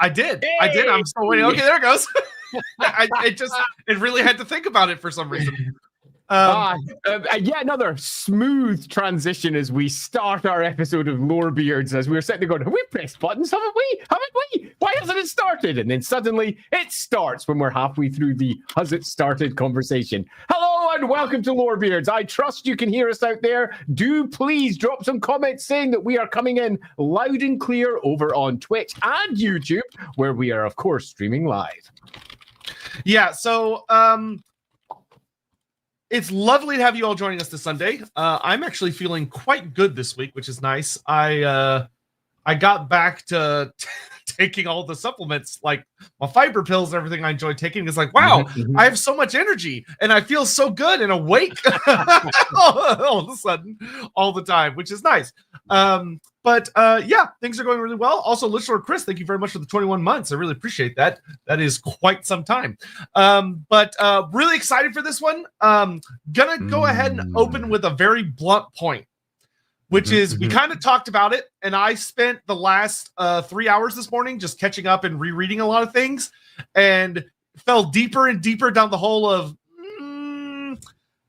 I did. Hey! I did. I'm still waiting. Okay, there it goes. It really had to think about it for some reason. Yet another smooth transition as we start our episode of Lorebeards, as we were sitting there going, have we pressed buttons, haven't we? Haven't we? Why hasn't it started? And then suddenly it starts when we're halfway through the has it started conversation. Hello and welcome to Lorebeards. I trust you can hear us out there. Do please drop some comments saying that we are coming in loud and clear over on Twitch and YouTube, where we are, of course, streaming live. Yeah, so it's lovely to have you all joining us this Sunday. I'm actually feeling quite good this week, which is nice. I got back to taking all the supplements, like my fiber pills and everything I enjoy taking. It's like, wow, I have so much energy and I feel so good and awake all of a sudden, all the time, which is nice. But yeah, things are going really well. Also, listener Chris, thank you very much for the 21 months. I really appreciate that. That is quite some time. But really excited for this one. Gonna go ahead and open with a very blunt point, which is we kind of talked about it, and I spent the last 3 hours this morning just catching up and rereading a lot of things, and fell deeper and deeper down the hole of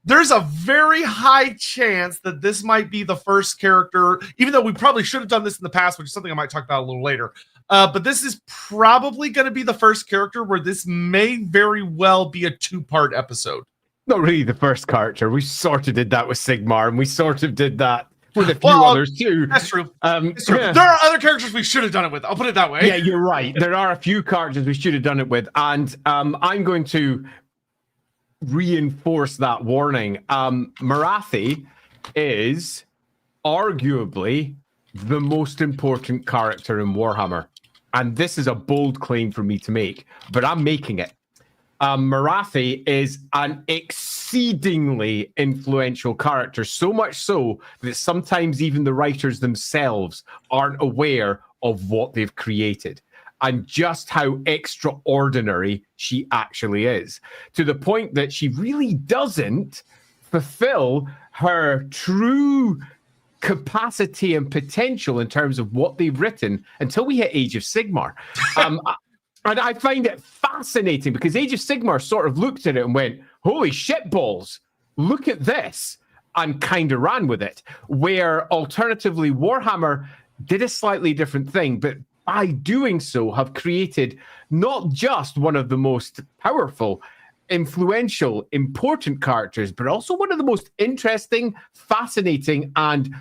there's a very high chance that this might be the first character, even though we probably should have done this in the past, which is something I might talk about a little later. But this is probably going to be the first character where this may very well be a two-part episode. Not really the first character. We sort of did that with Sigmar, and we sort of did that with a few others too. That's true. It's true. There are other characters we should have done it with. I'll put it that way. Yeah, you're right. There are a few characters we should have done it with, and I'm going to reinforce that warning. Morathi is arguably the most important character in Warhammer, and this is a bold claim for me to make, but I'm making it. Morathi is an exceedingly influential character, so much so that sometimes even the writers themselves aren't aware of what they've created and just how extraordinary she actually is, to the point that she really doesn't fulfill her true capacity and potential in terms of what they've written until we hit Age of Sigmar. And I find it fascinating because Age of Sigmar sort of looked at it and went, holy shit balls, look at this, and kind of ran with it. Where alternatively, Warhammer did a slightly different thing, but by doing so have created not just one of the most powerful, influential, important characters, but also one of the most interesting, fascinating, and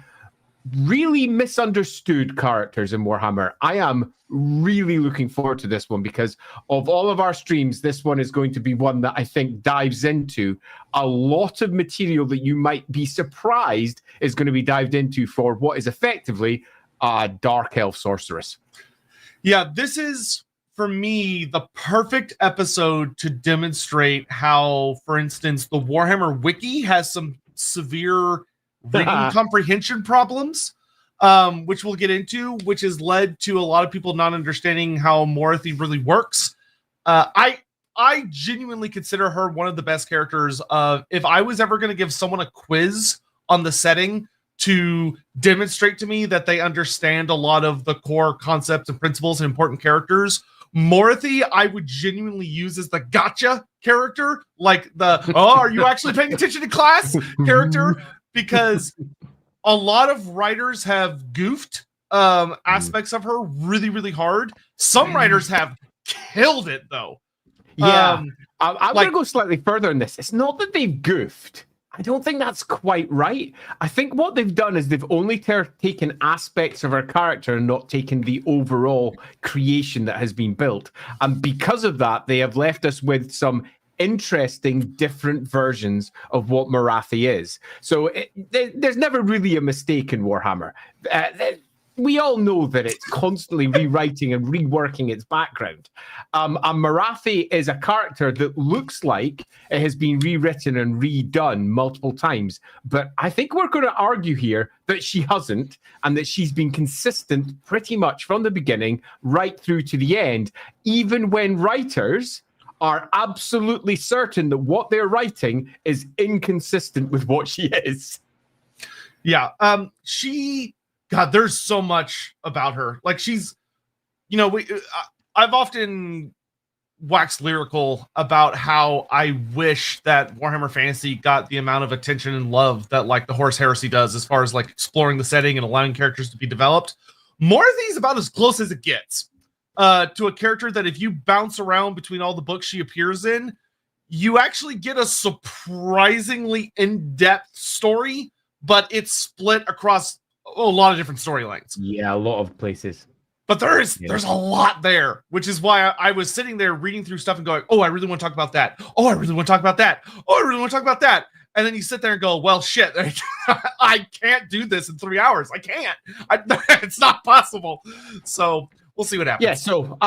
really misunderstood characters in Warhammer. I am really looking forward to this one because of all of our streams, this one is going to be one that I think dives into a lot of material that you might be surprised is going to be dived into for what is effectively a Dark Elf Sorceress. Yeah, this is, for me, the perfect episode to demonstrate how, for instance, the Warhammer Wiki has some severe reading comprehension problems, which we'll get into, which has led to a lot of people not understanding how Morathi really works. I genuinely consider her one of the best characters. If I was ever going to give someone a quiz on the setting to demonstrate to me that they understand a lot of the core concepts and principles and important characters, Morathi I would genuinely use as the gotcha character, like the, oh, are you actually paying attention to class character? Because a lot of writers have goofed aspects of her really, really hard. Some writers have killed it, though. Yeah, I'm going to go slightly further in this. It's not that they've goofed. I don't think that's quite right. I think what they've done is they've only taken aspects of her character and not taken the overall creation that has been built. And because of that, they have left us with some interesting different versions of what Morathi is. So there's never really a mistake in Warhammer. We all know that it's constantly rewriting and reworking its background. And Morathi is a character that looks like it has been rewritten and redone multiple times. But I think we're going to argue here that she hasn't, and that she's been consistent pretty much from the beginning right through to the end, even when writers are absolutely certain that what they're writing is inconsistent with what she is. Yeah, God, there's so much about her. Like, she's, you know, I've often waxed lyrical about how I wish that Warhammer Fantasy got the amount of attention and love that like the Horus Heresy does, as far as like exploring the setting and allowing characters to be developed. Morathi is about as close as it gets to a character that if you bounce around between all the books she appears in, you actually get a surprisingly in-depth story, but it's split across a lot of different storylines. Yeah, a lot of places. But there's a lot there, which is why I was sitting there reading through stuff and going, oh, I really want to talk about that. Oh, I really want to talk about that. Oh, I really want to talk about that. And then you sit there and go, well, shit, I can't do this in 3 hours. I can't. It's not possible. So we'll see what happens. Yeah, so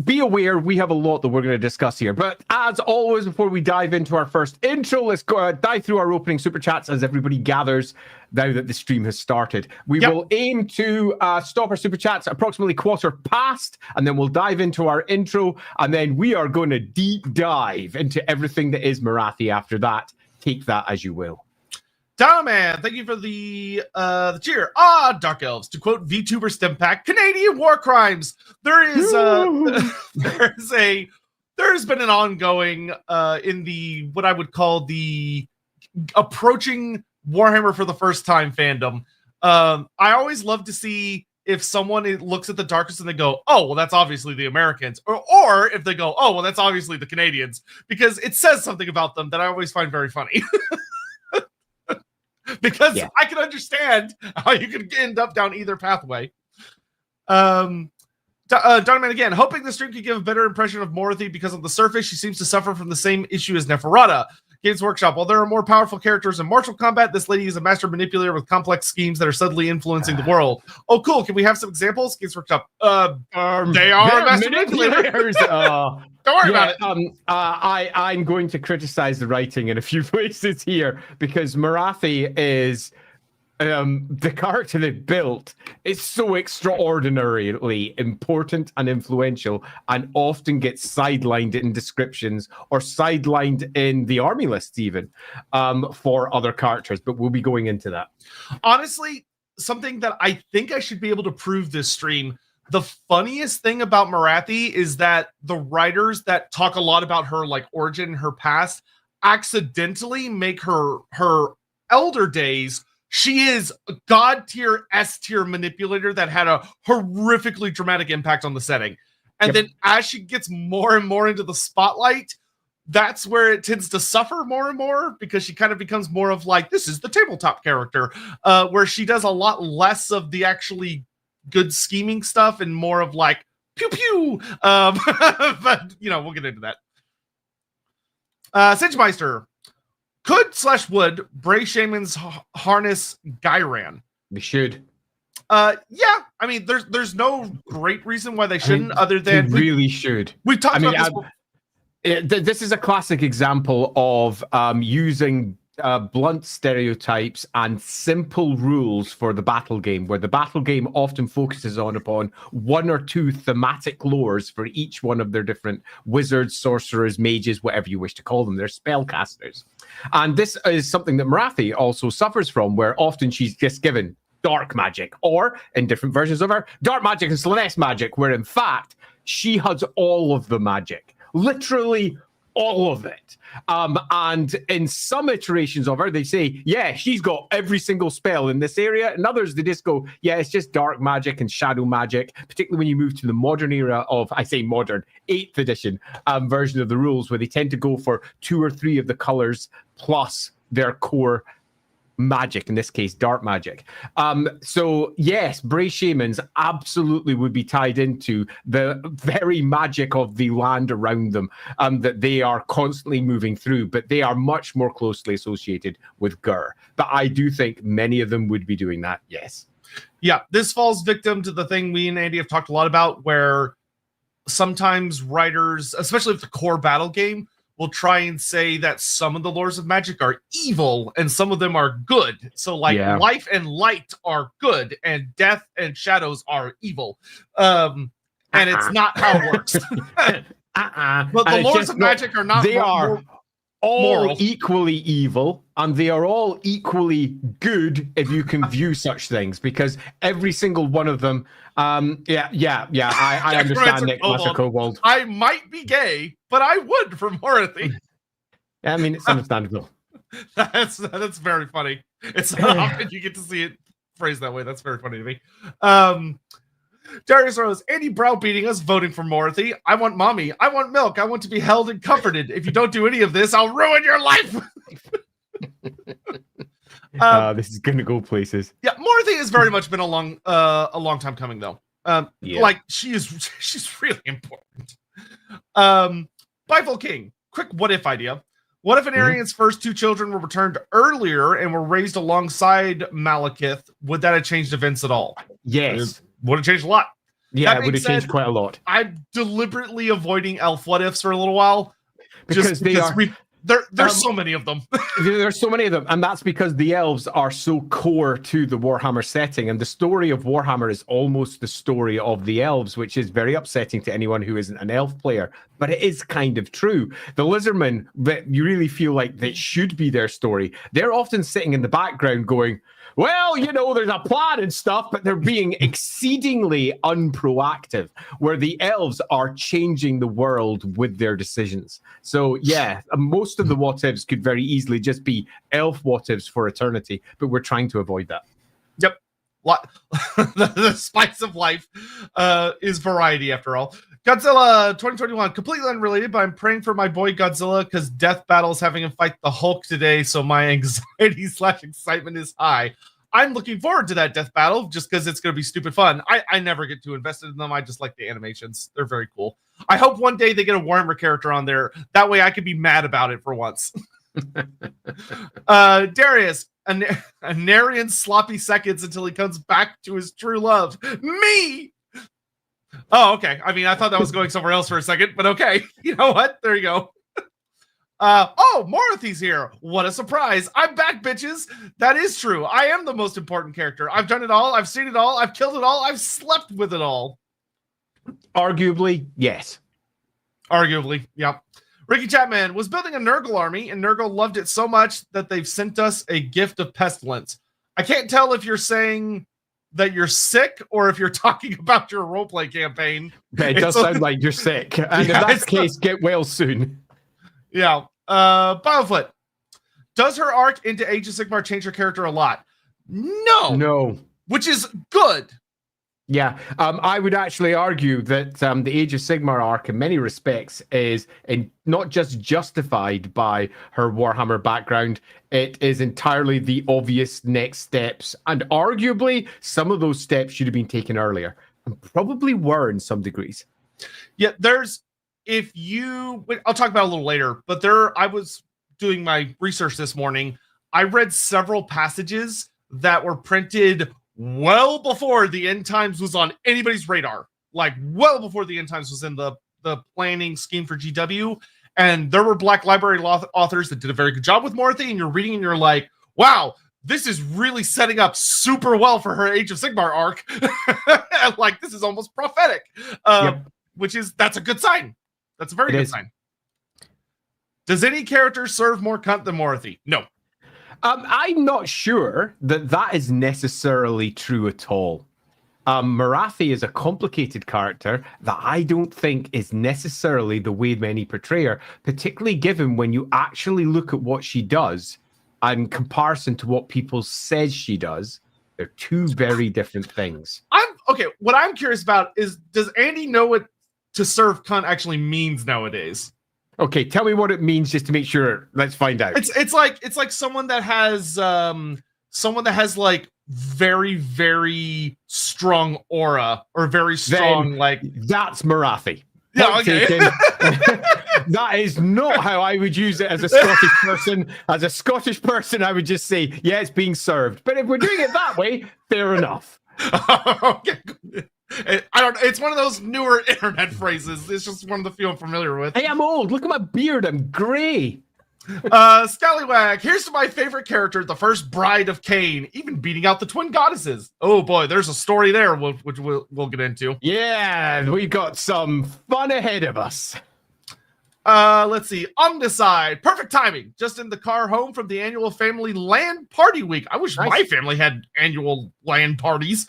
be aware, we have a lot that we're going to discuss here. But as always, before we dive into our first intro, let's go dive through our opening super chats as everybody gathers now that the stream has started. We will aim to stop our super chats approximately quarter past, and then we'll dive into our intro, and then we are going to deep dive into everything that is Morathi after that. Take that as you will. Man, thank you for the cheer. Dark Elves. To quote VTuber Stempack, Canadian war crimes. There's been an ongoing in the what I would call the approaching Warhammer for the first time fandom. I always love to see if someone looks at the Darkest and they go, oh, well, that's obviously the Americans. Or if they go, oh, well, that's obviously the Canadians. Because it says something about them that I always find very funny. Because I can understand how you could end up down either pathway. Donovan again, hoping the stream could give a better impression of Morathi because on the surface, she seems to suffer from the same issue as Neferata. Games Workshop, while there are more powerful characters in martial combat, this lady is a master manipulator with complex schemes that are subtly influencing the world. Oh, cool. Can we have some examples? Games Workshop. They are master manipulators. Don't worry about it. I'm going to criticize the writing in a few places here because Morathi is the character they built is so extraordinarily important and influential and often gets sidelined in descriptions or sidelined in the army lists even for other characters, but we'll be going into that. Honestly, something that I think I should be able to prove this stream, the funniest thing about Morathi is that the writers that talk a lot about her like origin, her past, accidentally make her elder days. She is a god tier, S tier manipulator that had a horrifically dramatic impact on the setting. And then as she gets more and more into the spotlight, that's where it tends to suffer more and more because she kind of becomes more of like, this is the tabletop character, where she does a lot less of the actually good scheming stuff and more of like, pew pew. But, we'll get into that. Sidgemeister. Could/would Bray Shaman's harness Gyran? They should. Yeah, I mean, there's no great reason why they shouldn't, other than they really should. We talked about this. This is a classic example of using blunt stereotypes and simple rules for the battle game, where the battle game often focuses upon one or two thematic lores for each one of their different wizards, sorcerers, mages, whatever you wish to call them. They're spellcasters. And this is something that Morathi also suffers from, where often she's just given dark magic, or in different versions of her, dark magic and Slaanesh magic, where in fact she has all of the magic. Literally all of it. And in some iterations of her, they say, yeah, she's got every single spell in this area. In others, they just go, yeah, it's just dark magic and shadow magic, particularly when you move to the modern era of, I say modern, 8th edition version of the rules, where they tend to go for 2 or 3 of the colors plus their core magic, in this case dark magic. So yes, Bray Shamans absolutely would be tied into the very magic of the land around them that they are constantly moving through, but they are much more closely associated with Gur. But I do think many of them would be doing that, yes. Yeah, this falls victim to the thing we and Andy have talked a lot about, where sometimes writers, especially with the core battle game, will try and say that some of the lores of magic are evil and some of them are good. So life and light are good and death and shadows are evil. And it's not how it works. But the lores of magic are not. They are. all moral. equally evil, and they are all equally good if you can view such things, because every single one of them, I understand Necromancer Kobold. I might be gay, but I would for Morathi. I mean, it's understandable. That's very funny. It's not often you get to see it phrased that way. That's very funny to me. Darius Rose, Andy browbeating us, voting for Morathi. I want mommy. I want milk. I want to be held and comforted. If you don't do any of this, I'll ruin your life. This is gonna go places. Yeah, Morathi has very much been a long time coming, though. Like she's really important. Bifle King, quick what if idea. What if Aenarion's first 2 children were returned earlier and were raised alongside Malekith? Would that have changed events at all? Yes. Would have changed a lot. Yeah, it would have changed quite a lot. I'm deliberately avoiding elf what ifs for a little while. Because there's so many of them. There's so many of them, and that's because the elves are so core to the Warhammer setting, and the story of Warhammer is almost the story of the elves, which is very upsetting to anyone who isn't an elf player, but it is kind of true. The lizardmen, that you really feel like they should be their story, they're often sitting in the background going, well, you know, there's a plan and stuff, but they're being exceedingly unproactive, where the elves are changing the world with their decisions. So, yeah, most of the what-ifs could very easily just be elf what-ifs for eternity, but we're trying to avoid that. Yep. The spice of life is variety, after all. Godzilla 2021, completely unrelated, but I'm praying for my boy Godzilla because Death Battle is having him fight the Hulk today, so my anxiety/excitement is high. I'm looking forward to that Death Battle just because it's going to be stupid fun. I never get too invested in them. I just like the animations. They're very cool. I hope one day they get a Warhammer character on there. That way I could be mad about it for once. Darius, Aenarion sloppy seconds until he comes back to his true love. Me! Oh, okay. I mean, I thought that was going somewhere else for a second, but okay. You know what? There you go. Morathi's here. What a surprise. I'm back, bitches. That is true. I am the most important character. I've done it all. I've seen it all. I've killed it all. I've slept with it all. Arguably, yes. Arguably, yeah. Ricky Chapman was building a Nurgle army, and Nurgle loved it so much that they've sent us a gift of pestilence. I can't tell if you're saying that you're sick or if you're talking about your roleplay campaign. It does sound like you're sick. And in that case, get well soon. Yeah. Biofoot. Does her arc into Age of Sigmar change her character a lot? No. Which is good. Yeah, I would actually argue that the Age of Sigmar arc, in many respects, is not just justified by her Warhammer background, it is entirely the obvious next steps, and arguably some of those steps should have been taken earlier, and probably were in some degrees. Yeah, I'll talk about it a little later, but I was doing my research this morning. I read several passages that were printed well before the end times was on anybody's radar, like well before the end times was in the planning scheme for GW. And there were Black Library authors that did a very good job with Morathi, and you're reading and you're like, wow, this is really setting up super well for her Age of Sigmar arc. Like, this is almost prophetic, that's a good sign. That's a very good sign. Does any character serve more cunt than Morathi? No. I'm not sure that is necessarily true at all. Morathi is a complicated character that I don't think is necessarily the way many portray her, particularly given when you actually look at what she does in comparison to what people says she does. They're two very different things. What I'm curious about is, does Andy know what to serve cunt actually means nowadays? Okay, tell me what it means just to make sure. Let's find out. It's like someone that has like very, very strong aura or very strong that's Morathi. Yeah, okay. That is not how I would use it as a Scottish person. As a Scottish person, I would just say, yeah, it's being served. But if we're doing it that way, fair enough. Okay. It's one of those newer internet phrases. It's just one of the few I'm familiar with. Hey, I'm old. Look at my beard. I'm gray. Scallywag. Here's to my favorite character, the first bride of Kane, even beating out the twin goddesses. Oh boy, there's a story there, which we'll get into. Yeah, we got some fun ahead of us. Let's see. Omnicide. Perfect timing. Just in the car home from the annual family LAN party week. I wish my family had annual LAN parties.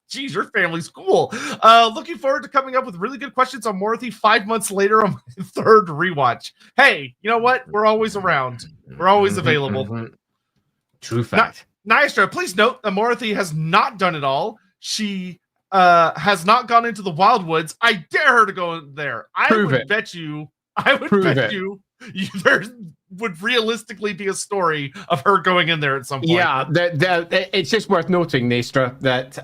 Geez, your family's cool. Looking forward to coming up with really good questions on Morathi 5 months later on my third rewatch. Hey, you know what? We're always around. We're always available. True fact. Nystra, please note that Morathi has not done it all. She has not gone into the Wildwoods. I dare her to go there. I would bet you there would realistically be a story of her going in there at some point. Yeah, it's just worth noting, Nystra, that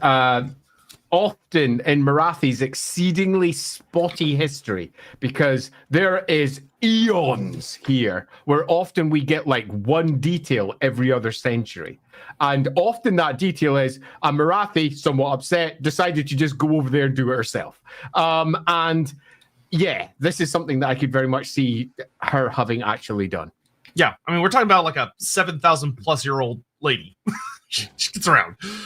often in Morathi's exceedingly spotty history, because there is eons here where often we get like one detail every other century. And often that detail is a Morathi, somewhat upset, decided to just go over there and do it herself. And yeah, this is something that I could very much see her having actually done. Yeah, I mean, we're talking about like a 7,000-plus-year-old lady. She gets around. Yeah.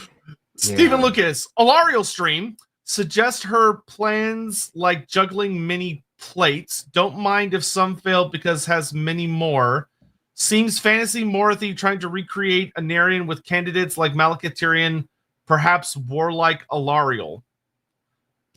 Stephen Lucas, Alariel stream, suggest her plans like juggling mini plates. Don't mind if some failed because has many more. Seems fantasy Morathi trying to recreate Aenarion with candidates like Malakatyrian, perhaps warlike Alariel.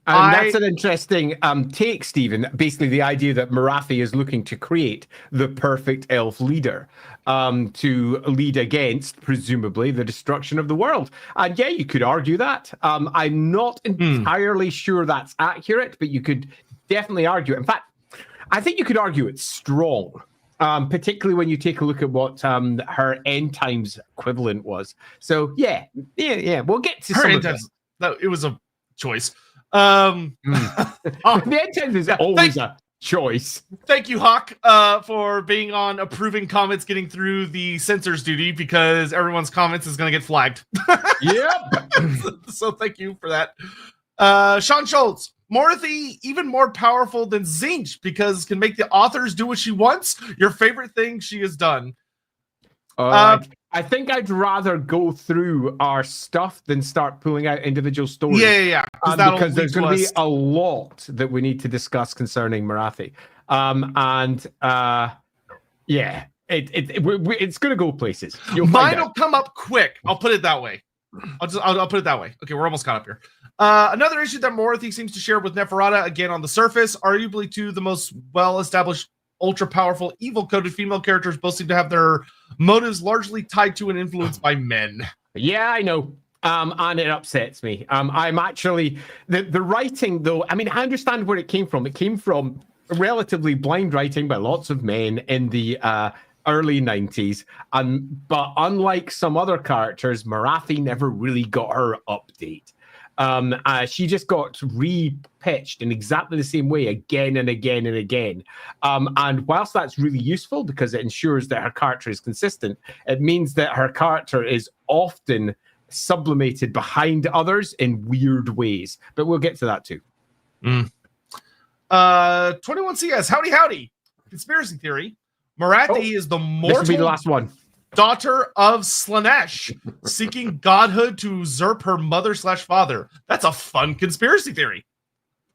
That's an interesting take, Stephen. Basically, the idea that Morathi is looking to create the perfect elf leader to lead against, presumably, the destruction of the world. And yeah, you could argue that. I'm not entirely sure that's accurate, but you could definitely argue it. In fact, I think you could argue it's strong. Particularly when you take a look at what her end times equivalent was. So yeah, we'll get to her some end times. It was a choice. The end times is always a choice. Thank you, Hawk, for being on approving comments, getting through the censors duty because everyone's comments is going to get flagged. Yep. So thank you for that. Sean Schultz. Morathi even more powerful than Tzeentch because can make the authors do what she wants. Your favorite thing she has done? I think I'd rather go through our stuff than start pulling out individual stories. Yeah. Because there's going to be a lot that we need to discuss concerning Morathi. It's going to go places. Mine will come up quick. I'll put it that way. I'll put it that way. Okay, we're almost caught up here. Another issue that Morathi seems to share with Neferata, again on the surface, arguably two of the most well-established, ultra-powerful, evil-coded female characters both seem to have their motives largely tied to and influenced by men. Yeah, I know. And it upsets me. I'm actually... The writing, though, I mean, I understand where it came from. It came from relatively blind writing by lots of men in the... early 90s, but unlike some other characters, Morathi never really got her update. She just got re-pitched in exactly the same way again and again and again. And whilst that's really useful because it ensures that her character is consistent, it means that her character is often sublimated behind others in weird ways. But we'll get to that too. 21CS, howdy. Conspiracy theory. Morathi is the mortal this will be the last one. Daughter of Slanesh, seeking godhood to usurp her mother/father. That's a fun conspiracy theory.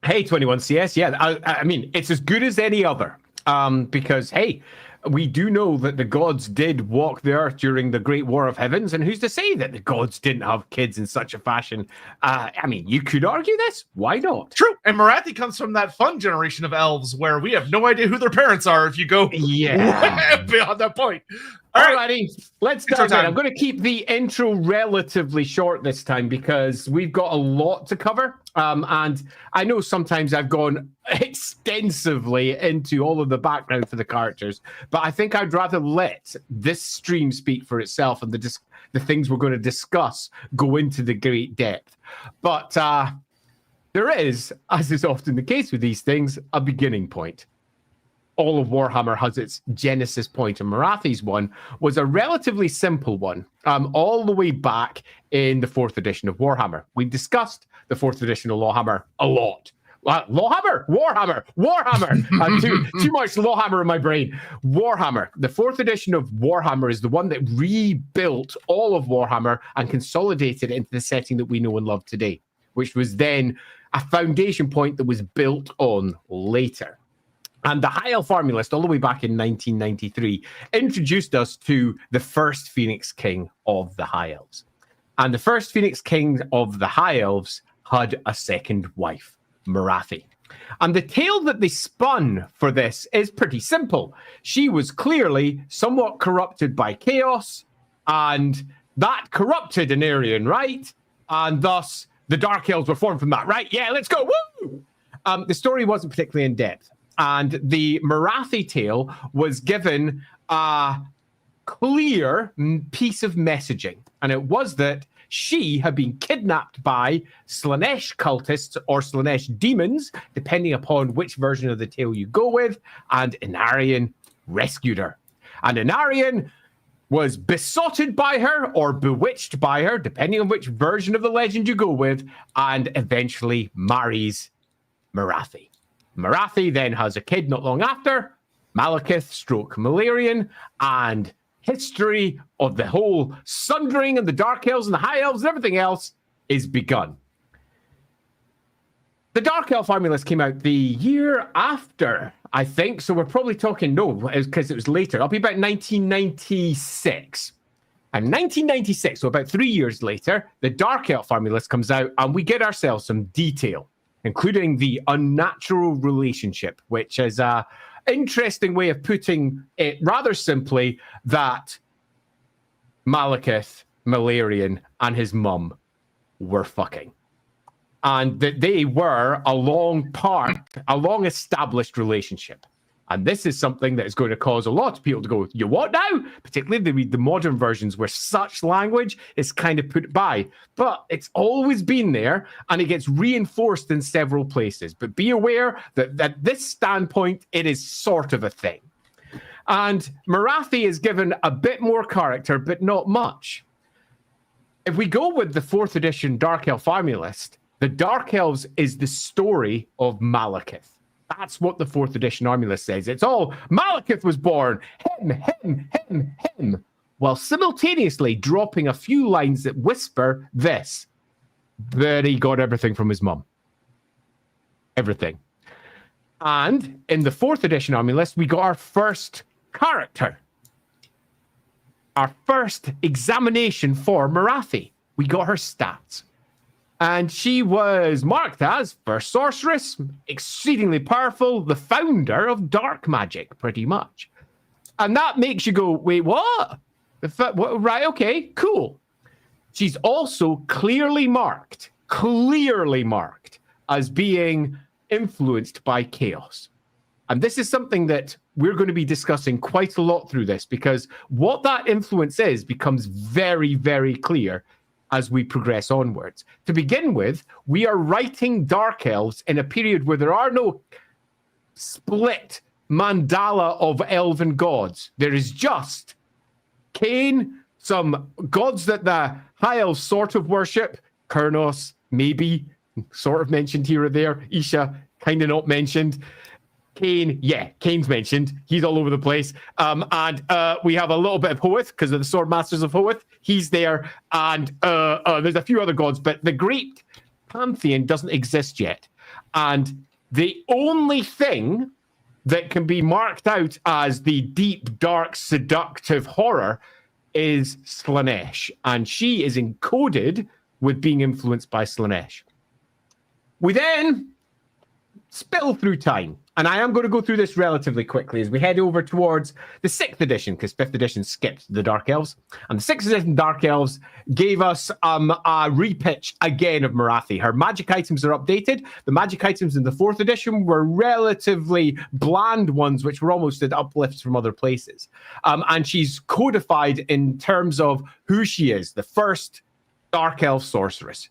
Hey, 21CS, yeah. I mean, it's as good as any other. Because, hey, we do know that the gods did walk the earth during the Great War of Heavens, and who's to say that the gods didn't have kids in such a fashion? I mean, you could argue this. Why not? True. And Morathi comes from that fun generation of elves where we have no idea who their parents are if you go beyond that point. Alrighty, let's dive in. I'm going to keep the intro relatively short this time because we've got a lot to cover. And I know sometimes I've gone extensively into all of the background for the characters, but I think I'd rather let this stream speak for itself and the things we're going to discuss go into the great depth. But there is, as is often the case with these things, a beginning point. All of Warhammer has its genesis point, and Morathi's one was a relatively simple one, all the way back in the 4th edition of Warhammer. We discussed the 4th edition of LAWhammer a lot. LAWhammer! Warhammer! Too much LAWhammer in my brain. Warhammer. The 4th edition of Warhammer is the one that rebuilt all of Warhammer and consolidated it into the setting that we know and love today, which was then a foundation point that was built on later. And the High Elf Army List, all the way back in 1993, introduced us to the first Phoenix King of the High Elves. And the first Phoenix King of the High Elves had a second wife, Morathi. And the tale that they spun for this is pretty simple. She was clearly somewhat corrupted by chaos, and that corrupted Aenarion, right? And thus, the Dark Elves were formed from that, right? Yeah, let's go, woo! The story wasn't particularly in depth. And the Morathi tale was given a clear piece of messaging. And it was that she had been kidnapped by Slaanesh cultists or Slaanesh demons, depending upon which version of the tale you go with, and Aenarion rescued her. And Aenarion was besotted by her or bewitched by her, depending on which version of the legend you go with, and eventually marries Morathi. Morathi then has a kid not long after, Malekith/Malarian, and history of the whole sundering and the Dark Elves and the High Elves and everything else is begun. The Dark Elf Army List came out the year after, I think, so we're probably talking, no, because it was later. It'll be about 1996. And 1996, so about 3 years later, the Dark Elf Army List comes out and we get ourselves some detail, including the unnatural relationship, which is a interesting way of putting it rather simply that Malekith, Malarian, and his mum were fucking. And that they were a long established relationship. And this is something that is going to cause a lot of people to go, you what now? Particularly the modern versions where such language is kind of put by. But it's always been there, and it gets reinforced in several places. But be aware that at this standpoint, it is sort of a thing. And Morathi is given a bit more character, but not much. If we go with the 4th edition Dark Elf Army List, the Dark Elves is the story of Malekith. That's what the 4th edition Army List says. It's all Malekith was born, him, while simultaneously dropping a few lines that whisper this, that he got everything from his mum. Everything. And in the 4th edition Army List, we got our first character. Our first examination for Morathi. We got her stats. And she was marked as first sorceress, exceedingly powerful, the founder of dark magic, pretty much. And that makes you go, wait, what? Right, okay, cool. She's also clearly marked as being influenced by chaos. And this is something that we're going to be discussing quite a lot through this, because what that influence is becomes very, very clear as we progress onwards. To begin with, we are writing Dark Elves in a period where there are no split mandala of elven gods. There is just Kane, some gods that the High Elves sort of worship, Kurnos, maybe, sort of mentioned here or there, Isha, kind of not mentioned. Kane, yeah, Kane's mentioned. He's all over the place. And we have a little bit of Hoeth because of the Sword Masters of Hoeth. He's there. And there's a few other gods, but the Greek pantheon doesn't exist yet. And the only thing that can be marked out as the deep, dark, seductive horror is Slaanesh. And she is encoded with being influenced by Slaanesh. We then spill through time. And I am going to go through this relatively quickly as we head over towards the 6th edition, because 5th edition skipped the Dark Elves. And the 6th edition Dark Elves gave us a repitch again of Morathi. Her magic items are updated. The magic items in the 4th edition were relatively bland ones, which were almost at uplifts from other places. And she's codified in terms of who she is, the first Dark Elf Sorceress.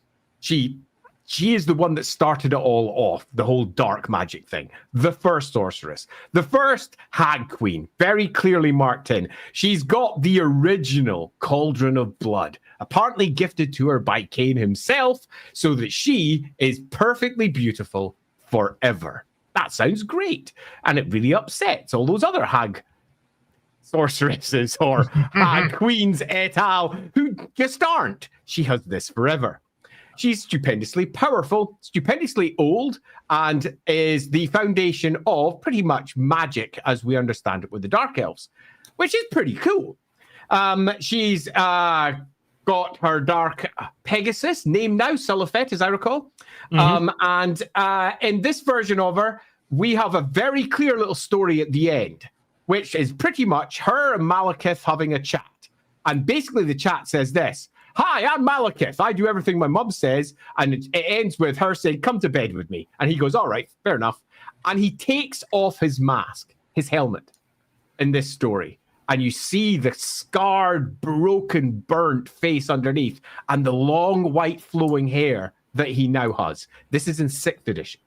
She is the one that started it all off, the whole dark magic thing. The first sorceress. The first Hag Queen, very clearly marked in. She's got the original Cauldron of Blood, apparently gifted to her by Kane himself, so that she is perfectly beautiful forever. That sounds great. And it really upsets all those other Hag Sorceresses or Hag Queens et al. Who just aren't. She has this forever. She's stupendously powerful, stupendously old, and is the foundation of pretty much magic as we understand it with the Dark Elves, which is pretty cool. She's got her Dark Pegasus, named now Silhouette, as I recall. And in this version of her, we have a very clear little story at the end, which is pretty much her and Malekith having a chat. And basically the chat says this: "Hi, I'm Malekith. I do everything my mum says." And it ends with her saying, "Come to bed with me." And he goes, "All right, fair enough." And he takes off his mask, his helmet, in this story. And you see the scarred, broken, burnt face underneath and the long, white, flowing hair that he now has. This is in 6th edition.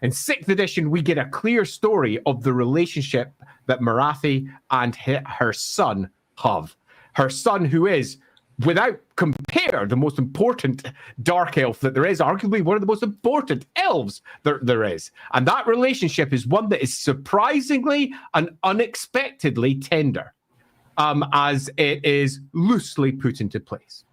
In 6th edition, we get a clear story of the relationship that Morathi and her son have. Her son, who is, without compare, the most important dark elf that there is, arguably one of the most important elves there is. And that relationship is one that is surprisingly and unexpectedly tender, as it is loosely put into place.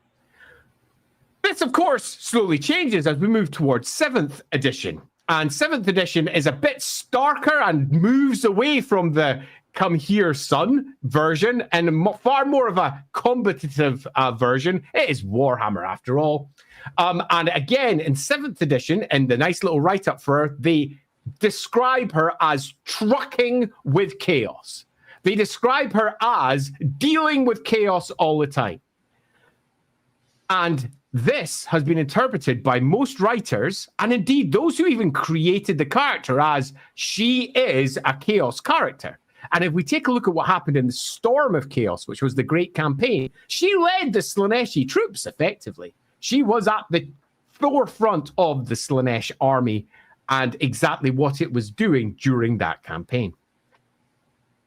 This, of course, slowly changes as we move towards 7th edition. And 7th edition is a bit starker and moves away from the come here, son version, and far more of a combative version. It is Warhammer, after all. And again, in 7th edition, in the nice little write-up for her, they describe her as trucking with chaos. They describe her as dealing with chaos all the time. And this has been interpreted by most writers, and indeed those who even created the character, as she is a chaos character. And if we take a look at what happened in the Storm of Chaos, which was the Great Campaign, she led the Slaaneshi troops, effectively. She was at the forefront of the Slaanesh army and exactly what it was doing during that campaign.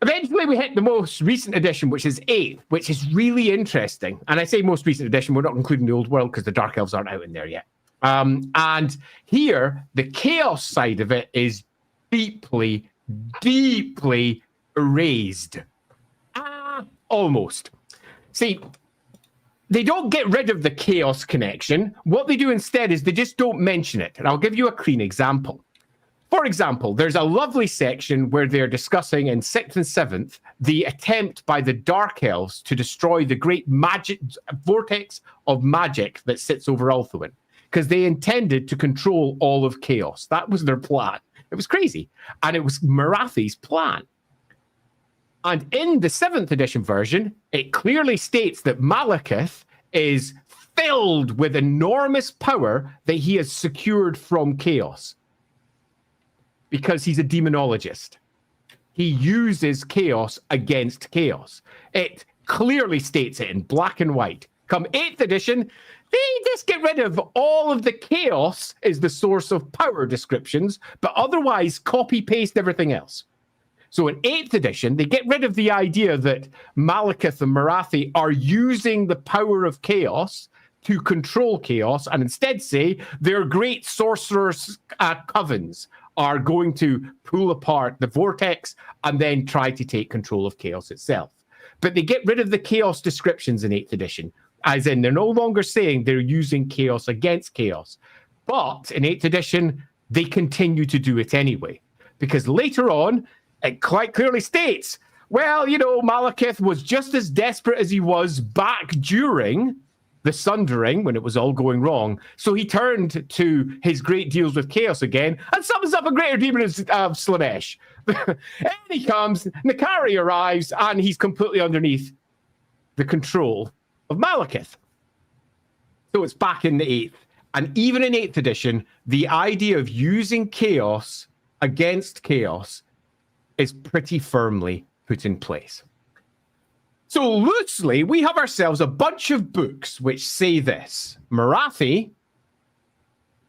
Eventually, we hit the most recent edition, which is 8th, which is really interesting. And I say most recent edition, we're not including the Old World because the Dark Elves aren't out in there yet. And here, the Chaos side of it is deeply, deeply erased. Almost. See, they don't get rid of the Chaos connection. What they do instead is they just don't mention it. And I'll give you a clean example. For example, there's a lovely section where they're discussing in 6th and 7th the attempt by the Dark Elves to destroy the great magic vortex of magic that sits over Ulthuan, because they intended to control all of chaos. That was their plan. It was crazy. And it was Morathi's plan. And in the 7th edition version, it clearly states that Malekith is filled with enormous power that he has secured from chaos, because he's a demonologist. He uses chaos against chaos. It clearly states it in black and white. Come 8th edition, they just get rid of all of the chaos is the source of power descriptions, but otherwise copy-paste everything else. So in 8th edition, they get rid of the idea that Malekith and Morathi are using the power of chaos to control chaos, and instead say their great sorcerers' covens are going to pull apart the vortex and then try to take control of chaos itself. But they get rid of the chaos descriptions in 8th edition, as in they're no longer saying they're using chaos against chaos. But in 8th edition, they continue to do it anyway, because later on, it quite clearly states, well, you know, Malekith was just as desperate as he was back during the sundering when it was all going wrong. So he turned to his great deals with chaos again and summons up a greater demon of Slaanesh. And he comes, Nakari arrives, and he's completely underneath the control of Malekith. So it's back in the 8th. And even in 8th edition, the idea of using chaos against chaos is pretty firmly put in place. So loosely, we have ourselves a bunch of books which say this: Morathi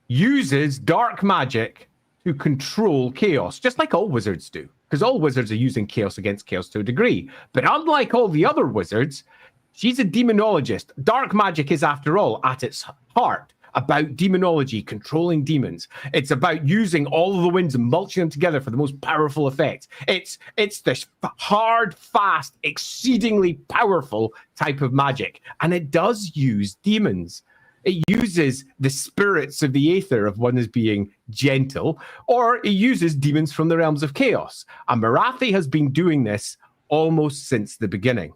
uses dark magic to control chaos, just like all wizards do, because all wizards are using chaos against chaos to a degree. But unlike all the other wizards, she's a demonologist. Dark magic is, after all, at its heart, about demonology, controlling demons. It's about using all of the winds and mulching them together for the most powerful effect. It's this hard, fast, exceedingly powerful type of magic. And it does use demons. It uses the spirits of the aether of one as being gentle, or it uses demons from the realms of chaos. And Morathi has been doing this almost since the beginning.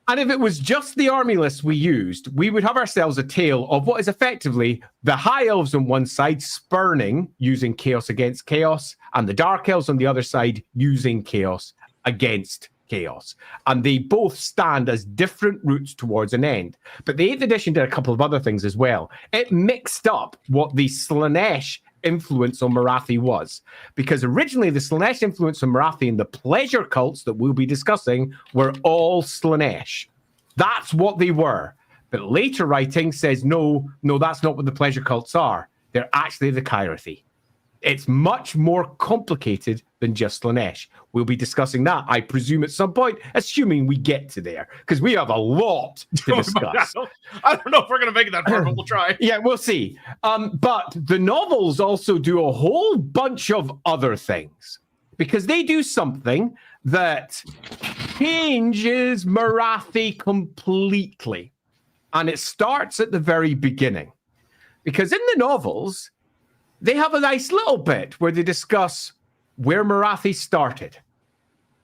And if it was just the army list we used, we would have ourselves a tale of what is effectively the high elves on one side spurning, using chaos against chaos, and the dark elves on the other side using chaos against chaos. And they both stand as different routes towards an end. But the 8th edition did a couple of other things as well. It mixed up what the Slaanesh influence on Morathi was, because originally the Slaanesh influence on Morathi and the pleasure cults that we'll be discussing were all Slaanesh. That's what they were. But later writing says, no, that's not what the pleasure cults are. They're actually the Kyrathi. It's much more complicated than just Slaanesh. We'll be discussing that, I presume, at some point, assuming we get to there, because we have a lot to discuss. I don't know if we're going to make it that far, but we'll try. Yeah, we'll see. But the novels also do a whole bunch of other things, because they do something that changes Morathi completely. And it starts at the very beginning. Because in the novels, they have a nice little bit where they discuss where Morathi started.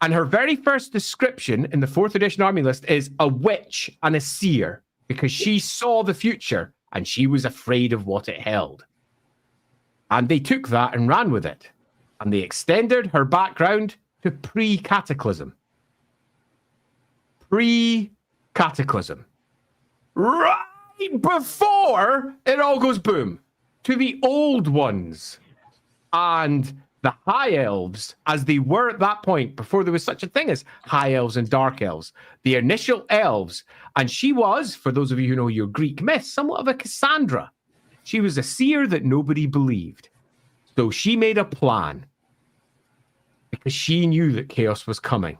And her very first description in the 4th edition army list is a witch and a seer, because she saw the future and she was afraid of what it held. And they took that and ran with it. And they extended her background to pre-cataclysm. Pre-cataclysm. Right before it all goes boom. To the old ones and the high elves, as they were at that point, before there was such a thing as high elves and dark elves, the initial elves. And she was, for those of you who know your Greek myth, somewhat of a Cassandra. She was a seer that nobody believed. So she made a plan because she knew that chaos was coming.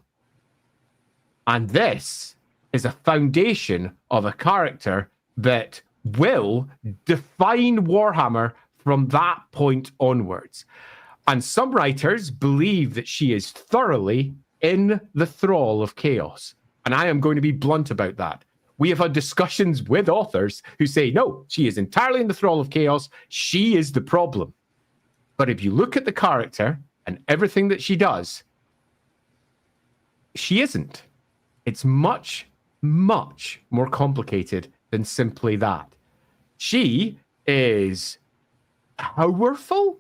And this is a foundation of a character that will define Warhammer from that point onwards. And some writers believe that she is thoroughly in the thrall of chaos. And I am going to be blunt about that. We have had discussions with authors who say, no, she is entirely in the thrall of chaos. She is the problem. But if you look at the character and everything that she does, she isn't. It's much, much more complicated than simply that. She is powerful,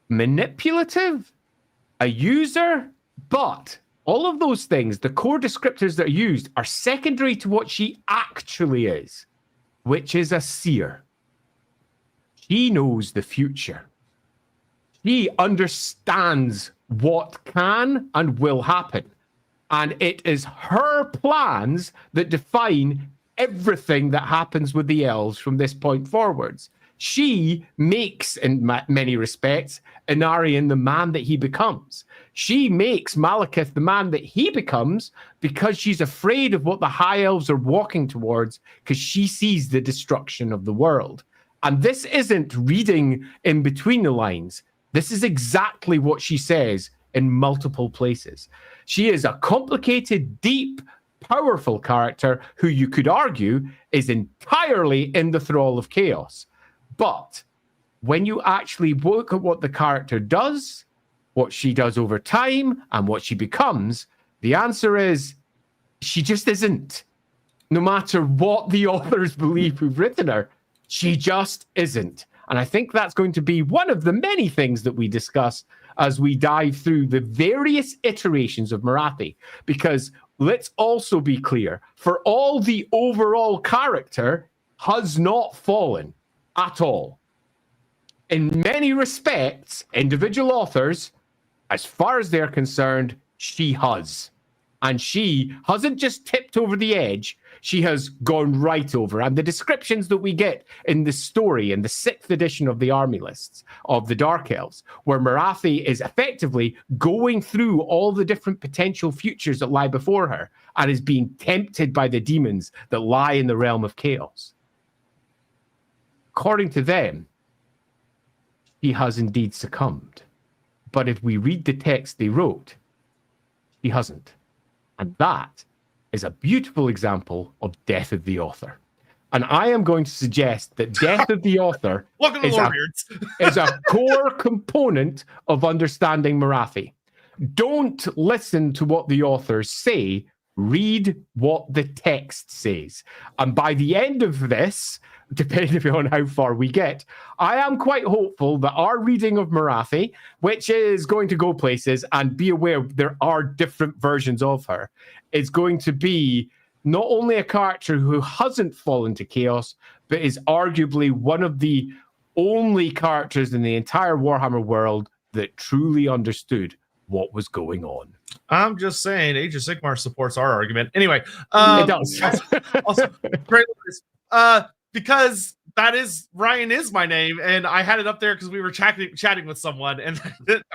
manipulative, a user, but all of those things, the core descriptors that are used, are secondary to what she actually is, which is a seer. She knows the future. She understands what can and will happen. And it is her plans that define everything that happens with the elves from this point forwards. She makes, in many respects, Aenarion the man that he becomes. She makes Malekith the man that he becomes because she's afraid of what the high elves are walking towards, because she sees the destruction of the world. And this isn't reading in between the lines. This is exactly what she says in multiple places. She is a complicated, deep, powerful character who you could argue is entirely in the thrall of chaos. But when you actually look at what the character does, what she does over time, and what she becomes, the answer is she just isn't. No matter what the authors believe who've written her, she just isn't. And I think that's going to be one of the many things that we discuss as we dive through the various iterations of Morathi. Because let's also be clear, for all the overall character has not fallen at all. In many respects, individual authors, as far as they're concerned, she has. And she hasn't just tipped over the edge, she has gone right over. And the descriptions that we get in the story in the 6th edition of the army lists of the Dark Elves, where Morathi is effectively going through all the different potential futures that lie before her and is being tempted by the demons that lie in the realm of chaos. According to them, she has indeed succumbed. But if we read the text they wrote, she hasn't. And that is a beautiful example of death of the author. And I am going to suggest that death of the author Welcome to Lorebeards. is a core component of understanding Morathi. Don't listen to what the authors say. Read what the text says. And by the end of this, depending on how far we get, I am quite hopeful that our reading of Morathi, which is going to go places, and be aware there are different versions of her, is going to be not only a character who hasn't fallen to chaos, but is arguably one of the only characters in the entire Warhammer world that truly understood what was going on. I'm just saying, Age of Sigmar supports our argument. Anyway, It does. also, great, because Ryan is my name, and I had it up there because we were chatting with someone, and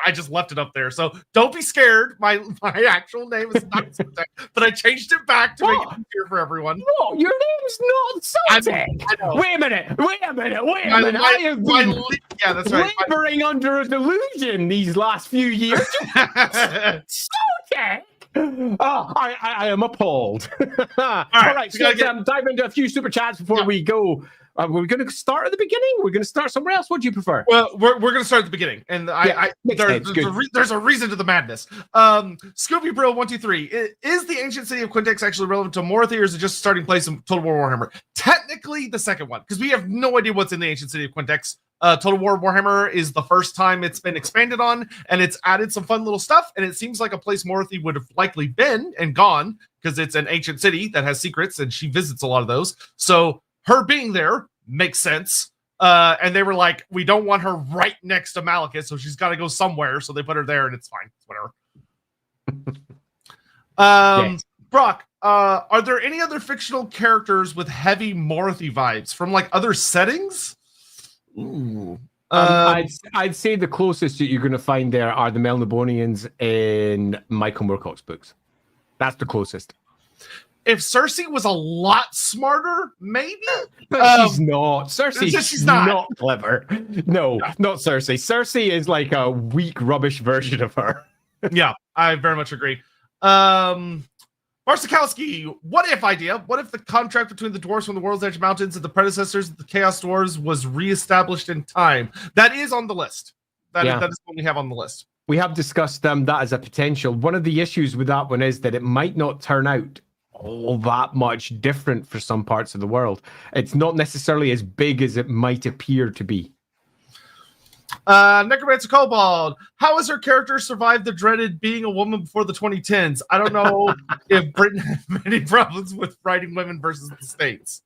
I just left it up there. So don't be scared. My actual name is not Sotek, but I changed it back to make it easier for everyone. No, your name's not Sotek. Wait a minute. I have been yeah, that's right. laboring under a delusion these last few years. Sotek. Oh, I am appalled. All right, so let's dive into a few super chats before we go. We're going to start at the beginning. We're going to start somewhere else. What do you prefer? Well, we're going to start at the beginning, and there's a reason to the madness. Scooby Bro 123, is the ancient city of Quintex actually relevant to Morathi, or is it just a starting place in Total War Warhammer? Technically, the second one, because we have no idea what's in the ancient city of Quintex. Total War Warhammer is the first time it's been expanded on, and it's added some fun little stuff, and it seems like a place Morathi would have likely been and gone, because it's an ancient city that has secrets, and she visits a lot of those. So her being there makes sense. And they were like, we don't want her right next to Malekith, so she's got to go somewhere, so they put her there, and it's fine. It's whatever. Yes. Brock, are there any other fictional characters with heavy Morathi vibes from like other settings? Ooh. I'd say the closest that you're going to find there are the Melnibonians in Michael Moorcock's books. That's the closest. If Cersei was a lot smarter, maybe. But she's not. Cersei's not clever. No, not Cersei. Cersei is like a weak, rubbish version of her. Yeah, I very much agree. Marsikowski, what if idea? What if the contract between the dwarves from the World's Edge Mountains and the predecessors of the Chaos Dwarves was reestablished in time? That is on the list. That is what we have on the list. We have discussed that as a potential. One of the issues with that one is that it might not turn out all that much different for some parts of the world. It's not necessarily as big as it might appear to be. Necromancer Kobold, how has her character survived the dreaded being a woman before the 2010s? I don't know if Britain had many problems with writing women versus the States.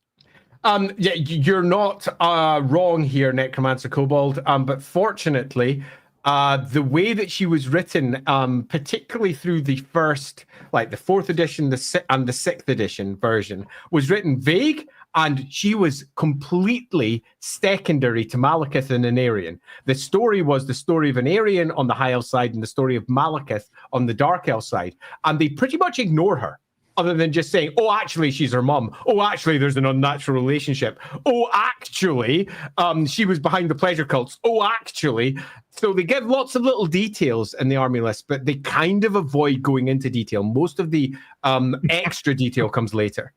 Yeah, you're not wrong here, Necromancer Kobold, but fortunately, the way that she was written, particularly through the first, like the 4th edition and the 6th edition version, was written vague, and she was completely secondary to Malekith and Aenarion. The story was the story of Aenarion on the High Elf side and the story of Malekith on the Dark Elf side, and they pretty much ignore her, other than just saying, oh, actually, she's her mum. Oh, actually, there's an unnatural relationship. Oh, actually, she was behind the pleasure cults. Oh, actually. So they give lots of little details in the army list, but they kind of avoid going into detail. Most of the extra detail comes later.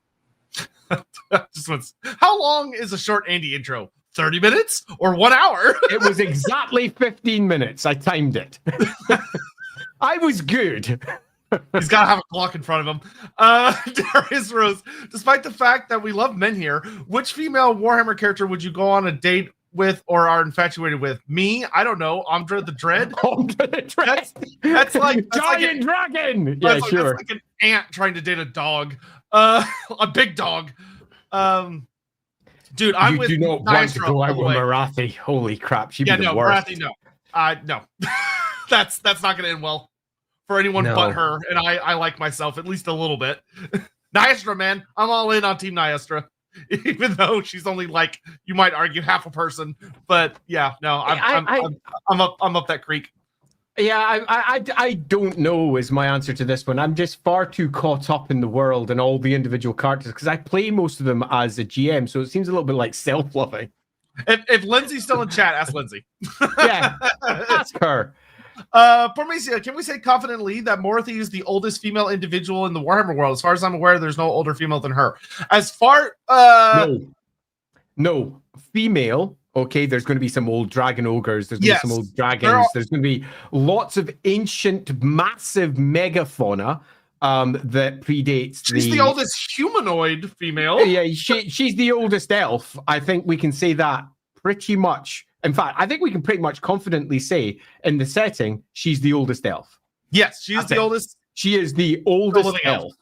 How long is a short Andy intro? 30 minutes or 1 hour? It was exactly 15 minutes. I timed it. I was good. He's got to have a clock in front of him. Darius Rose, despite the fact that we love men here, which female Warhammer character would you go on a date with or are infatuated with? Me? I don't know. Andra the Dread? Andra the Dread. That's like Giant Dragon. Yeah, sure. That's like an ant trying to date a dog. A big dog. Dude, I do not want to go out with Morathi. Holy crap. She'd be the worst. Morathi, no. No. That's not going to end well for anyone but her, and I like myself at least a little bit. Nyastra, man, I'm all in on Team Nyastra, even though she's only like, you might argue, half a person. But yeah, no, I'm up that creek. Yeah, I don't know is my answer to this one. I'm just far too caught up in the world and all the individual characters because I play most of them as a GM, so it seems a little bit like self-loving. If Lindsay's still in chat, ask Lindsay. Yeah, ask her. Pormesia, can we say confidently that Morathi is the oldest female individual in the Warhammer world? As far as I'm aware, there's no older female than her. As far No, female. Okay, there's going to be some old dragon ogres. There's going to be some old dragons. There's going to be lots of ancient, massive megafauna that predates. She's the oldest humanoid female. Yeah, she's the oldest elf. I think we can say that pretty much. In fact, I think we can pretty much confidently say in the setting, she's the oldest elf. Yes, she's the oldest. She is the oldest elf.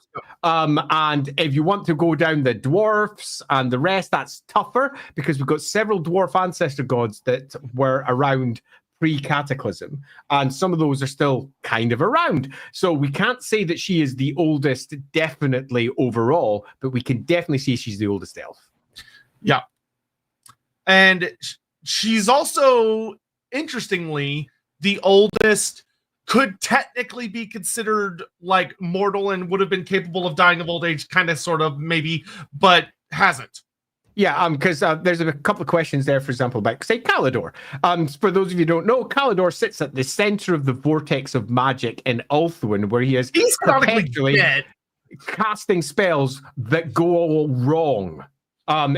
And if you want to go down the dwarfs and the rest, that's tougher because we've got several dwarf ancestor gods that were around pre-cataclysm, and some of those are still kind of around. So we can't say that she is the oldest definitely overall, but we can definitely say she's the oldest elf. Yeah. And she's also, interestingly, the oldest, could technically be considered like mortal and would have been capable of dying of old age, kind of, sort of, maybe, but hasn't. Yeah, because there's a couple of questions there, for example, about, say, Kalidor. For those of you who don't know, Kalidor sits at the center of the vortex of magic in Ulthuan, where he's perpetually dead, casting spells that go all wrong.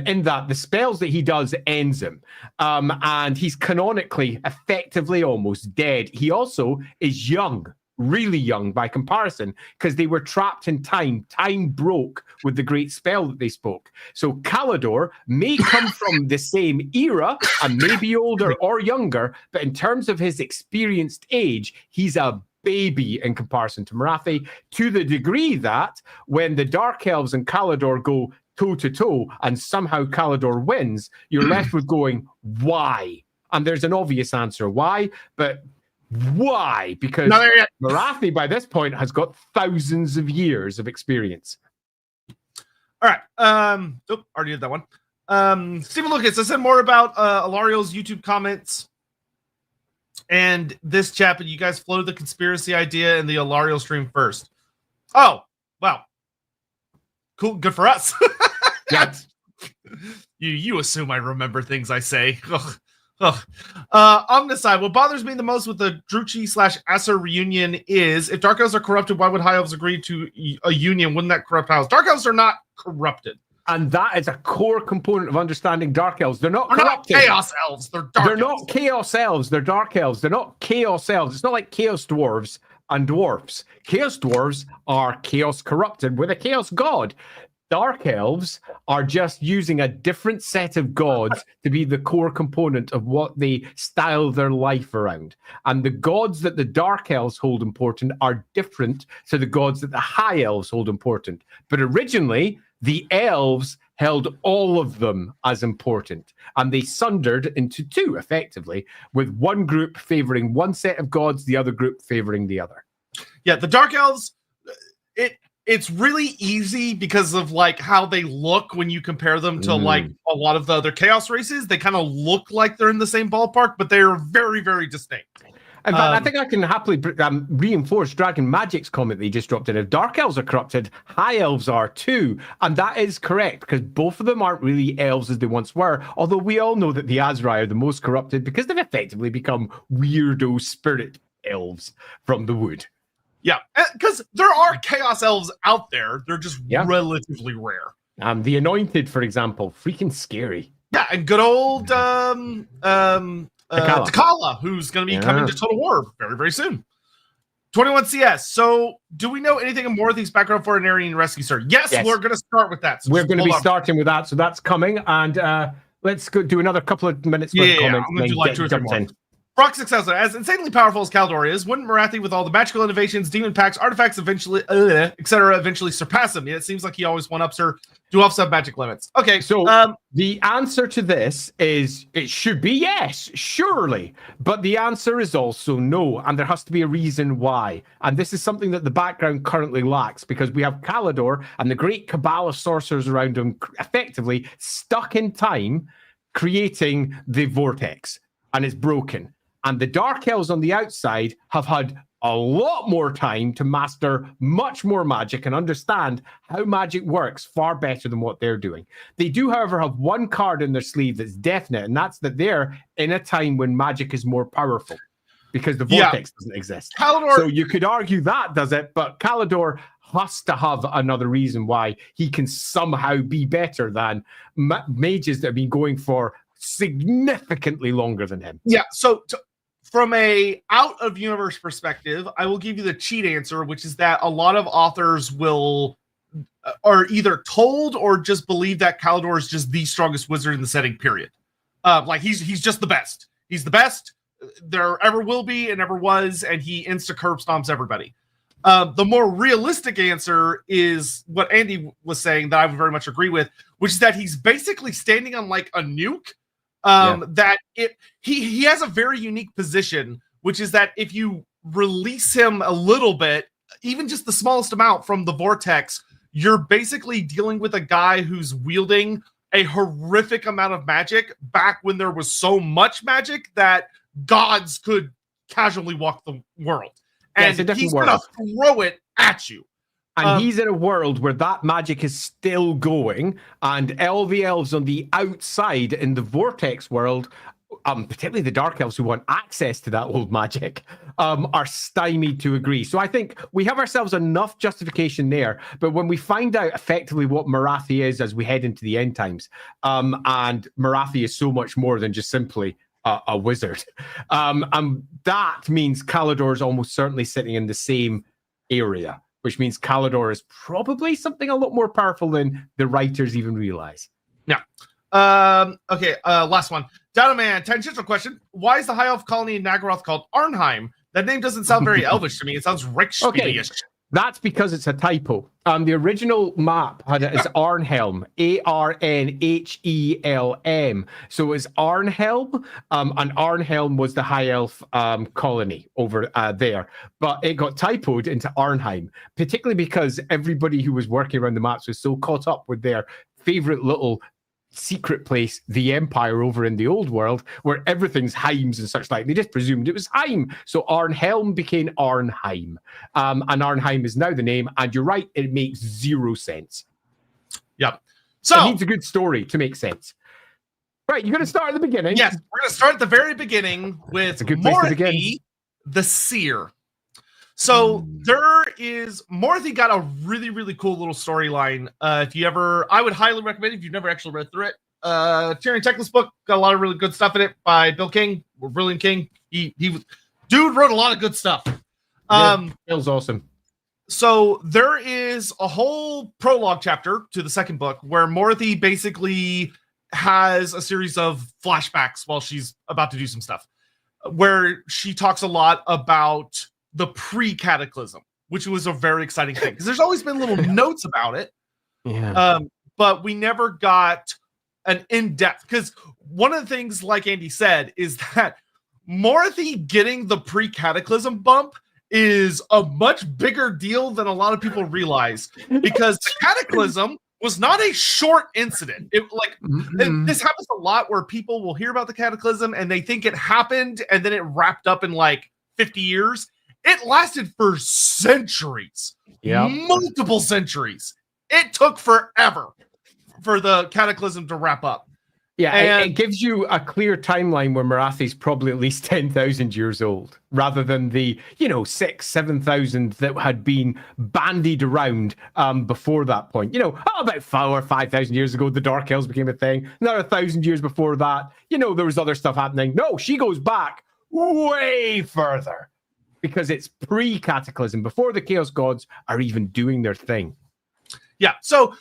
In that the spells that he does ends him. And he's canonically, effectively almost dead. He also is young, really young by comparison, because they were trapped in time. Time broke with the great spell that they spoke. So Kalidor may come from the same era and may be older or younger, but in terms of his experienced age, he's a baby in comparison to Morathi, to the degree that when the Dark Elves and Kalidor go toe-to-toe, and somehow Kalidor wins, you're left with going, why? And there's an obvious answer, why? But why? Because Morathi, by this point, has got thousands of years of experience. All right. Already did that one. Stephen Lucas, I said more about Alario's YouTube comments and this chat, but you guys floated the conspiracy idea in the Alario stream first. Oh, wow. Cool. Good for us. Yes. You assume I remember things I say. Omnicide, what bothers me the most with the Druchii/Acer reunion is if Dark Elves are corrupted, why would High Elves agree to a union? Wouldn't that corrupt High Elves? Dark Elves are not corrupted. And that is a core component of understanding Dark Elves. They're not corrupted. Not Chaos Elves. They're Dark Elves. Not Chaos Elves. They're Dark Elves. They're not Chaos Elves. It's not like Chaos Dwarves and Dwarfs. Chaos Dwarves are Chaos corrupted with a Chaos God. Dark Elves are just using a different set of gods to be the core component of what they style their life around. And the gods that the Dark Elves hold important are different to the gods that the High Elves hold important. But originally, the Elves held all of them as important. And they sundered into two, effectively, with one group favoring one set of gods, the other group favoring the other. Yeah, the Dark Elves, it's really easy because of like how they look when you compare them to like a lot of the other Chaos races. They kind of look like they're in the same ballpark, but they're very, very distinct. In fact, I think I can happily reinforce Dragon Magic's comment that he just dropped in. If Dark Elves are corrupted, High Elves are too. And that is correct, because both of them aren't really elves as they once were. Although we all know that the Azrai are the most corrupted because they've effectively become weirdo spirit elves from the wood. Yeah, because there are Chaos Elves out there. They're just relatively rare. The Anointed, for example, freaking scary. Yeah, and good old Takala, who's going to be coming to Total War very, very soon. 21 CS. So, do we know anything of Morathi's background for Aenarion Rescue, sir? Yes, we're going to start with that. So we're going to be starting with that, so that's coming. And let's go do another couple of minutes with comments. I'm going to do like 2 or 3 more. Brock 6000, as insanely powerful as Kalidor is, wouldn't Morathi, with all the magical innovations, demon packs, artifacts, eventually, etc., eventually surpass him? Yet it seems like he always one-ups her, do offset magic limits. Okay, so the answer to this is it should be yes, surely, but the answer is also no, and there has to be a reason why. And this is something that the background currently lacks, because we have Kalidor and the great cabal of sorcerers around him, effectively stuck in time, creating the vortex, and it's broken. And the Dark Elves on the outside have had a lot more time to master much more magic and understand how magic works far better than what they're doing. They do, however, have one card in their sleeve that's definite, and that's that they're in a time when magic is more powerful because the vortex doesn't exist. Kalidor, so you could argue that does it, but Kalidor has to have another reason why he can somehow be better than mages that have been going for significantly longer than him. Yeah, so from a out of universe perspective, I will give you the cheat answer, which is that a lot of authors are either told or just believe that Kalador is just the strongest wizard in the setting, period. Like he's just the best. He's the best there ever will be and ever was, and he insta curb stomps everybody. The more realistic answer is what Andy was saying that I would very much agree with, which is that he's basically standing on like a nuke. That he has a very unique position, which is that if you release him a little bit, even just the smallest amount from the vortex, you're basically dealing with a guy who's wielding a horrific amount of magic back when there was so much magic that gods could casually walk the world. And he's going to throw it at you. And he's in a world where that magic is still going, and all the elves on the outside in the vortex world, particularly the dark elves who want access to that old magic, are stymied to agree. So I think we have ourselves enough justification there. But when we find out effectively what Morathi is as we head into the end times, and Morathi is so much more than just simply a wizard, and that means Kalador is almost certainly sitting in the same area, which means Kalador is probably something a lot more powerful than the writers even realize. Yeah. Okay, last one. Downaman, tangential question. Why is the High Elf colony in Nagaroth called Arnheim? That name doesn't sound very elvish to me. It sounds Rickspiegel-ish. That's because it's a typo. The original map had it as Arnhelm, Arnhelm. So it's Arnhelm, and Arnhelm was the High Elf colony over there. But it got typoed into Arnheim, particularly because everybody who was working around the maps was so caught up with their favorite little secret place, the Empire over in the old world, where everything's Heims and such like. They just presumed it was Heim. So Arnhelm became Arnheim. And Arnheim is now the name. And you're right, it makes zero sense. Yep. So it needs a good story to make sense. Right, you're going to start at the beginning. Yes, we're going to start at the very beginning with Morathi, the Seer. So Morathi got a really, really cool little storyline. I would highly recommend it if you've never actually read through it. Tyrion Teclis book got a lot of really good stuff in it by Bill King, or Brilliant King. Dude wrote a lot of good stuff. Bill's awesome. So there is a whole prologue chapter to the second book where Morathi basically has a series of flashbacks while she's about to do some stuff, where she talks a lot about the pre-cataclysm, which was a very exciting thing because there's always been little notes about it. Yeah. But we never got an in-depth, because one of the things, like Andy said, is that Morathi getting the pre-cataclysm bump is a much bigger deal than a lot of people realize, because the cataclysm was not a short incident. This happens a lot where people will hear about the cataclysm and they think it happened and then it wrapped up in like 50 years. It lasted for centuries, multiple centuries. It took forever for the cataclysm to wrap up. Yeah, and it gives you a clear timeline where Morathi's probably at least 10,000 years old, rather than the 7,000 that had been bandied around before that point. About 4,000 or 5,000 years ago, the Dark Elves became a thing. Another 1,000 years before that, there was other stuff happening. No, she goes back way further, because it's pre-cataclysm, before the Chaos Gods are even doing their thing. Yeah, so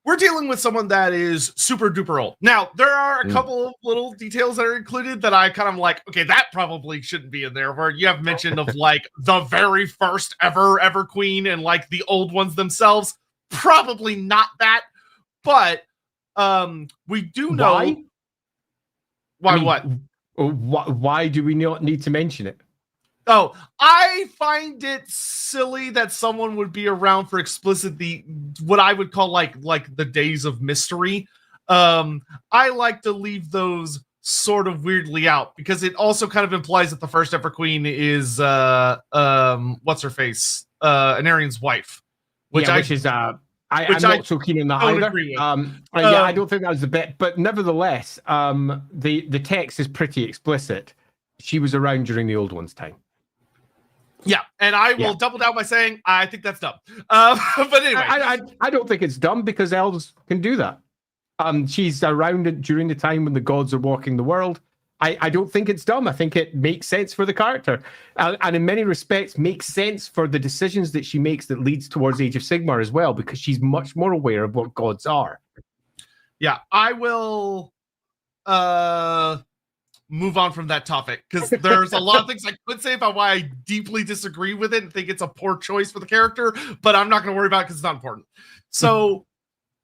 we're dealing with someone that is super duper old. Now, there are a couple of little details that are included that I kind of like, okay, that probably shouldn't be in there, where you have mention of like the very first ever queen and like the old ones themselves. Probably not that, but we do know. Why do we not need to mention it? Oh, I find it silly that someone would be around for what I would call like the days of mystery. I like to leave those sort of weirdly out, because it also kind of implies that the first ever queen is what's her face, Aenarion's wife, I'm not so keen on that either. I don't think that was the bit, but nevertheless, the text is pretty explicit. She was around during the old one's time. Yeah, and I will double down by saying I think that's dumb. But anyway, I don't think it's dumb because elves can do that. She's around it during the time when the gods are walking the world. I don't think it's dumb. I think it makes sense for the character, and in many respects makes sense for the decisions that she makes that leads towards Age of Sigmar as well, because she's much more aware of what gods are. Yeah, I will move on from that topic because there's a lot of things I could say about why I deeply disagree with it and think it's a poor choice for the character, but I'm not going to worry about it because it's not important. So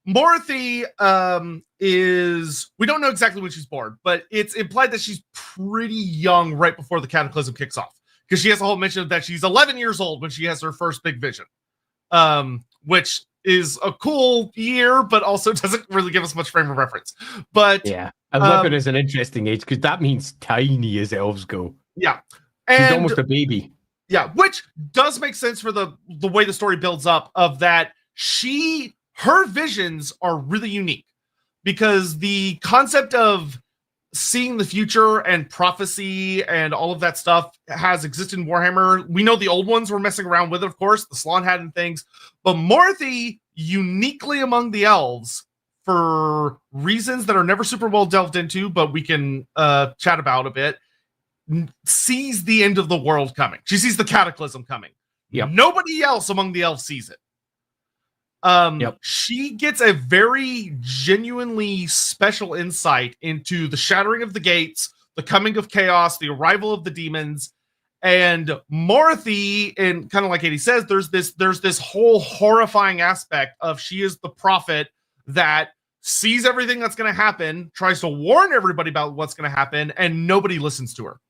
Morathi is, we don't know exactly when she's born, but it's implied that she's pretty young right before the cataclysm kicks off, because she has a whole mention that she's 11 years old when she has her first big vision, which is a cool year, but also doesn't really give us much frame of reference. But yeah, 11 is an interesting age because that means tiny as elves go. Yeah, and she's almost a baby. Yeah, which does make sense for the way the story builds up, of that her visions are really unique, because the concept of seeing the future and prophecy and all of that stuff has existed in Warhammer. We know the old ones were messing around with it, of course, the Slan had and things, but Morathi, uniquely among the elves, for reasons that are never super well delved into, but we can chat about a bit, sees the end of the world coming. She sees the cataclysm coming. Yep. Nobody else among the elves sees it. She gets a very genuinely special insight into the shattering of the gates, the coming of chaos, the arrival of the demons, and Morathi, and kind of like Katie says, there's this whole horrifying aspect of she is the prophet that sees everything that's going to happen, tries to warn everybody about what's going to happen, and nobody listens to her.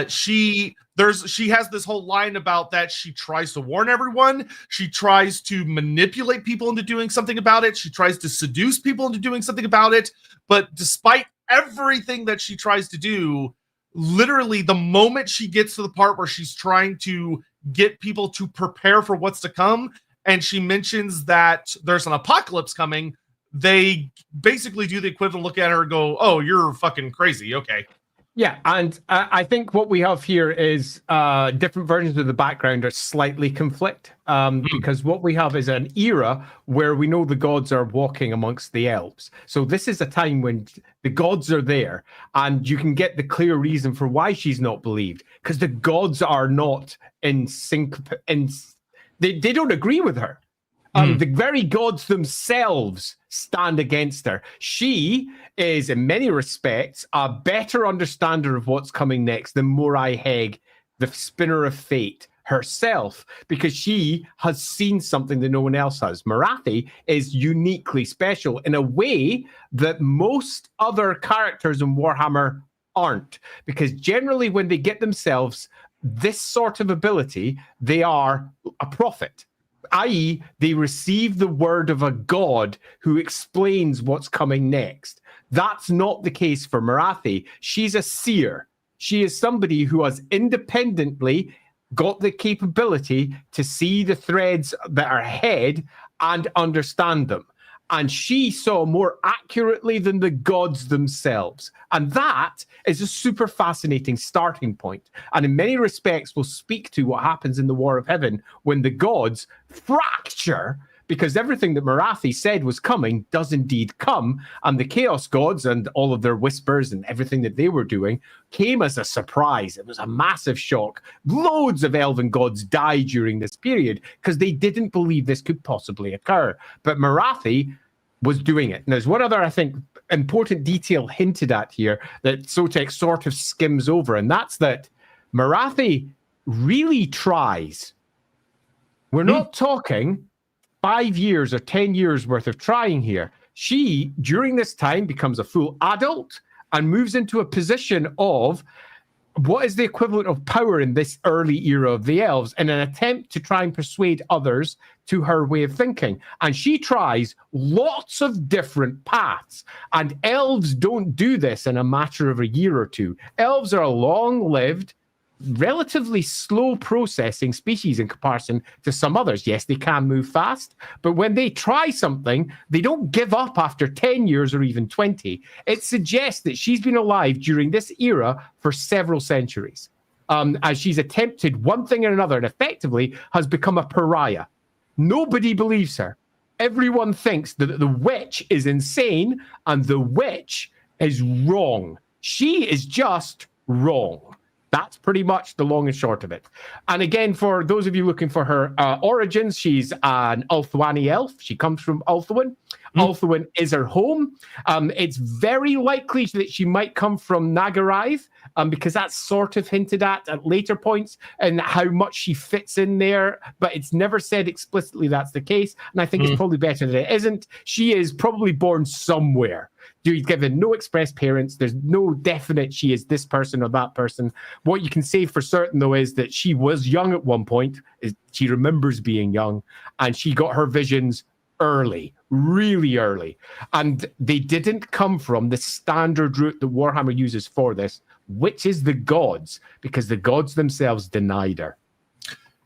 She has this whole line about that she tries to warn everyone, she tries to manipulate people into doing something about it, she tries to seduce people into doing something about it, but despite everything that she tries to do, literally the moment she gets to the part where she's trying to get people to prepare for what's to come, and she mentions that there's an apocalypse coming, they basically do the equivalent, look at her and go, oh, you're fucking crazy, okay. Yeah, and I think what we have here is different versions of the background are slightly conflict, because what we have is an era where we know the gods are walking amongst the elves. So this is a time when the gods are there, and you can get the clear reason for why she's not believed, because the gods are not in sync, and they don't agree with her. The very gods themselves stand against her. She is, in many respects, a better understander of what's coming next than Morai Heg, the spinner of fate herself, because she has seen something that no one else has. Morathi is uniquely special in a way that most other characters in Warhammer aren't, because generally when they get themselves this sort of ability, they are a prophet. I.e., they receive the word of a god who explains what's coming next. That's not the case for Morathi. She's a seer. She is somebody who has independently got the capability to see the threads that are ahead and understand them. And she saw more accurately than the gods themselves. And that is a super fascinating starting point. And in many respects will speak to what happens in the War of Heaven when the gods fracture, because everything that Morathi said was coming does indeed come. And the Chaos Gods and all of their whispers and everything that they were doing came as a surprise. It was a massive shock. Loads of elven gods died during this period because they didn't believe this could possibly occur. But Morathi was doing it. And there's one other, I think, important detail hinted at here that Sotek sort of skims over, and that's that Morathi really tries. We're not talking 5 years or 10 years worth of trying here. She, during this time, becomes a full adult and moves into a position of what is the equivalent of power in this early era of the elves in an attempt to try and persuade others to her way of thinking. And she tries lots of different paths. And elves don't do this in a matter of a year or two. Elves are a long-lived, relatively slow processing species in comparison to some others. Yes, they can move fast, but when they try something, they don't give up after 10 years or even 20. It suggests that she's been alive during this era for several centuries. as she's attempted one thing or another and effectively has become a pariah. Nobody believes her. Everyone thinks that the witch is insane and the witch is wrong. She is just wrong. That's pretty much the long and short of it. And again, for those of you looking for her origins, she's an Ulthuani elf. She comes from Ulthuan. Ulthuan is her home. It's very likely that she might come from Nagarath, because that's sort of hinted at later points and how much she fits in there, but it's never said explicitly that's the case. And I think it's probably better that it isn't. She is probably born somewhere. She's given no express parents. There's no definite she is this person or that person. What you can say for certain, though, is that she was young at one point. She remembers being young, and she got her visions early, really early. And they didn't come from the standard route that Warhammer uses for this, which is the gods, because the gods themselves denied her.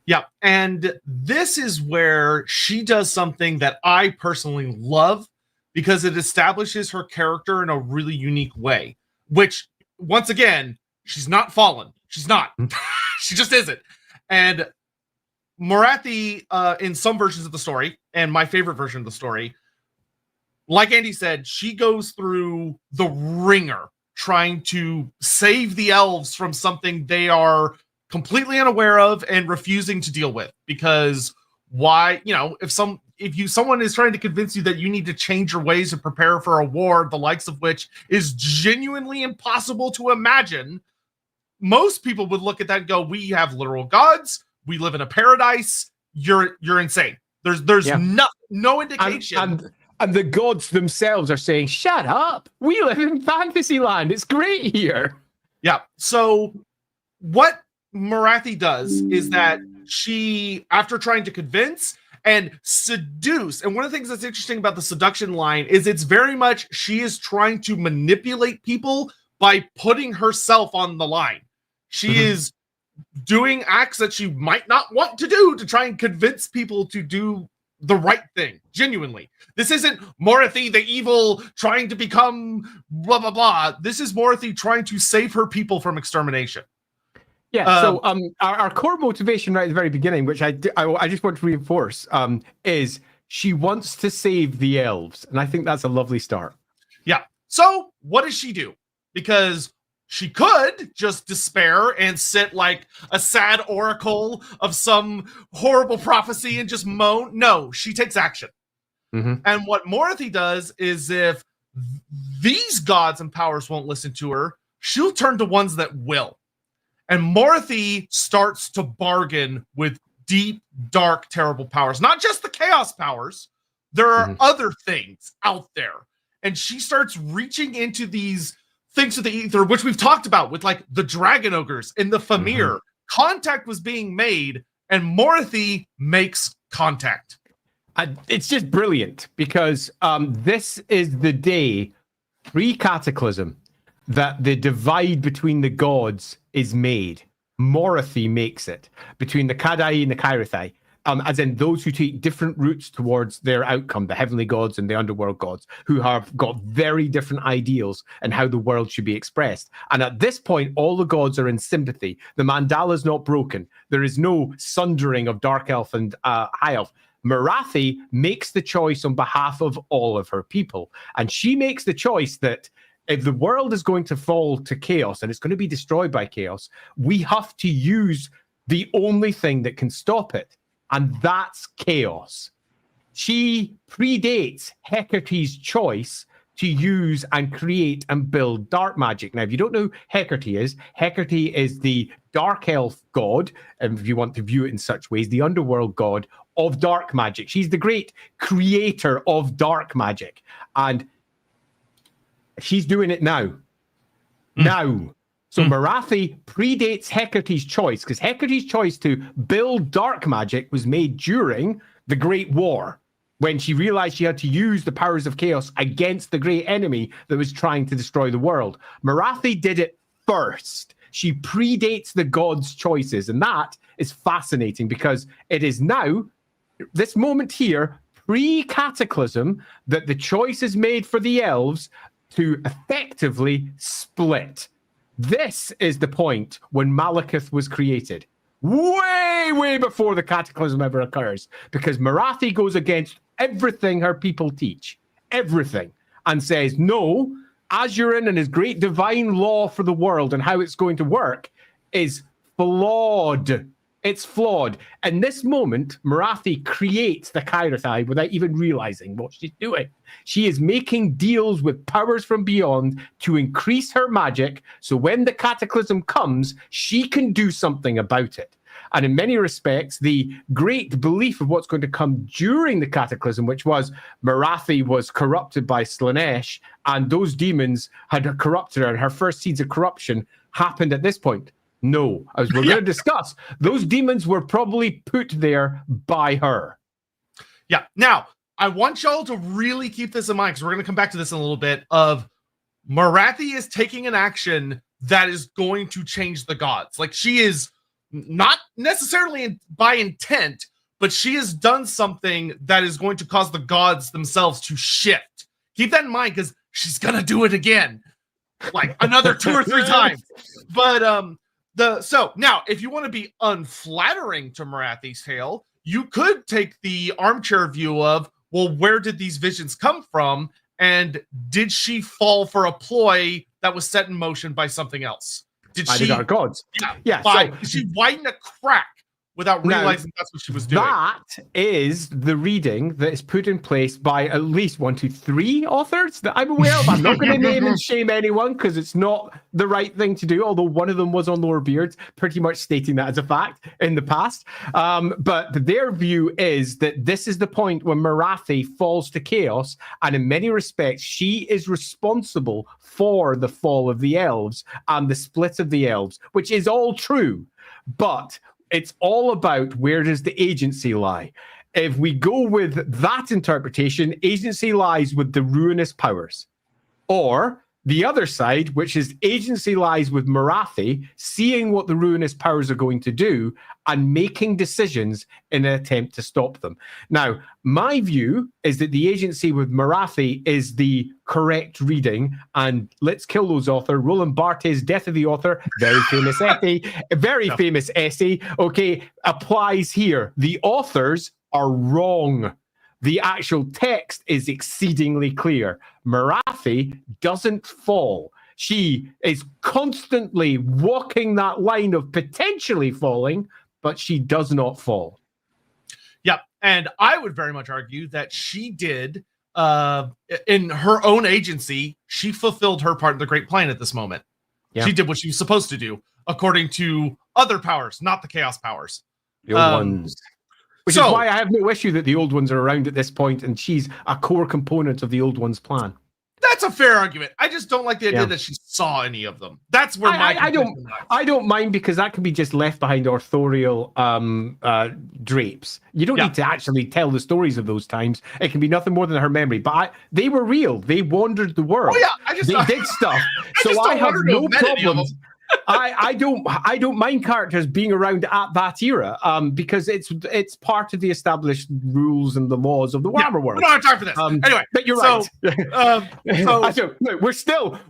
Yeah, and this is where she does something that I personally love, because it establishes her character in a really unique way, which, once again, she's not fallen. She's not. She just isn't. And Morathi, in some versions of the story, and my favorite version of the story, like Andy said, she goes through the ringer trying to save the elves from something they are completely unaware of and refusing to deal with. Because why, if someone is trying to convince you that you need to change your ways and prepare for a war, the likes of which is genuinely impossible to imagine, most people would look at that and go, we have literal gods, we live in a paradise, you're insane. There's no indication. And the gods themselves are saying, shut up, we live in fantasy land, it's great here. Yeah, so what Morathi does is that she, after trying to convince and seduce, and one of the things that's interesting about the seduction line is it's very much she is trying to manipulate people by putting herself on the line. She is doing acts that she might not want to do to try and convince people to do the right thing. Genuinely, this isn't Morathi the evil trying to become blah blah blah. This is Morathi trying to save her people from extermination. Yeah, so our core motivation right at the very beginning, which I just want to reinforce, is she wants to save the elves. And I think that's a lovely start. Yeah. So what does she do? Because she could just despair and sit like a sad oracle of some horrible prophecy and just moan. No, she takes action. And what Morathi does is, if these gods and powers won't listen to her, she'll turn to ones that will. And Morathi starts to bargain with deep, dark, terrible powers. Not just the chaos powers. There are other things out there. And she starts reaching into these things of the ether, which we've talked about with like the dragon ogres and the Famir. Contact was being made, and Morathi makes contact. It's just brilliant, because this is the day, pre-cataclysm, that the divide between the gods is made. Morathi makes it between the Kadai and the Kairathai, as in those who take different routes towards their outcome, the heavenly gods and the underworld gods, who have got very different ideals and how the world should be expressed. And at this point, all the gods are in sympathy. The mandala is not broken. There is no sundering of dark elf and high elf. Morathi makes the choice on behalf of all of her people. And she makes the choice that if the world is going to fall to chaos and it's going to be destroyed by chaos, we have to use the only thing that can stop it, and that's chaos. She predates Hecate's choice to use and create and build dark magic. Now, if you don't know who Hecate is the dark elf god, and if you want to view it in such ways, the underworld god of dark magic. She's the great creator of dark magic, and she's doing it now. So Morathi predates Hecate's choice, because Hecate's choice to build dark magic was made during the Great War, when she realized she had to use the powers of chaos against the great enemy that was trying to destroy the world. Morathi did it first. She predates the gods' choices, and that is fascinating, because it is now, this moment here, pre-cataclysm, that the choice is made for the elves to effectively split. This is the point when Malekith was created. Way before the cataclysm ever occurs. Because Morathi goes against everything her people teach. Everything. And says, no, Azurin and his great divine law for the world and how it's going to work is flawed. It's flawed. In this moment, Morathi creates the Kairothai without even realizing what she's doing. She is making deals with powers from beyond to increase her magic, so when the cataclysm comes, she can do something about it. And in many respects, the great belief of what's going to come during the cataclysm, which was Morathi was corrupted by Slaanesh, and those demons had corrupted her, and her first seeds of corruption happened at this point. No, as we're going to discuss, those demons were probably put there by her. Yeah. Now, I want y'all to really keep this in mind, because we're going to come back to this in a little bit, of Morathi is taking an action that is going to change the gods. Like, she is not necessarily by intent, but she has done something that is going to cause the gods themselves to shift. Keep that in mind, because she's going to do it again. Like, another 2 or 3 times. But, so now, if you want to be unflattering to Morathi's tale, you could take the armchair view of, well, where did these visions come from? And did she fall for a ploy that was set in motion by something else? Did she? Our gods. Yeah. Did she widen a crack without realizing that's what she was doing? That is the reading that is put in place by at least 1, 2, 3 authors that I'm aware of. I'm not going to name and shame anyone because it's not the right thing to do, although one of them was on Lorebeards, pretty much stating that as a fact in the past. But their view is that this is the point when Morathi falls to chaos, and in many respects, she is responsible for the fall of the elves and the split of the elves, which is all true. But it's all about, where does the agency lie? If we go with that interpretation, agency lies with the ruinous powers. Or the other side, which is agency lies with Morathi, seeing what the ruinous powers are going to do and making decisions in an attempt to stop them. Now, my view is that the agency with Morathi is the correct reading, and let's kill those author. Roland Barthes' Death of the Author, very famous essay, famous essay, okay, applies here. The authors are wrong. The actual text is exceedingly clear. Morathi doesn't fall. She is constantly walking that line of potentially falling, but she does not fall. Yeah, and I would very much argue that she did, in her own agency, she fulfilled her part of the Great Plan at this moment. Yeah. She did what she was supposed to do, according to other powers, not the Chaos powers. The old ones. Which is why I have no issue that the old ones are around at this point, and she's a core component of the old ones' plan. That's a fair argument. I just don't like the idea that she saw any of them. That's where I don't mind, because that can be just left behind authorial drapes. You don't need to actually tell the stories of those times. It can be nothing more than her memory. But they were real. They wandered the world. Oh yeah, they did stuff. So I have no problems. I don't mind characters being around at that era, because it's part of the established rules and the laws of the Warhammer world. We don't have time for this. Anyway, but you're right.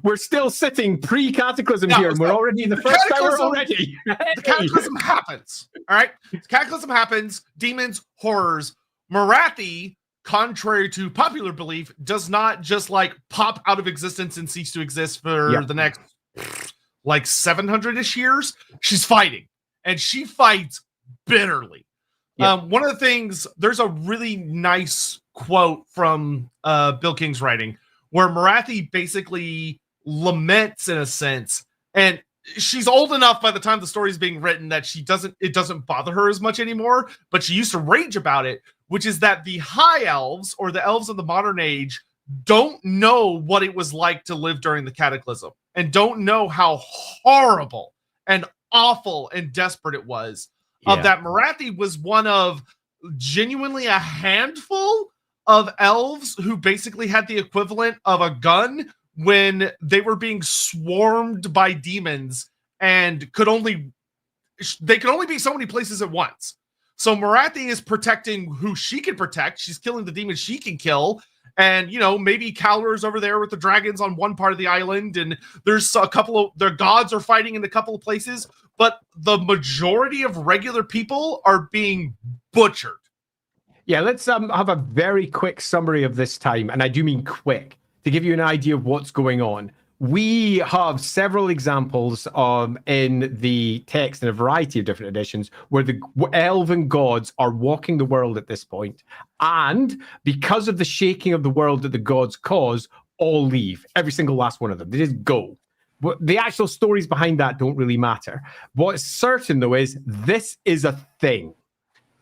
We're still sitting pre-cataclysm here, and we're already in the first hour already. The cataclysm happens. All right, the cataclysm happens. Demons, horrors. Morathi, contrary to popular belief, does not just like pop out of existence and cease to exist for the next like 700-ish years. She's fighting, and she fights bitterly. One of the things, there's a really nice quote from Bill King's writing where Morathi basically laments in a sense, and she's old enough by the time the story is being written that it doesn't bother her as much anymore, but she used to rage about it, which is that the high elves, or the elves of the modern age, don't know what it was like to live during the cataclysm, and don't know how horrible and awful and desperate it was. Of that, Morathi was one of genuinely a handful of elves who basically had the equivalent of a gun when they were being swarmed by demons, and they could only be so many places at once. So Morathi is protecting who she can protect. She's killing the demons she can kill. And, maybe Calor's over there with the dragons on one part of the island, and there's a couple of their gods are fighting in a couple of places, but the majority of regular people are being butchered. Yeah, let's have a very quick summary of this time, and I do mean quick, to give you an idea of what's going on. We have several examples in the text in a variety of different editions where the elven gods are walking the world at this point, and because of the shaking of the world that the gods cause, all leave. Every single last one of them. They just go. But the actual stories behind that don't really matter. What's certain, though, is this is a thing.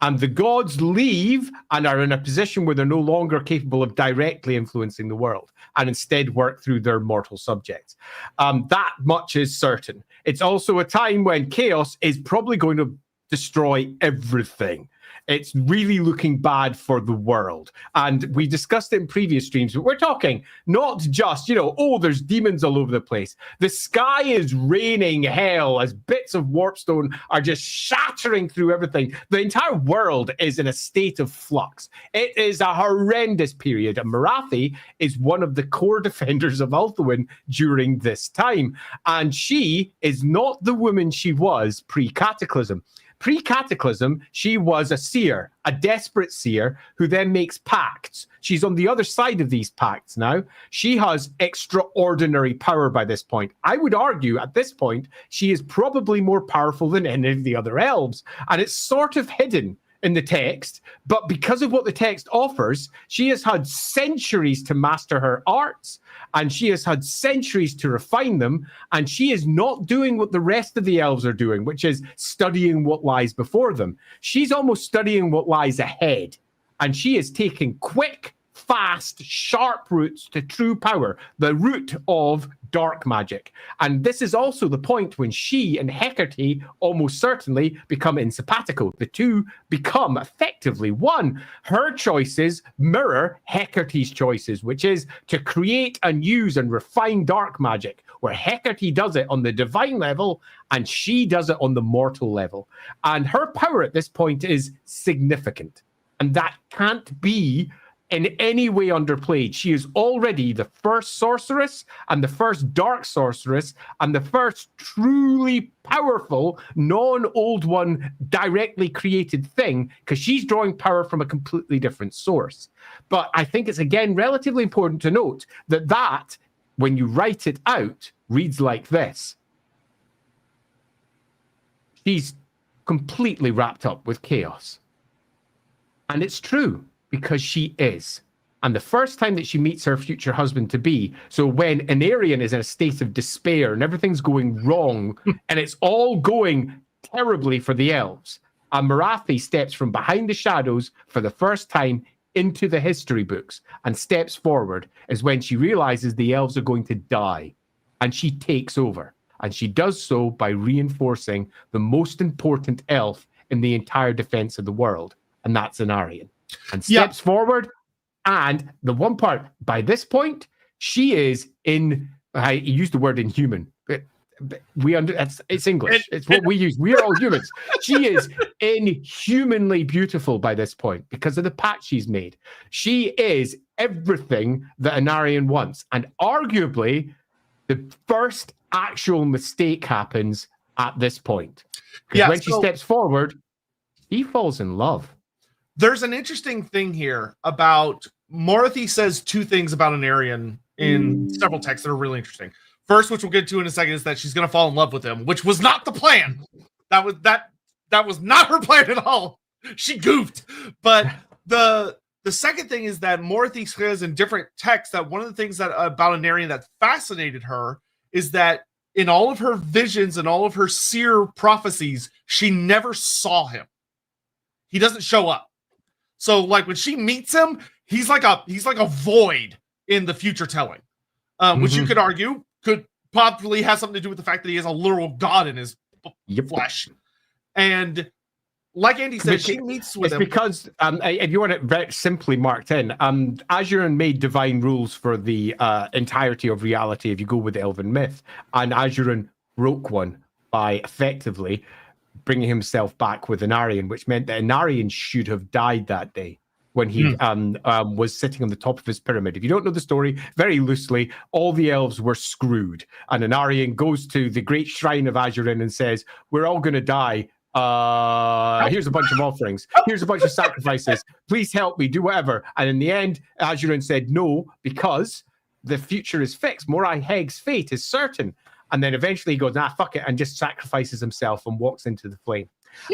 And the gods leave and are in a position where they're no longer capable of directly influencing the world and instead work through their mortal subjects. That much is certain. It's also a time when chaos is probably going to destroy everything. It's really looking bad for the world. And we discussed it in previous streams, but we're talking not just, there's demons all over the place. The sky is raining hell as bits of warpstone are just shattering through everything. The entire world is in a state of flux. It is a horrendous period. And Morathi is one of the core defenders of Ulthuan during this time. And she is not the woman she was pre-cataclysm. Pre-cataclysm, she was a seer, a desperate seer, who then makes pacts. She's on the other side of these pacts now. She has extraordinary power by this point. I would argue at this point, she is probably more powerful than any of the other elves. And it's sort of hidden in the text, but because of what the text offers, she has had centuries to master her arts, and she has had centuries to refine them, and she is not doing what the rest of the elves are doing, which is studying what lies before them. She's almost studying what lies ahead, and she is taking quick, fast, sharp routes to true power, the route of dark magic. And this is also the point when she and Hecate almost certainly become inseparable. The two become effectively one. Her choices mirror Hecate's choices, which is to create and use and refine dark magic, where Hecate does it on the divine level and she does it on the mortal level. And her power at this point is significant. And that can't be in any way underplayed. She is already the first sorceress and the first dark sorceress and the first truly powerful non-old one directly created thing, because she's drawing power from a completely different source. But I think it's again relatively important to note that when you write it out reads like this. She's completely wrapped up with chaos. And it's true, because she is. And the first time that she meets her future husband-to-be, so when Aenarion is in a state of despair and everything's going wrong, and it's all going terribly for the elves, and Morathi steps from behind the shadows for the first time into the history books and steps forward, is when she realizes the elves are going to die. And she takes over. And she does so by reinforcing the most important elf in the entire defense of the world, and that's Aenarion. And steps forward, and the one part, by this point, she is in, I used the word inhuman, it's English, it's what we use, we're all humans. She is inhumanly beautiful by this point because of the pact she's made. She is everything that Aenarion wants, and arguably the first actual mistake happens at this point. Because when she steps forward, he falls in love. There's an interesting thing here about Morathi says two things about Aenarion in several texts that are really interesting. First, which we'll get to in a second, is that she's going to fall in love with him, which was not the plan. That was not her plan at all. She goofed. But the second thing is that Morathi says in different texts that one of the things that about Aenarion that fascinated her is that in all of her visions and all of her seer prophecies, she never saw him. He doesn't show up. So, like, when she meets him, he's like a void in the future telling, which you could argue could probably have something to do with the fact that he has a literal god in his flesh. And like Andy said, she meets with him. It's because, if you want it very simply marked in, Azuran made divine rules for the entirety of reality if you go with the elven myth, and Azuran broke one by effectively bringing himself back with Aenarion, which meant that Aenarion should have died that day. when he was sitting on the top of his pyramid. If you don't know the story, very loosely, all the elves were screwed. And Aenarion goes to the great shrine of Azurin and says, we're all going to die. Here's a bunch of offerings. Here's a bunch of sacrifices. Please help me, do whatever. And in the end, Azurin said no, because the future is fixed. Morai Heg's fate is certain. And then eventually he goes, fuck it, and just sacrifices himself and walks into the flame.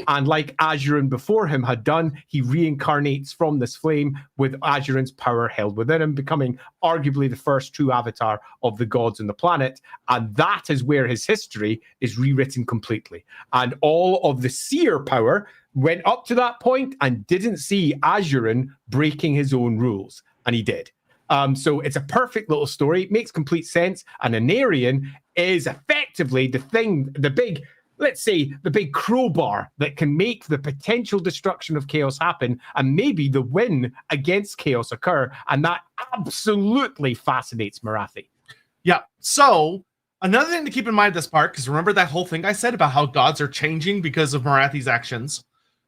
And like Azurin before him had done, he reincarnates from this flame with Azurin's power held within him, becoming arguably the first true avatar of the gods on the planet. And that is where his history is rewritten completely. And all of the Seer power went up to that point and didn't see Azurin breaking his own rules. And he did. So it's a perfect little story. It makes complete sense. And Aenarion is effectively the thing, the big crowbar that can make the potential destruction of chaos happen and maybe the win against chaos occur. And that absolutely fascinates Morathi. Yeah. So another thing to keep in mind this part, because remember that whole thing I said about how gods are changing because of Morathi's actions?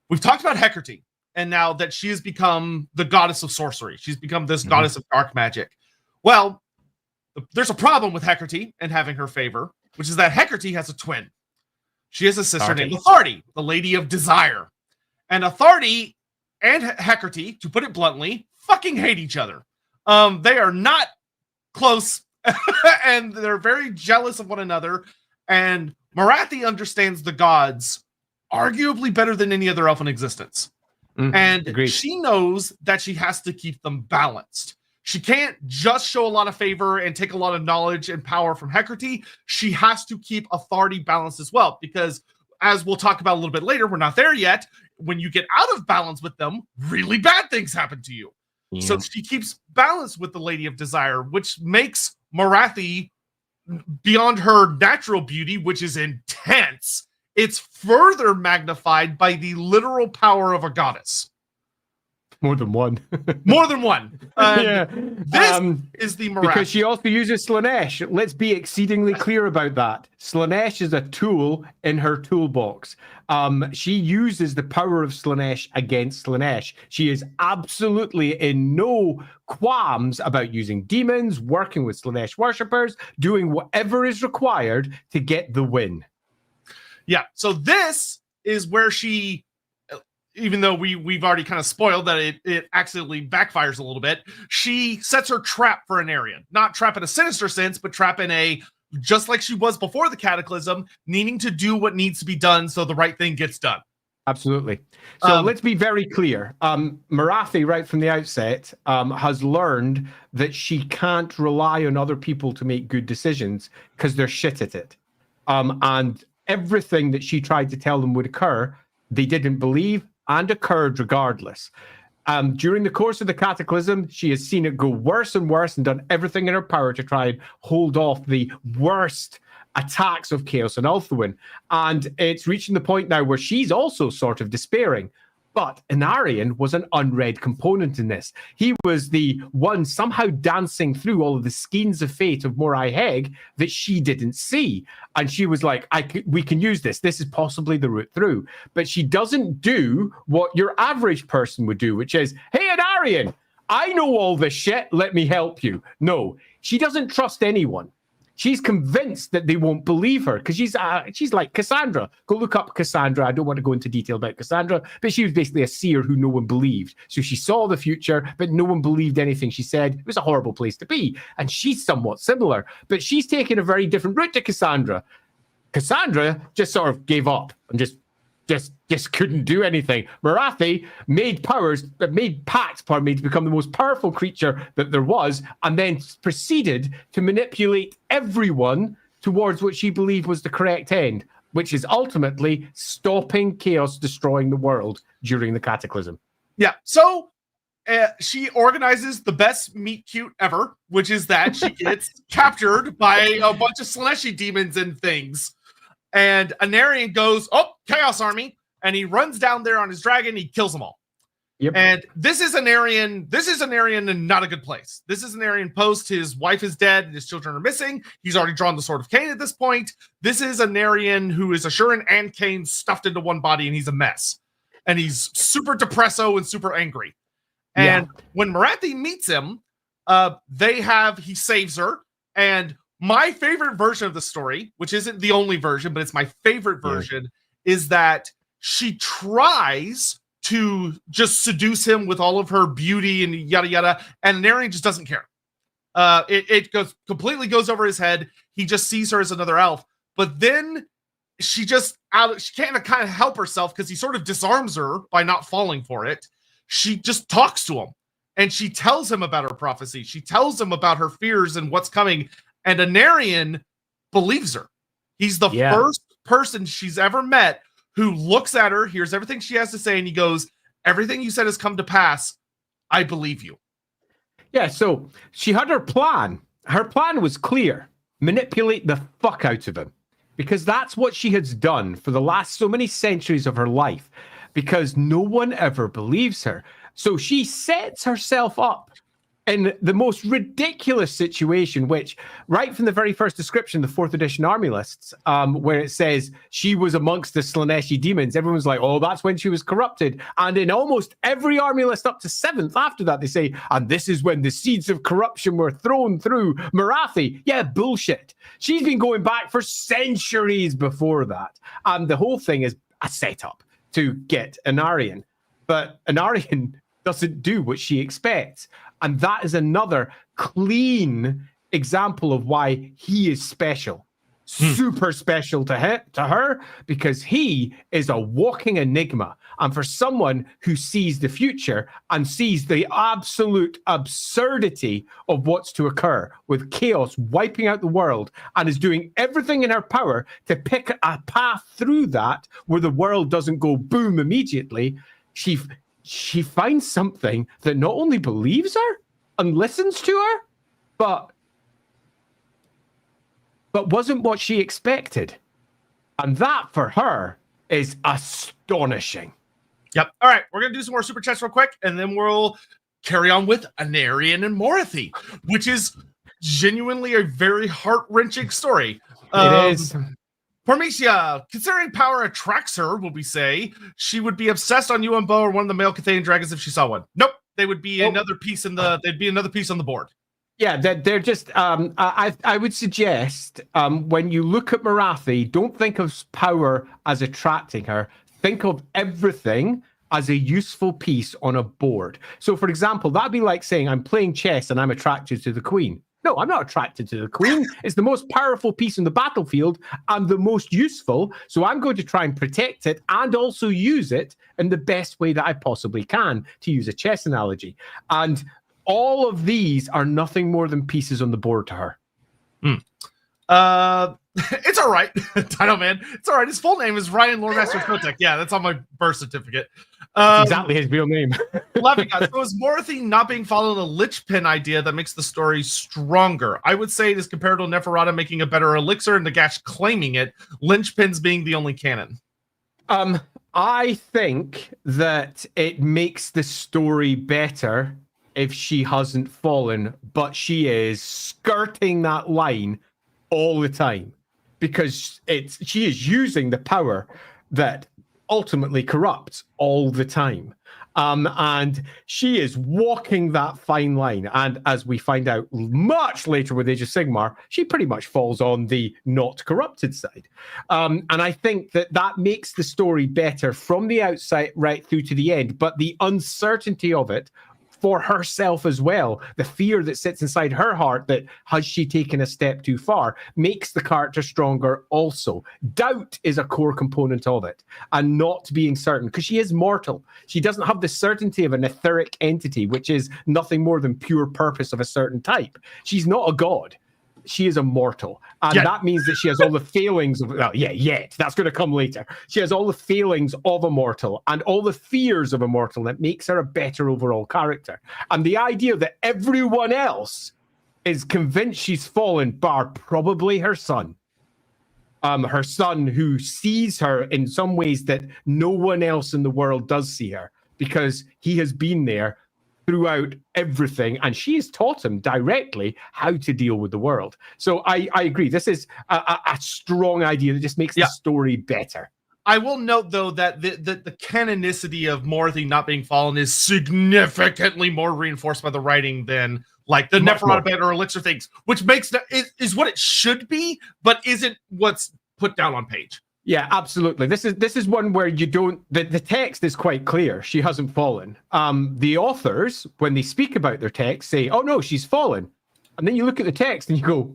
We've talked about Hecate, and now that she has become the goddess of sorcery. She's become this goddess of dark magic. Well, there's a problem with Hecate and having her favor, which is that Hecate has a twin. She has a sister named Authority, the Lady of Desire. And Authority and Hecate, to put it bluntly, fucking hate each other. They are not close, and they're very jealous of one another. And Morathi understands the gods arguably better than any other elf in existence. And agreed. She knows that she has to keep them balanced. She can't just show a lot of favor and take a lot of knowledge and power from Hecate. She has to keep Authority balanced as well, because as we'll talk about a little bit later, we're not there yet. When you get out of balance with them, really bad things happen to you. Yeah. So she keeps balance with the Lady of Desire, which makes Morathi, beyond her natural beauty, which is intense, it's further magnified by the literal power of a goddess. More than one. More than one. Yeah. This is the Morathi. Because she also uses Slaanesh. Let's be exceedingly clear about that. Slaanesh is a tool in her toolbox. She uses the power of Slaanesh against Slaanesh. She is absolutely in no qualms about using demons, working with Slaanesh worshippers, doing whatever is required to get the win. Yeah, so this is where she, even though we've already kind of spoiled that it accidentally backfires a little bit, she sets her trap for Aenarion. Not trap in a sinister sense, but trap in a, just like she was before the Cataclysm, needing to do what needs to be done so the right thing gets done. Absolutely. So let's be very clear. Morathi, right from the outset, has learned that she can't rely on other people to make good decisions because they're shit at it. And everything that she tried to tell them would occur, they didn't believe, and occurred regardless. During the course of the Cataclysm, she has seen it go worse and worse and done everything in her power to try and hold off the worst attacks of Chaos and Ulthuan. And it's reaching the point now where she's also sort of despairing. But Aenarion was an unread component in this. He was the one somehow dancing through all of the skeins of fate of Morai Heg that she didn't see. And she was like, we can use this. This is possibly the route through. But she doesn't do what your average person would do, which is, hey, Aenarion, I know all this shit. Let me help you. No, she doesn't trust anyone. She's convinced that they won't believe her because she's like Cassandra. Go look up Cassandra. I don't want to go into detail about Cassandra, but she was basically a seer who no one believed. So she saw the future, but no one believed anything she said. It was a horrible place to be. And she's somewhat similar, but she's taken a very different route to Cassandra. Cassandra just sort of gave up and just couldn't do anything. Morathi made pacts, to become the most powerful creature that there was, and then proceeded to manipulate everyone towards what she believed was the correct end, which is ultimately stopping chaos destroying the world during the Cataclysm. Yeah, so she organizes the best meet cute ever, which is that she gets captured by a bunch of Slaaneshi demons and things. And Aenarion goes, Chaos Army, and he runs down there on his dragon. He kills them all. Yep. And this is Aenarion in not a good place. This is Aenarion post. His wife is dead. His children are missing. He's already drawn the Sword of Kane at this point. This is Aenarion who is Assurin and Kane stuffed into one body, and he's a mess. And he's super depresso and super angry. And when Morathi meets him, he saves her. And my favorite version of the story, which isn't the only version, but it's my favorite version, is that she tries to just seduce him with all of her beauty and yada yada, and Aenarion just doesn't care. It completely goes over his head. He just sees her as another elf. But then she can't kind of help herself because he sort of disarms her by not falling for it. She just talks to him and she tells him about her prophecy. She tells him about her fears and what's coming. And Aenarion believes her. He's the first person she's ever met who looks at her, hears everything she has to say, and he goes, everything you said has come to pass. I believe you. Yeah, so she had her plan. Her plan was clear. Manipulate the fuck out of him. Because that's what she has done for the last so many centuries of her life. Because no one ever believes her. So she sets herself up in the most ridiculous situation, which right from the very first description, the 4th edition army lists, where it says she was amongst the Slaneshi demons, everyone's like, oh, that's when she was corrupted. And in almost every army list up to 7th after that, they say, and this is when the seeds of corruption were thrown through Morathi. Yeah, bullshit. She's been going back for centuries before that. And the whole thing is a setup to get Aenarion. But Aenarion doesn't do what she expects. And that is another clean example of why he is special. Super special to her, because he is a walking enigma. And for someone who sees the future and sees the absolute absurdity of what's to occur with chaos wiping out the world and is doing everything in her power to pick a path through that where the world doesn't go boom immediately, she finds something that not only believes her and listens to her, but wasn't what she expected. And that, for her, is astonishing. Yep. All right, we're going to do some more super chats real quick, and then we'll carry on with Aenarion and Morathi, which is genuinely a very heart-wrenching story. It is. Pormecia, considering power attracts her, will we say, she would be obsessed on you and Bo or one of the male Cathanian dragons if she saw one. Nope. They would be another piece they'd be another piece on the board. Yeah, they're just, I would suggest, when you look at Morathi, don't think of power as attracting her. Think of everything as a useful piece on a board. So, for example, that'd be like saying, I'm playing chess and I'm attracted to the queen. No, I'm not attracted to the queen. It's the most powerful piece in the battlefield and the most useful. So I'm going to try and protect it and also use it in the best way that I possibly can, to use a chess analogy. And all of these are nothing more than pieces on the board to her. It's all right. Dino Man. It's all right. His full name is Ryan Loremaster of Sotek. Yeah, that's on my birth certificate. That's exactly his real name. Laughing guys. So is Morathi not being followed a lich pin idea that makes the story stronger? I would say it is comparable to Neferata making a better elixir and Nagash claiming it, linchpins being the only canon. I think that it makes the story better if she hasn't fallen, but she is skirting that line all the time, because she is using the power that ultimately corrupts all the time. And she is walking that fine line. And as we find out much later with Age of Sigmar, she pretty much falls on the not corrupted side. And I think that makes the story better from the outside right through to the end. But the uncertainty of it for herself as well, the fear that sits inside her heart that has she taken a step too far, makes the character stronger also. Doubt is a core component of it, and not being certain, because she is mortal. She doesn't have the certainty of an etheric entity, which is nothing more than pure purpose of a certain type. She's not a god. She is a mortal. And that means that she has all the failings of, that's going to come later. She has all the failings of a mortal and all the fears of a mortal that makes her a better overall character. And the idea that everyone else is convinced she's fallen, bar probably her son. Her son, who sees her in some ways that no one else in the world does see her, because he has been there throughout everything, and she's taught him directly how to deal with the world. So I agree. This is a strong idea that just makes the story better. I will note though that the canonicity of Morathi not being fallen is significantly more reinforced by the writing than like the Neferata or Elixir things, which makes is what it should be, but isn't what's put down on page. Yeah, absolutely. This is one where you don't. The text is quite clear. She hasn't fallen. The authors, when they speak about their text, say, "Oh no, she's fallen," and then you look at the text and you go,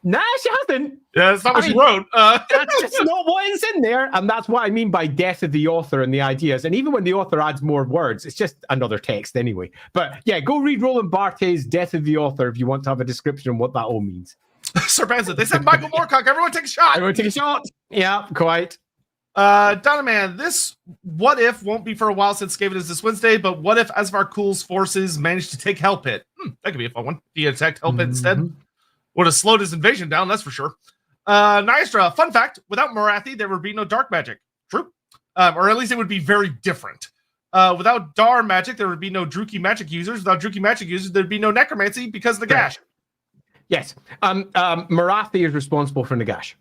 "Nah, she hasn't." Yeah, that's not what she wrote. That's just not what is in there, and that's what I mean by death of the author and the ideas. And even when the author adds more words, it's just another text anyway. But yeah, go read Roland Barthes' Death of the Author if you want to have a description of what that all means. Sir Benson, they said Michael Moorcock. Everyone take a shot. Everyone take a shot. Yeah, quite. Donovan, this what if won't be for a while since Skaven is this Wednesday, but what if Asvar Kul's forces managed to take Hellpit? That could be a fun one. If he attacked Hellpit instead, would have slowed his invasion down, that's for sure. Nystra, fun fact, without Morathi, there would be no dark magic. True. Or at least it would be very different. Without Dar magic, there would be no Druki magic users. Without Druki magic users, there'd be no necromancy because of the Gash. Yes. Morathi is responsible for Nagash.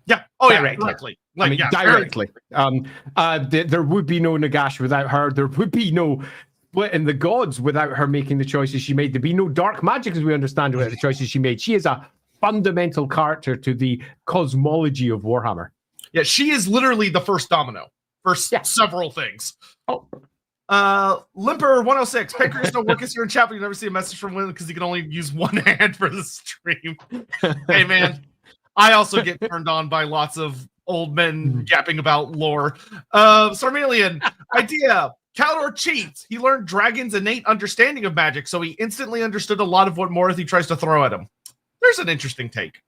Yeah. Oh, directly. Like, I mean, directly. There would be no Nagash without her. There would be no split in the gods without her making the choices she made. There'd be no dark magic as we understand without the choices she made. She is a fundamental character to the cosmology of Warhammer. Yeah, she is literally the first domino for several things. Oh. Limper 106. Pancreas don't work us here in chat, but you never see a message from Win because he can only use one hand for the stream. Hey man, I also get turned on by lots of old men yapping about lore. Sarmelian idea. Kalador cheats. He learned Dragon's innate understanding of magic, so he instantly understood a lot of what Morathi tries to throw at him. There's an interesting take.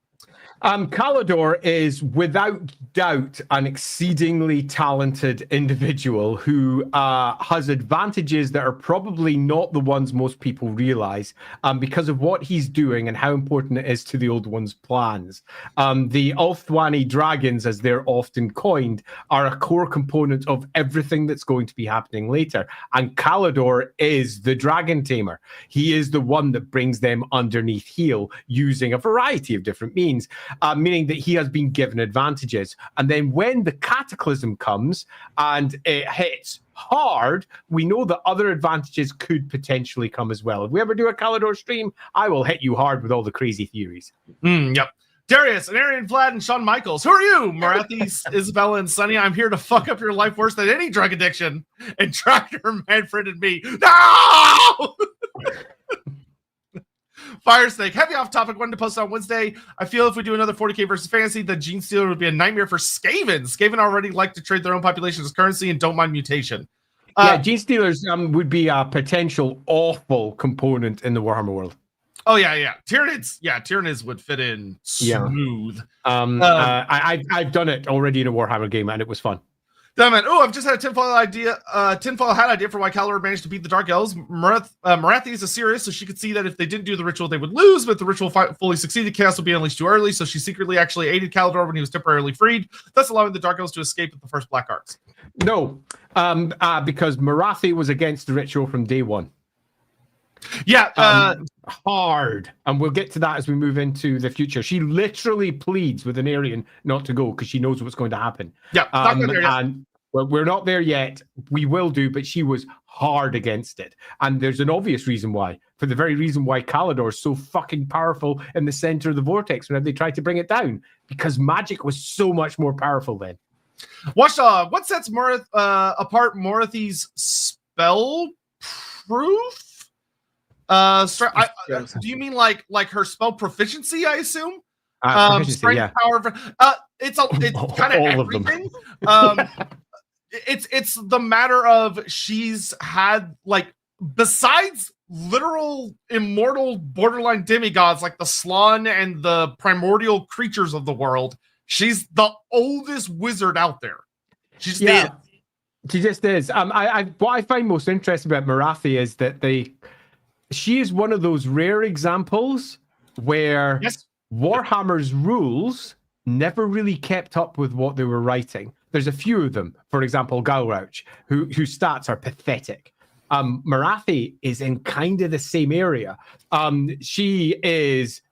Kalador is without doubt an exceedingly talented individual who has advantages that are probably not the ones most people realize because of what he's doing and how important it is to the Old One's plans. The Ulthwani dragons, as they're often coined, are a core component of everything that's going to be happening later. And Kalador is the dragon tamer. He is the one that brings them underneath heel using a variety of different means. Meaning that he has been given advantages. And then when the cataclysm comes and it hits hard, we know that other advantages could potentially come as well. If we ever do a Kalador stream, I will hit you hard with all the crazy theories. Yep. Darius, Aenarion, Vlad, and Shawn Michaels. Who are you? Marathis, Isabella, and Sunny. I'm here to fuck up your life worse than any drug addiction. And Tractor, Manfred, and me. No! Fire Snake, heavy off topic, wanted to post on Wednesday. I feel if we do another 40k versus fantasy, the Gene Stealer would be a nightmare for Skaven. Skaven already like to trade their own population as currency and don't mind mutation. Gene Stealers would be a potential awful component in the Warhammer world. Oh yeah. Tyranids would fit in smooth. I've done it already in a Warhammer game and it was fun. Damn it. Oh, I've just had a tinfoil hat idea for why Kalador managed to beat the Dark Elves. Morathi is a Seer, so she could see that if they didn't do the ritual, they would lose, but if the ritual fully succeeded, chaos would be unleashed too early, so she secretly actually aided Kalador when he was temporarily freed, thus allowing the Dark Elves to escape with the first Black Arts. No, because Morathi was against the ritual from day one. Yeah, hard, and we'll get to that as we move into the future. She literally pleads with Aenarion not to go because she knows what's going to happen. Yeah, and we're not there yet. We will do, but she was hard against it, and there's an obvious reason why. For the very reason why Kalador is so fucking powerful in the center of the vortex whenever they tried to bring it down, because magic was so much more powerful then. Watchdog, what sets apart Morathi's spell proof? Do you mean like her spell proficiency? I assume. Strength, power. It's kind of everything. It's the matter of she's had like besides literal immortal borderline demigods like the Slann and the primordial creatures of the world. She's the oldest wizard out there. She just is. What I find most interesting about Morathi is that she is one of those rare examples where Warhammer's rules never really kept up with what they were writing. There's a few of them. For example, Galrauch, whose stats are pathetic. Morathi is in kind of the same area. She is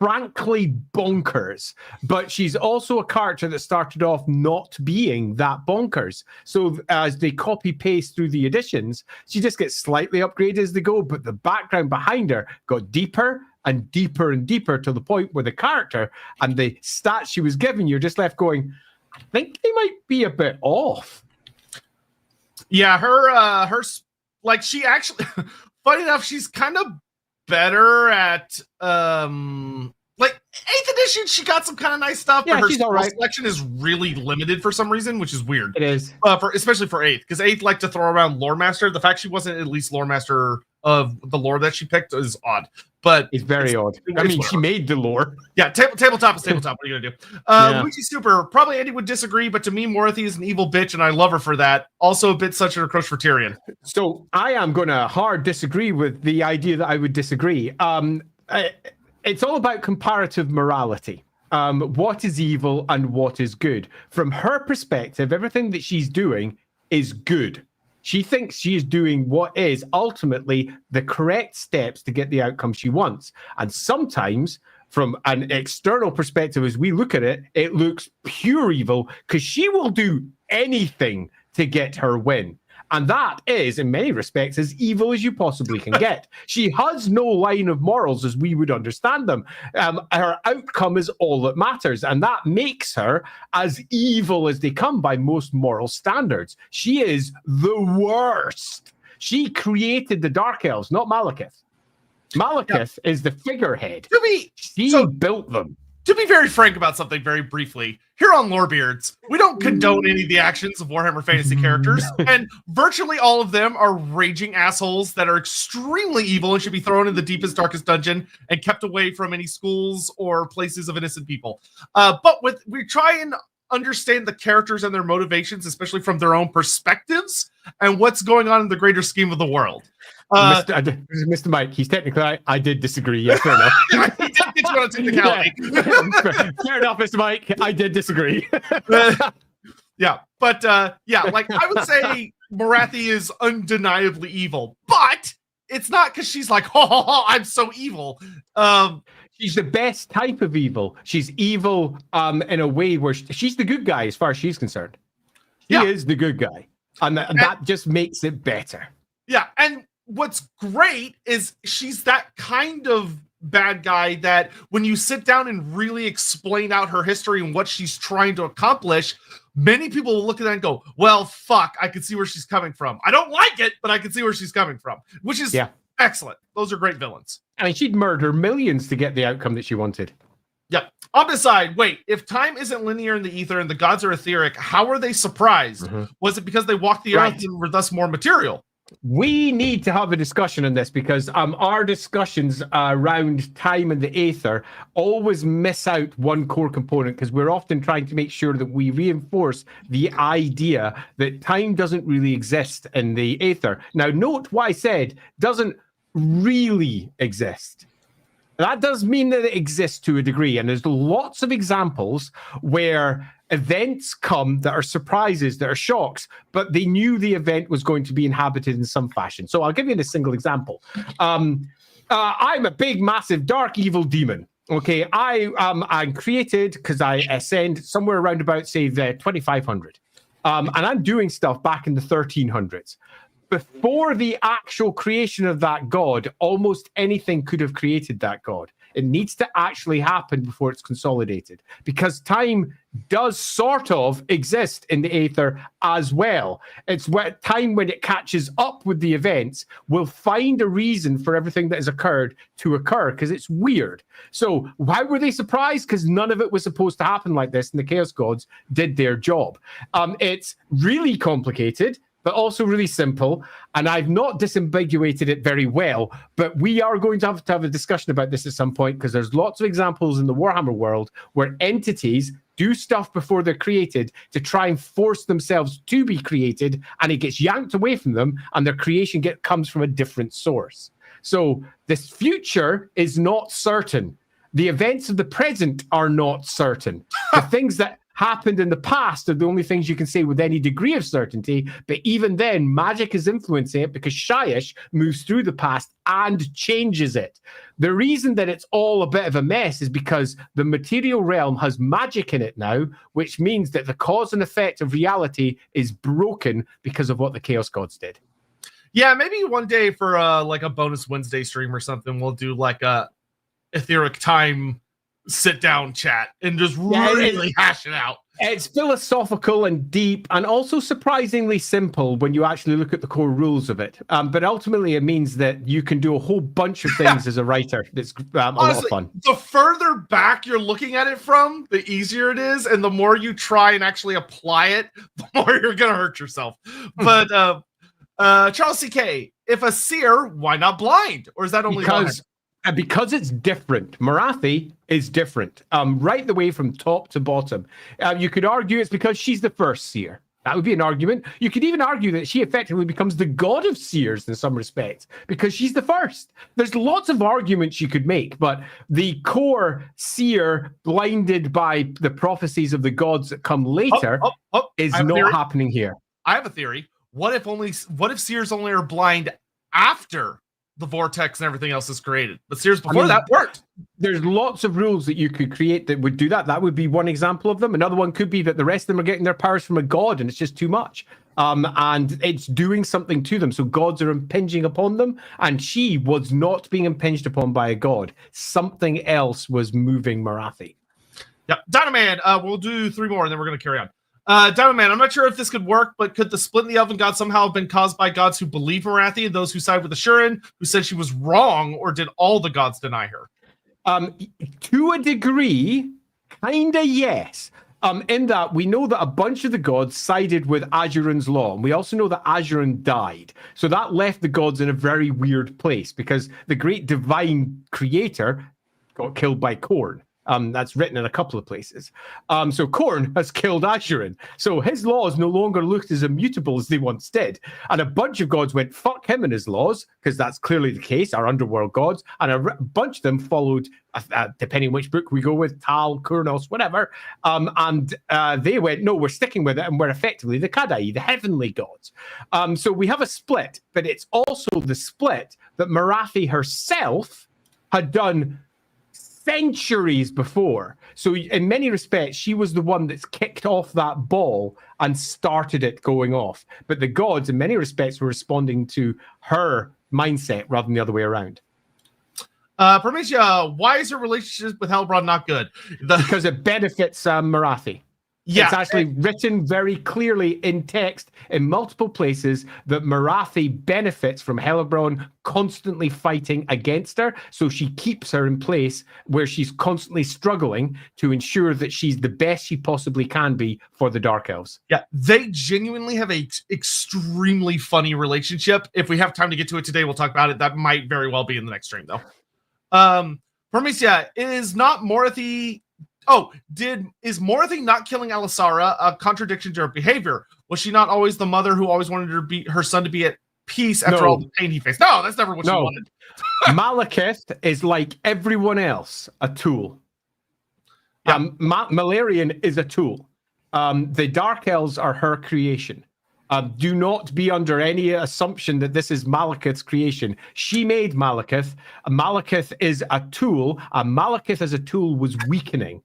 frankly bonkers, but she's also a character that started off not being that bonkers. So as they copy paste through the editions, she just gets slightly upgraded as they go, but the background behind her got deeper and deeper and deeper to the point where the character and the stats she was given, you're just left going, I think they might be a bit off. Yeah, her like she actually funny enough, she's kind of better at like 8th edition. She got some kind of nice stuff, Yeah, but her she's all right. selection is really limited for some reason, which is weird. It is, especially for 8th, because 8th liked to throw around Loremaster. The fact she wasn't at least Loremaster of the lore that she picked is odd, but it's very odd. I mean, she made the lore. Yeah, tabletop is tabletop. What are you gonna do? Luigi Super, probably Andy would disagree, but to me, Morathi is an evil bitch, and I love her for that. Also, a bit such a crush for Tyrion. So I am going to hard disagree with the idea that I would disagree. It's all about comparative morality. What is evil and what is good? From her perspective, everything that she's doing is good. She thinks she is doing what is ultimately the correct steps to get the outcome she wants. And sometimes, from an external perspective, as we look at it, it looks pure evil because she will do anything to get her win. And that is, in many respects, as evil as you possibly can get. She has no line of morals as we would understand them. Her outcome is all that matters. And that makes her as evil as they come by most moral standards. She is the worst. She created the Dark Elves, not Malekith. Malekith is the figurehead. She built them. To be very frank about something very briefly, here on Lorebeards, we don't condone any of the actions of Warhammer Fantasy characters, and virtually all of them are raging assholes that are extremely evil and should be thrown in the deepest, darkest dungeon and kept away from any schools or places of innocent people. But we try and understand the characters and their motivations, especially from their own perspectives and what's going on in the greater scheme of the world. Mr. Mike, he's technically, I did disagree. Yes, fair enough. He did get you on a technicality. Yeah. Fair enough, Mr. Mike. I did disagree. Like I would say Morathi is undeniably evil, but it's not because she's like, oh, I'm so evil. She's the best type of evil. She's evil in a way where she's the good guy as far as she's concerned. She is the good guy. And that just makes it better. Yeah, and what's great is she's that kind of bad guy that when you sit down and really explain out her history and what she's trying to accomplish, many people will look at that and go, well, fuck, I can see where she's coming from. I don't like it, but I can see where she's coming from, which is excellent. Those are great villains. I mean, she'd murder millions to get the outcome that she wanted. Yeah. On the side, wait, if time isn't linear in the ether and the gods are etheric, how are they surprised? Was it because they walked the earth and were thus more material? We need to have a discussion on this because our discussions around time and the aether always miss out one core component because we're often trying to make sure that we reinforce the idea that time doesn't really exist in the aether. Now, note what I said doesn't really exist. That does mean that it exists to a degree, and there's lots of examples where events come that are surprises, that are shocks, but they knew the event was going to be inhabited in some fashion. So I'll give you a single example. I'm a big, massive, dark, evil demon. Okay, I'm created because I ascend somewhere around about, say, the 2500. And I'm doing stuff back in the 1300s. Before the actual creation of that god, almost anything could have created that god. It needs to actually happen before it's consolidated, because time does sort of exist in the aether as well. It's what time, when it catches up with the events, will find a reason for everything that has occurred to occur, because it's weird. So why were they surprised? Because none of it was supposed to happen like this, and the Chaos Gods did their job. It's really complicated, but also really simple. And I've not disambiguated it very well, but we are going to have a discussion about this at some point, because there's lots of examples in the Warhammer world where entities do stuff before they're created to try and force themselves to be created, and it gets yanked away from them, and their creation comes from a different source. So this future is not certain. The events of the present are not certain. The things that happened in the past are the only things you can say with any degree of certainty. But even then, magic is influencing it because Shyish moves through the past and changes it. The reason that it's all a bit of a mess is because the material realm has magic in it now, which means that the cause and effect of reality is broken because of what the Chaos Gods did. Yeah, maybe one day for like a bonus Wednesday stream or something, we'll do like a etheric time sit down chat and just really hash it out. It's philosophical and deep and also surprisingly simple when you actually look at the core rules of it. But ultimately, it means that you can do a whole bunch of things as a writer. That's a lot of fun. The further back you're looking at it from, the easier it is. And the more you try and actually apply it, the more you're going to hurt yourself. But Charles CK, if a seer, why not blind? Or is that only because it's different. Morathi is different, right the way from top to bottom. You could argue it's because she's the first seer. That would be an argument. You could even argue that she effectively becomes the god of seers in some respects because she's the first. There's lots of arguments you could make, but the core seer blinded by the prophecies of the gods that come later is not happening here. I have a theory. What if seers only are blind after the vortex and everything else is created? But seers before that worked. There's lots of rules that you could create that would do that. That would be one example of them. Another one could be that the rest of them are getting their powers from a god and it's just too much. And it's doing something to them. So gods are impinging upon them. And she was not being impinged upon by a god. Something else was moving Morathi. Yeah. Dynaman, we'll do 3 more and then we're going to carry on. Dynaman, I'm not sure if this could work, but could the split in the Elven gods somehow have been caused by gods who believe Morathi and those who side with Ashurin, who said she was wrong, or did all the gods deny her? To a degree, kinda yes. In that we know that a bunch of the gods sided with Azurin's law, and we also know that Azurin died. So that left the gods in a very weird place because the great divine creator got killed by Khorne. That's written in a couple of places. So Khorne has killed Azurin. So his laws no longer looked as immutable as they once did. And a bunch of gods went, fuck him and his laws, because that's clearly the case, our underworld gods. And a bunch of them followed, depending on which book we go with, Tal, Kurnos, whatever. And they went, no, we're sticking with it. And we're effectively the Kadai, the heavenly gods. So we have a split, but it's also the split that Morathi herself had done centuries before. So in many respects, she was the one that's kicked off that ball and started it going off. But the gods, in many respects, were responding to her mindset rather than the other way around. Prometheus, why is her relationship with Hellbrand not good? Because it benefits Morathi. Yeah, it's actually written very clearly in text in multiple places that Morathi benefits from Hellbrand constantly fighting against her. So she keeps her in place where she's constantly struggling to ensure that she's the best she possibly can be for the Dark Elves. Yeah, they genuinely have a extremely funny relationship. If we have time to get to it today, we'll talk about it. That might very well be in the next stream, though. Prometheus, is not Morathi... Oh, is Morathi not killing Alisara a contradiction to her behavior? Was she not always the mother who always wanted her son to be at peace after all the pain he faced? No, that's never what she wanted. Malekith is like everyone else, a tool. Malarian is a tool. The Dark Elves are her creation. Do not be under any assumption that this is Malekith's creation. She made Malekith. Malekith is a tool. Malekith as a tool was weakening.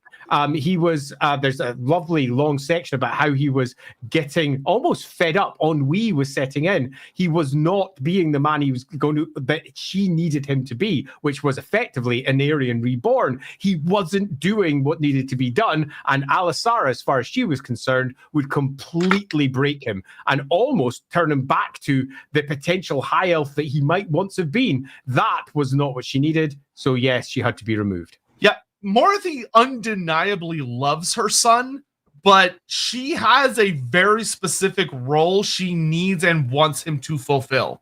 He was, there's a lovely long section about how he was getting almost fed up. Ennui was setting in. He was not being the man he was going to, but she needed him to be, which was effectively Aenarion reborn. He wasn't doing what needed to be done. And Alisara, as far as she was concerned, would completely break him and almost turn him back to the potential high elf that he might once have been. That was not what she needed. So yes, she had to be removed. Yeah. Morathi undeniably loves her son, but she has a very specific role she needs and wants him to fulfill.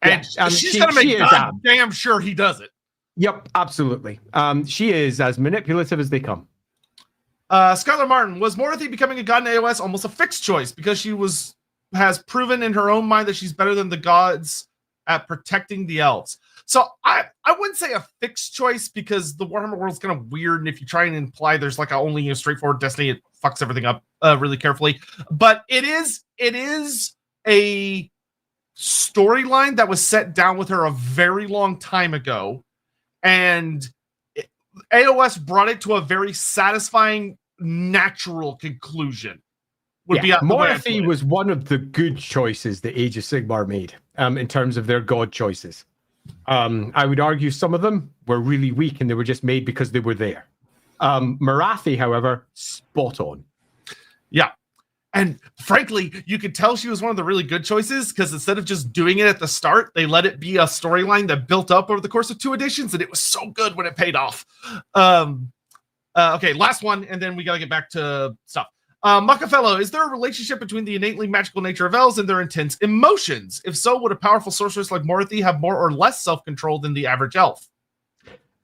And she's going to make damn sure he does it. Yep, absolutely. She is as manipulative as they come. Skylar Martin, was Morathi becoming a god in AOS almost a fixed choice because she has proven in her own mind that she's better than the gods at protecting the elves. So I wouldn't say a fixed choice, because the Warhammer world's kind of weird, and if you try and imply there's like only a straightforward destiny, it fucks everything up really carefully. But it is a storyline that was set down with her a very long time ago, and AOS brought it to a very satisfying, natural conclusion. Morathi was one of the good choices that Age of Sigmar made in terms of their god choices. I would argue some of them were really weak and they were just made because they were there. Morathi, however, spot on. Yeah. And frankly, you could tell she was one of the really good choices, because instead of just doing it at the start, they let it be a storyline that built up over the course of 2 editions, and it was so good when it paid off. Okay, last one, and then we got to get back to stuff. Muckafellow, is there a relationship between the innately magical nature of elves and their intense emotions? If so, would a powerful sorceress like Morathi have more or less self-control than the average elf?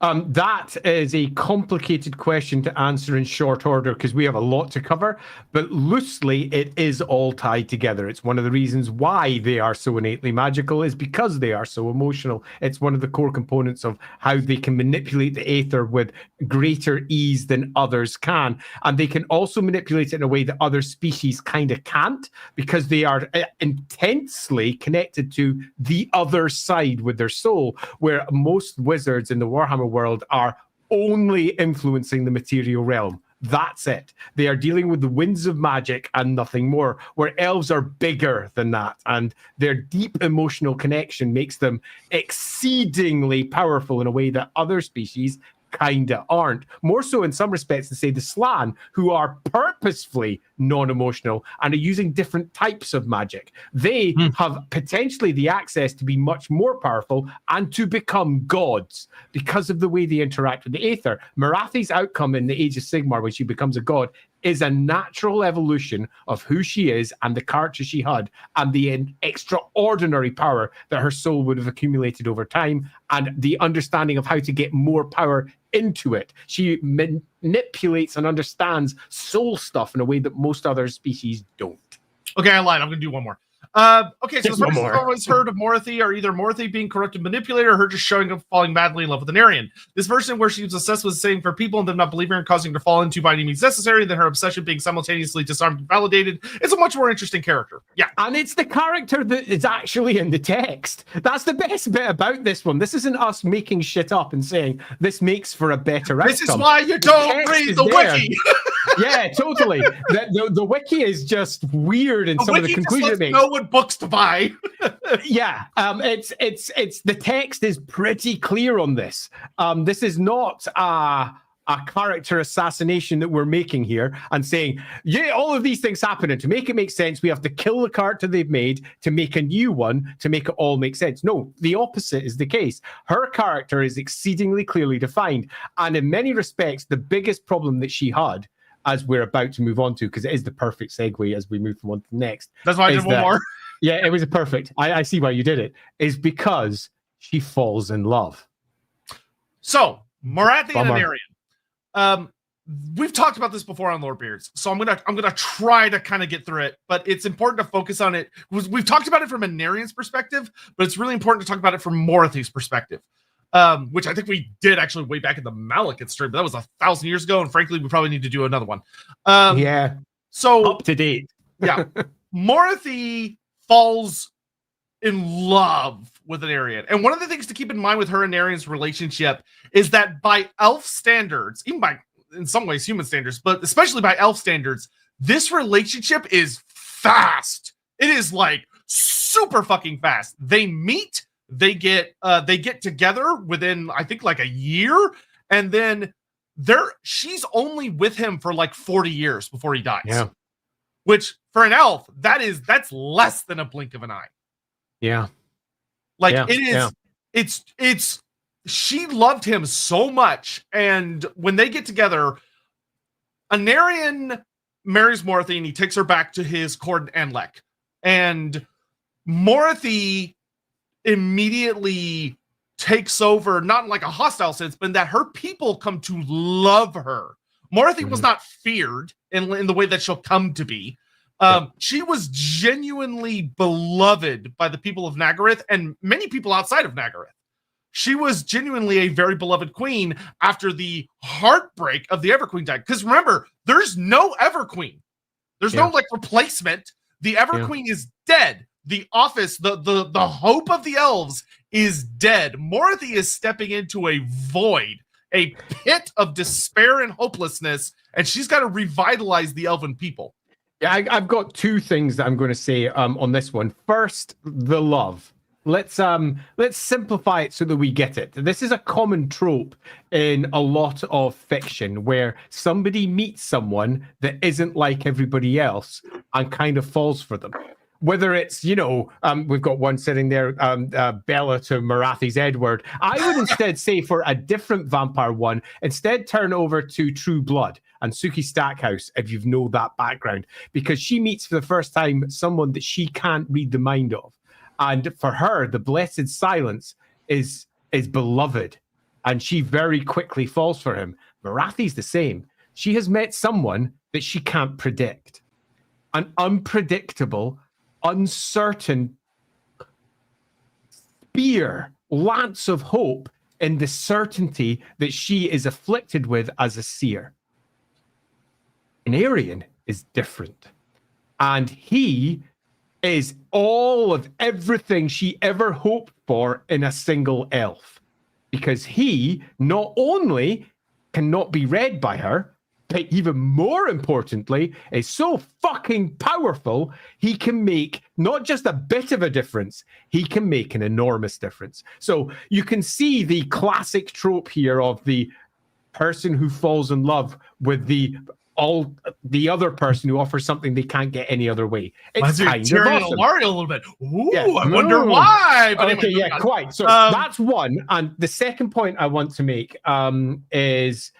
That is a complicated question to answer in short order, because we have a lot to cover, but loosely it is all tied together. It's one of the reasons why they are so innately magical, is because they are so emotional. It's one of the core components of how they can manipulate the aether with greater ease than others can. And they can also manipulate it in a way that other species kind of can't, because they are intensely connected to the other side with their soul, where most wizards in the Warhammer world are only influencing the material realm. That's it. They are dealing with the winds of magic and nothing more, where elves are bigger than that, and their deep emotional connection makes them exceedingly powerful in a way that other species kinda aren't. More so in some respects than, say, the Slann, who are purposefully non-emotional and are using different types of magic. They have potentially the access to be much more powerful and to become gods because of the way they interact with the Aether. Morathi's outcome in the Age of Sigmar, when she becomes a god, is a natural evolution of who she is and the character she had, and the extraordinary power that her soul would have accumulated over time, and the understanding of how to get more power into it. She manipulates and understands soul stuff in a way that most other species don't. Okay, I lied. I'm going to do one more. Okay, so the first I've always heard of Morathi are either Morathi being corrupted manipulator, or her just showing up falling madly in love with Aenarion. This version where she was obsessed with saying for people and them not believing her and causing her to fall into by any means necessary, then her obsession being simultaneously disarmed and validated. It's a much more interesting character. Yeah. And it's the character that is actually in the text. That's the best bit about this one. This isn't us making shit up and saying this makes for a better outcome. This is why you don't read the wiki. Yeah, totally. The wiki is just weird in some of the conclusions it makes. Know what books to buy. Yeah, it's the text is pretty clear on this. This is not a character assassination that we're making here and saying, yeah, all of these things happen, and to make it make sense, we have to kill the character they've made to make a new one to make it all make sense. No, the opposite is the case. Her character is exceedingly clearly defined, and in many respects, the biggest problem that she had, as we're about to move on to, because it is the perfect segue as we move from one to the next. That's why I did one more. Yeah, it was perfect. I see why you did it. Is because she falls in love. So, Morathi and Aenarion. We've talked about this before on Lorebeards, so I'm gonna try to kind of get through it, but it's important to focus on it. We've talked about it from Aenarion's perspective, but it's really important to talk about it from Morathi's perspective. Which I think we did actually way back in the Malekith stream, but that was 1,000 years ago, and frankly, we probably need to do another one. Yeah. So up to date. Yeah. Morathi falls in love with Aenarion. And one of the things to keep in mind with her and Aenarion's relationship is that by elf standards, even by, in some ways, human standards, but especially by elf standards, this relationship is fast. It is like super fucking fast. They meet, they get together within, I think, like a year, and then she's only with him for like 40 years before he dies. Yeah. Which for an elf, that's less than a blink of an eye. Yeah. Like it is, it's she loved him so much. And when they get together, Aenarion marries Morathi and he takes her back to his court in Anlek. And Morathi immediately takes over, not in like a hostile sense, but in that her people come to love her. Morathi was not feared in the way that she'll come to be. She was genuinely beloved by the people of Nagaryth and many people outside of Nagaryth. She was genuinely a very beloved queen after the heartbreak of the Everqueen died. Because remember, there's no Everqueen. There's no like replacement. The Everqueen is dead. The office, the hope of the elves is dead. Morathi is stepping into a void, a pit of despair and hopelessness, and she's got to revitalize the elven people. Yeah, I've got two things that I'm going to say on this one. First, the love. Let's simplify it so that we get it. This is a common trope in a lot of fiction where somebody meets someone that isn't like everybody else and kind of falls for them. Whether it's, we've got one sitting there, Bella to Morathi's Edward. I would instead say for a different vampire one, instead turn over to True Blood and Suki Stackhouse, if you know that background, because she meets for the first time someone that she can't read the mind of. And for her, the blessed silence is beloved, and she very quickly falls for him. Morathi's the same. She has met someone that she can't predict. An unpredictable, uncertain spear, lance of hope in the certainty that she is afflicted with as a seer. Aenarion is different. And he is all of everything she ever hoped for in a single elf. Because he not only cannot be read by her, but even more importantly, is so fucking powerful, he can make not just a bit of a difference, he can make an enormous difference. So you can see the classic trope here of the person who falls in love with the other person who offers something they can't get any other way. It's kind of awesome. Mario a little bit. Ooh, yeah. I wonder why. But okay, anyway, quite. So that's one. And the second point I want to make is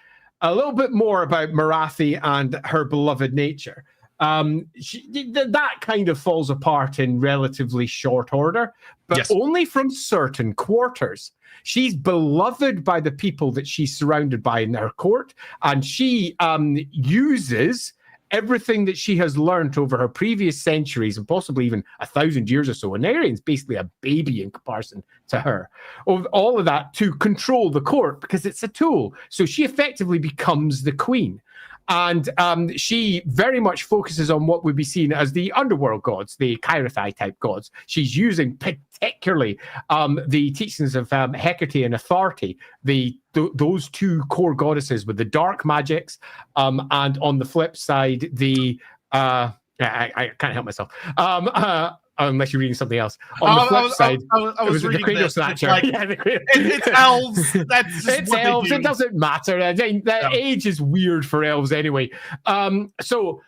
a little bit more about Morathi and her beloved nature. That kind of falls apart in relatively short order, but only from certain quarters. She's beloved by the people that she's surrounded by in her court, and she uses everything that she has learned over her previous centuries and possibly even 1,000 years or so. Aenarion's basically a baby in comparison to her. All of that to control the court because it's a tool. So she effectively becomes the queen. And she very much focuses on what would be seen as the underworld gods, the Kairathai type gods. She's using particularly the teachings of Hecate and Authority, those two core goddesses with the dark magics, and on the flip side, I can't help myself. Unless you're reading something else. On the flip side, I was reading the Cradle Snatcher. Like, it's elves. That's just it's elves. It doesn't matter. Age is weird for elves anyway. So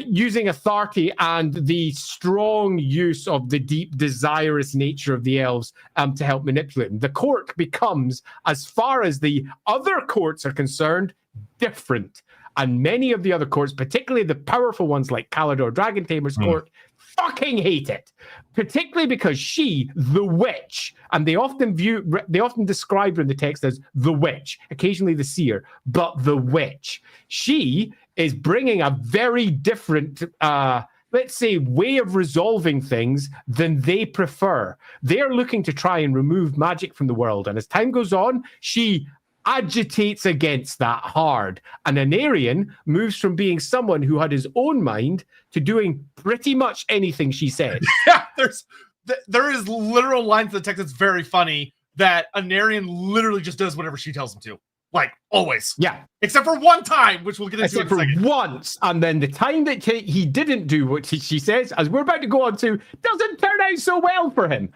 using authority and the strong use of the deep, desirous nature of the elves to help manipulate them. The court becomes, as far as the other courts are concerned, different. And many of the other courts, particularly the powerful ones like Kalador Dragon Tamer's court, fucking hate it, particularly because she, the witch, and they often describe her in the text as the witch, occasionally the seer, but the witch. She is bringing a very different, let's say, way of resolving things than they prefer. They're looking to try and remove magic from the world, and as time goes on, she agitates against that hard. And Aenarion moves from being someone who had his own mind to doing pretty much anything she said. Yeah, there is literal lines in the text that's very funny that Aenarion literally just does whatever she tells him to. Like, always. Yeah. Except for one time, which we'll get into in a second. Except for once, and then the time that he didn't do what she says, as we're about to go on to, doesn't turn out so well for him.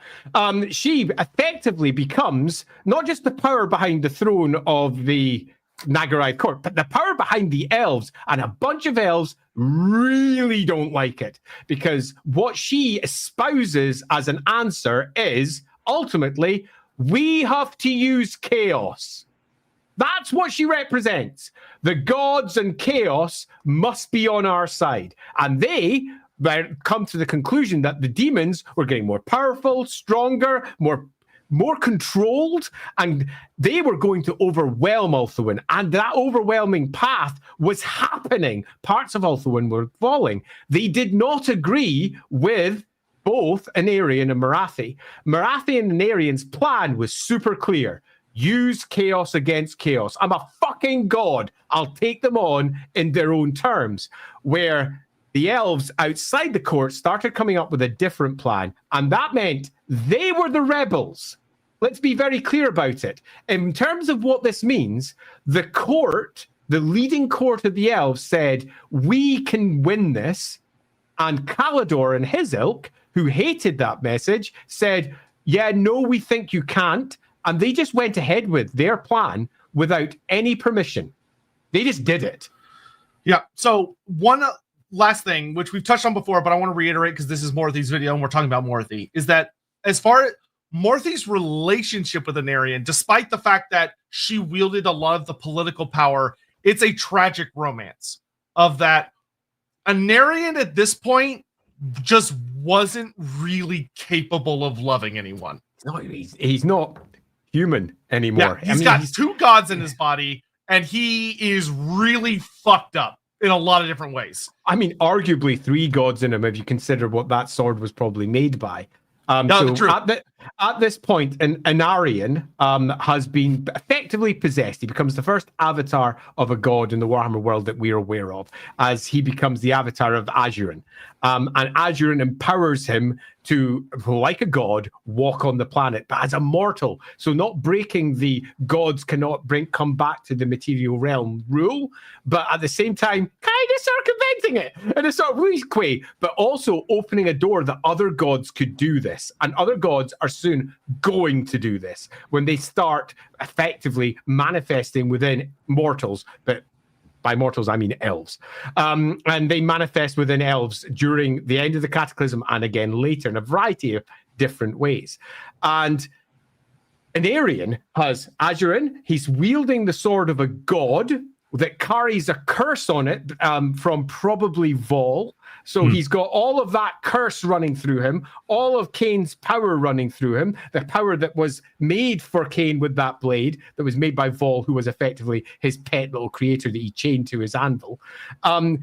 She effectively becomes not just the power behind the throne of the Nagaryth court, but the power behind the elves, and a bunch of elves really don't like it, because what she espouses as an answer is, ultimately, we have to use chaos. That's what she represents. The gods and chaos must be on our side. And they come to the conclusion that the demons were getting more powerful, stronger, more more controlled, and they were going to overwhelm Ulthuan, and that overwhelming path was happening. Parts of Ulthuan were falling. They did not agree with both Aenarion and Morathi. Morathi and Aenarion's plan was super clear. Use chaos against chaos. I'm a fucking god. I'll take them on in their own terms. Where the elves outside the court started coming up with a different plan. And that meant they were the rebels. Let's be very clear about it. In terms of what this means, the court, the leading court of the elves said, we can win this. And Calador and his ilk, who hated that message, said, yeah, no, we think you can't. And they just went ahead with their plan without any permission. They just did it. Yeah. So one last thing, which we've touched on before, but I want to reiterate because this is Morathi's video and we're talking about Morathi, is that as far as Morathi's relationship with Aenarion, despite the fact that she wielded a lot of the political power, it's a tragic romance of that. Aenarion at this point just wasn't really capable of loving anyone. No, he's not human anymore. Yeah, he's got two gods in his body, and he is really fucked up in a lot of different ways. I mean, arguably 3 gods in him, if you consider what that sword was probably made by. At this point, Aenarion has been effectively possessed. He becomes the first avatar of a god in the Warhammer world that we're aware of, as he becomes the avatar of Azurin. And Azurin empowers him to, like a god, walk on the planet, but as a mortal. So not breaking the gods cannot come back to the material realm rule, but at the same time, kind of circumventing it in a sort of weak way, but also opening a door that other gods could do this. And other gods are soon going to do this when they start effectively manifesting within mortals, but by mortals, I mean elves. And they manifest within elves during the end of the Cataclysm and again later in a variety of different ways. And Aenarion has Azurin. He's wielding the sword of a god that carries a curse on it from probably Vol. So he's got all of that curse running through him, all of Kane's power running through him, the power that was made for Kane with that blade that was made by Vol, who was effectively his pet little creator that he chained to his anvil. And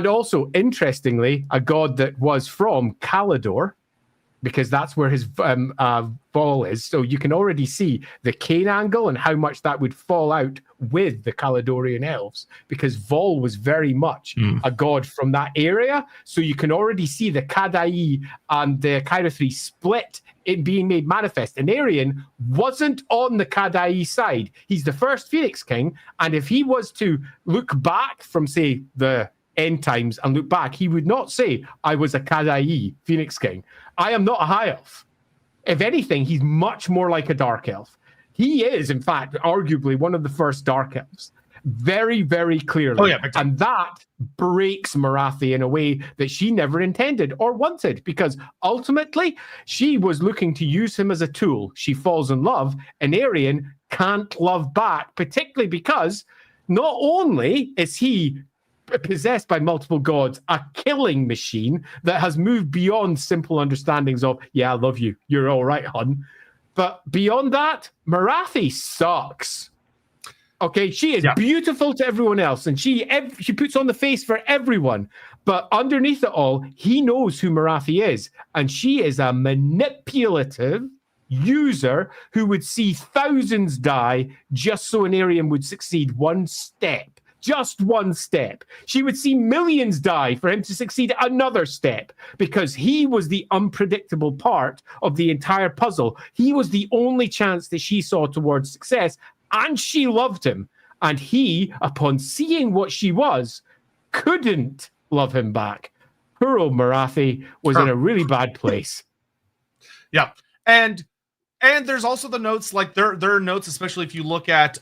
also, interestingly, a god that was from Calador, because that's where his Vol is. So you can already see the Kane angle and how much that would fall out with the Caledonian elves, because Vol was very much a god from that area. So you can already see the Kadai and the Kairothri split it being made manifest. Aenarion wasn't on the Kadai side. He's the first Phoenix King. And if he was to look back from, say, the end times and look back, he would not say, I was a Kadai Phoenix King. I am not a high elf. If anything, he's much more like a dark elf. He is, in fact, arguably one of the first dark elves. Very, very clearly. Oh, yeah, and that breaks Morathi in a way that she never intended or wanted, because ultimately she was looking to use him as a tool. She falls in love. Aenarion can't love back, particularly because not only is he possessed by multiple gods, a killing machine that has moved beyond simple understandings of, yeah, I love you, you're all right, hun. But beyond that, Morathi sucks. Okay, she is beautiful to everyone else, and she puts on the face for everyone. But underneath it all, he knows who Morathi is, and she is a manipulative user who would see thousands die just so Aenarion would succeed one step. Just one step. She would see millions die for him to succeed another step, because he was the unpredictable part of the entire puzzle. He was the only chance that she saw towards success, and she loved him. And he, upon seeing what she was, couldn't love him back. Poor old Morathi was in a really bad place. Yeah. And there's also the notes, like there are notes, especially if you look at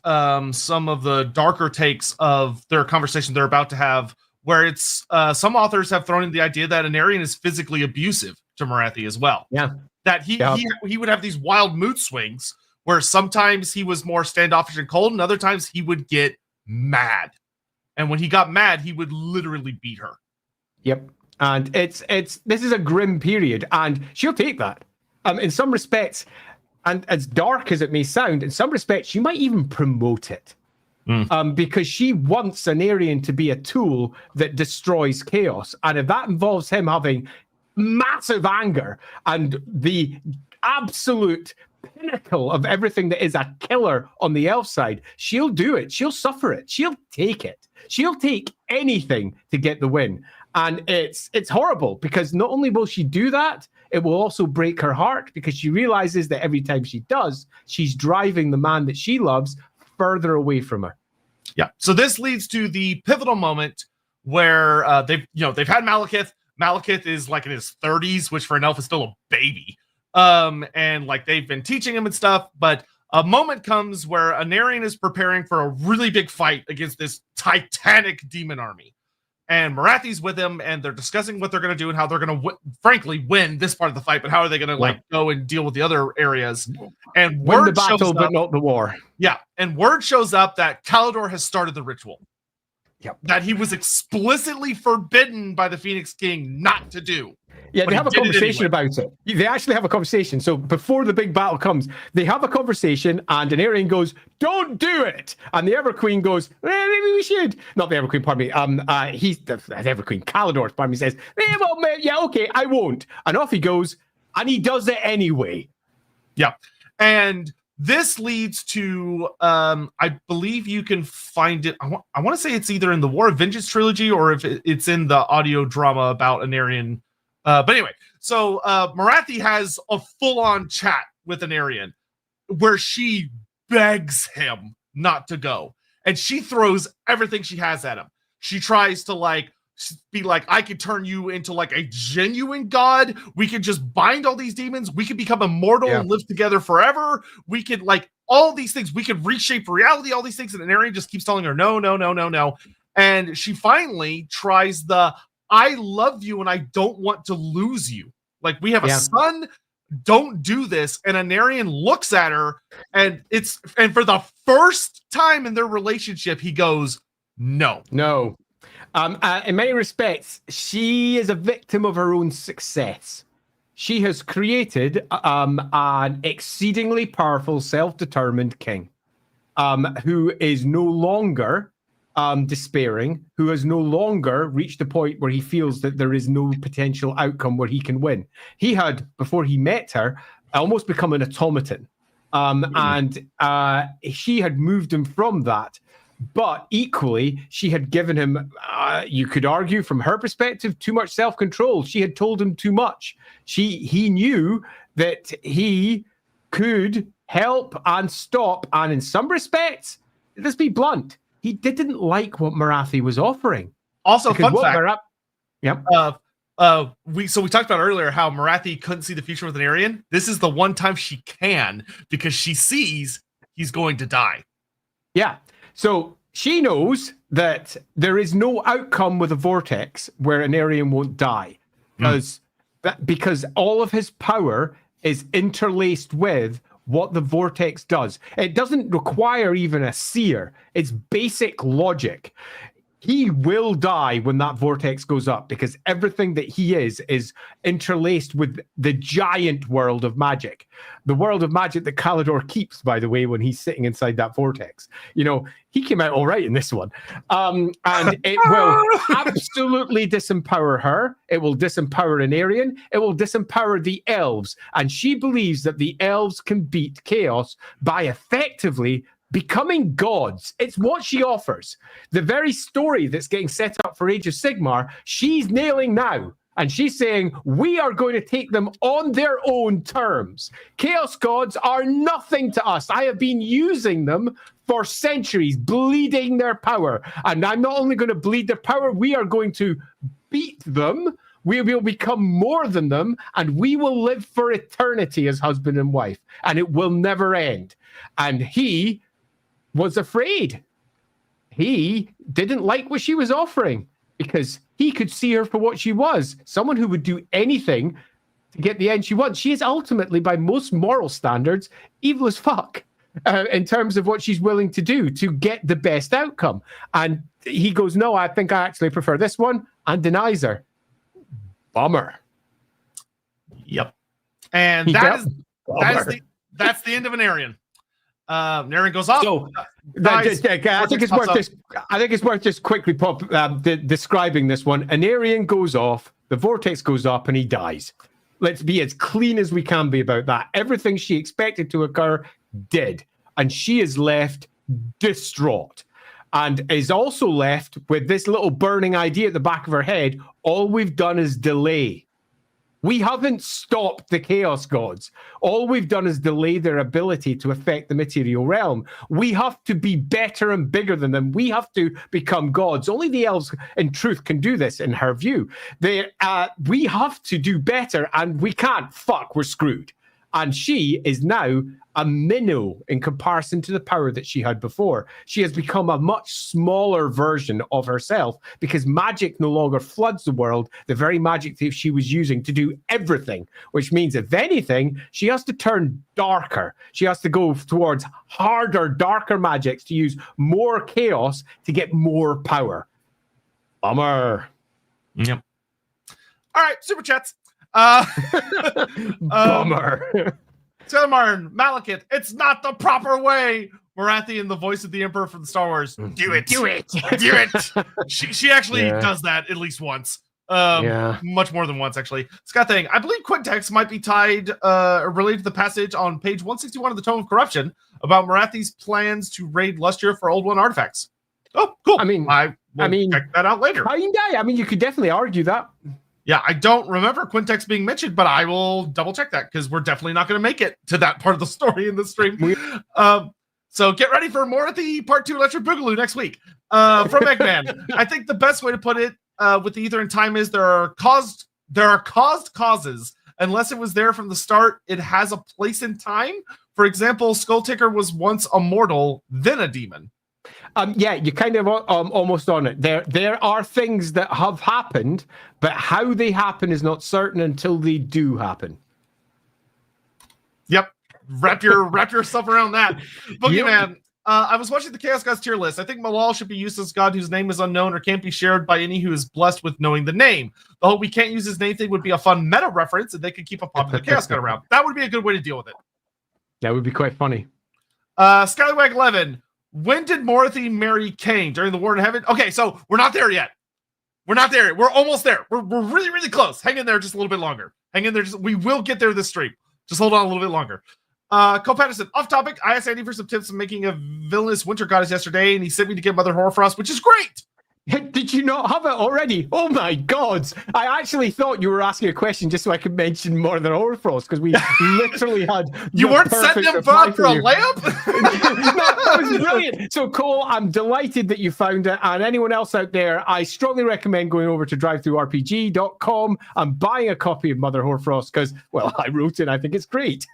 some of the darker takes of their conversation they're about to have, where it's some authors have thrown in the idea that Aenarion is physically abusive to Morathi as well. Yeah. That he would have these wild mood swings where sometimes he was more standoffish and cold, and other times he would get mad. And when he got mad, he would literally beat her. Yep. And this is a grim period, and she'll take that. In some respects, and as dark as it may sound, in some respects, she might even promote it. Because she wants Aenarion to be a tool that destroys chaos. And if that involves him having massive anger and the absolute pinnacle of everything that is a killer on the elf side, she'll do it. She'll suffer it. She'll take it. She'll take anything to get the win. And it's horrible, because not only will she do that, it will also break her heart, because she realizes that every time she does, she's driving the man that she loves further away from her. Yeah. So this leads to the pivotal moment where they've had Malekith. Malekith is like in his 30s, which for an elf is still a baby. And like they've been teaching him and stuff, but a moment comes where Aenarion is preparing for a really big fight against this titanic demon army. And Morathi's with him, and they're discussing what they're going to do and how they're going to, frankly, win this part of the fight. But how are they going to like go and deal with the other areas? And win the word battle, shows but up, not the war. Yeah, and word shows up that Kalidor has started the ritual. Yep. That he was explicitly forbidden by the Phoenix King not to do. Yeah, But they he have a did it conversation anyway. about it. They actually have a conversation. So before the big battle comes, they have a conversation, and Aenarion goes, "Don't do it." And the Ever Queen goes, "Maybe we should." Not the Ever Queen, pardon me. He's the Ever Queen. Kalidor, pardon me, says, "Yeah, okay, I won't." And off he goes, and he does it anyway. Yeah, and this leads to, I believe you can find it. I want to say it's either in the War of Vengeance trilogy or if it's in the audio drama about Aenarion. But anyway, so Morathi has a full-on chat with Aenarion where she begs him not to go. And she throws everything she has at him. She tries to like be like, I could turn you into like a genuine god. We could just bind all these demons. We could become immortal and live together forever. We could like all these things. We could reshape reality, all these things. And Aenarion just keeps telling her, no, no, no, no, no. And she finally tries the, I love you and I don't want to lose you. Like, we have a son, don't do this. And Aenarion looks at her, and for the first time in their relationship, he goes, no. No. In many respects, she is a victim of her own success. She has created an exceedingly powerful, self-determined king who is no longer despairing, who has no longer reached a point where he feels that there is no potential outcome where he can win. He had, before he met her, almost become an automaton. And she had moved him from that. But equally, she had given him, you could argue from her perspective, too much self-control. She had told him too much. He knew that he could help and stop. And in some respects, let's be blunt, he didn't like what Morathi was offering. Also, fun fact. We talked about earlier how Morathi couldn't see the future with Aenarion. This is the one time she can, because she sees he's going to die. Yeah. So she knows that there is no outcome with a vortex where Aenarion won't die, because all of his power is interlaced with what the vortex does. It doesn't require even a seer. It's basic logic. He will die when that vortex goes up, because everything that he is interlaced with the giant world of magic. The world of magic that Kalidor keeps, by the way, when he's sitting inside that vortex. You know, he came out all right in this one. And it will absolutely disempower her. It will disempower Aenarion. It will disempower the elves. And she believes that the elves can beat chaos by effectively becoming gods. It's what she offers. The very story that's getting set up for Age of Sigmar, she's nailing now. And she's saying, we are going to take them on their own terms. Chaos gods are nothing to us. I have been using them for centuries, bleeding their power. And I'm not only going to bleed their power, we are going to beat them. We will become more than them, and we will live for eternity as husband and wife. And it will never end. And he was afraid. He didn't like what she was offering, because he could see her for what she was, someone who would do anything to get the end she wants. She is ultimately, by most moral standards, evil as fuck in terms of what she's willing to do to get the best outcome. And he goes, no, I think I actually prefer this one, and denies her. Bummer. Yep. And that's the end of Aenarion. Aenarion goes off. So dies, I think it's worth just. I think it's worth just quickly describing this one. Aenarion goes off. The vortex goes up, and he dies. Let's be as clean as we can be about that. Everything she expected to occur did, and she is left distraught, and is also left with this little burning idea at the back of her head. All we've done is delay. We haven't stopped the Chaos Gods. All we've done is delay their ability to affect the material realm. We have to be better and bigger than them. We have to become gods. Only the elves, in truth, can do this, in her view. We have to do better, and we can't. Fuck, we're screwed. And she is now a minnow in comparison to the power that she had before. She has become a much smaller version of herself because magic no longer floods the world, the very magic that she was using to do everything, which means, if anything, she has to turn darker. She has to go towards harder, darker magics to use more chaos to get more power. Bummer. Yep. All right, super chats. Bummer. Telemarn, Malekith, it's not the proper way. Morathi in the voice of the Emperor from Star Wars. Do it. Do it. Do it. She actually does that at least once. Much more than once, actually. Scott Thing, I believe Quintex might be tied related to the passage on page 161 of the Tome of Corruption about Morathi's plans to raid Lustria for Old One artifacts. Oh, cool. I mean, check that out later. I mean, you could definitely argue that. Yeah, I don't remember Quintex being mentioned, but I will double check that because we're definitely not going to make it to that part of the story in the stream. So get ready for Morathi Part 2 Electric Boogaloo next week. From Eggman, I think the best way to put it with the Ether and Time is there are caused causes. Unless it was there from the start, it has a place in time. For example, Skulltaker was once a mortal, then a demon. You kind of almost on it. There are things that have happened, but how they happen is not certain until they do happen. Yep. Wrap yourself around that. Boogeyman, I was watching the Chaos Gods tier list. I think Malal should be used as god whose name is unknown or can't be shared by any who is blessed with knowing the name. The whole we can't use his name thing would be a fun meta reference, and they could keep a popular Chaos God around. That would be a good way to deal with it. That would be quite funny. Skywag 11. When did Morathi marry Kane? During the War in Heaven? Okay, so we're not there yet. We're almost there. We're really, really close. Hang in there just a little bit longer. We will get there this stream. Just hold on a little bit longer. Cole Patterson, off topic. I asked Andy for some tips on making a villainous winter goddess yesterday, and he sent me to get Mother Hoarfrost, which is great. Did you not have it already? Oh my God. I actually thought you were asking a question just so I could mention Mother Hoarfrost because we literally had. You weren't setting him up for a layup? That was brilliant. So, Cole, I'm delighted that you found it. And anyone else out there, I strongly recommend going over to drivethrurpg.com and buying a copy of Mother Hoarfrost because, well, I wrote it. I think it's great.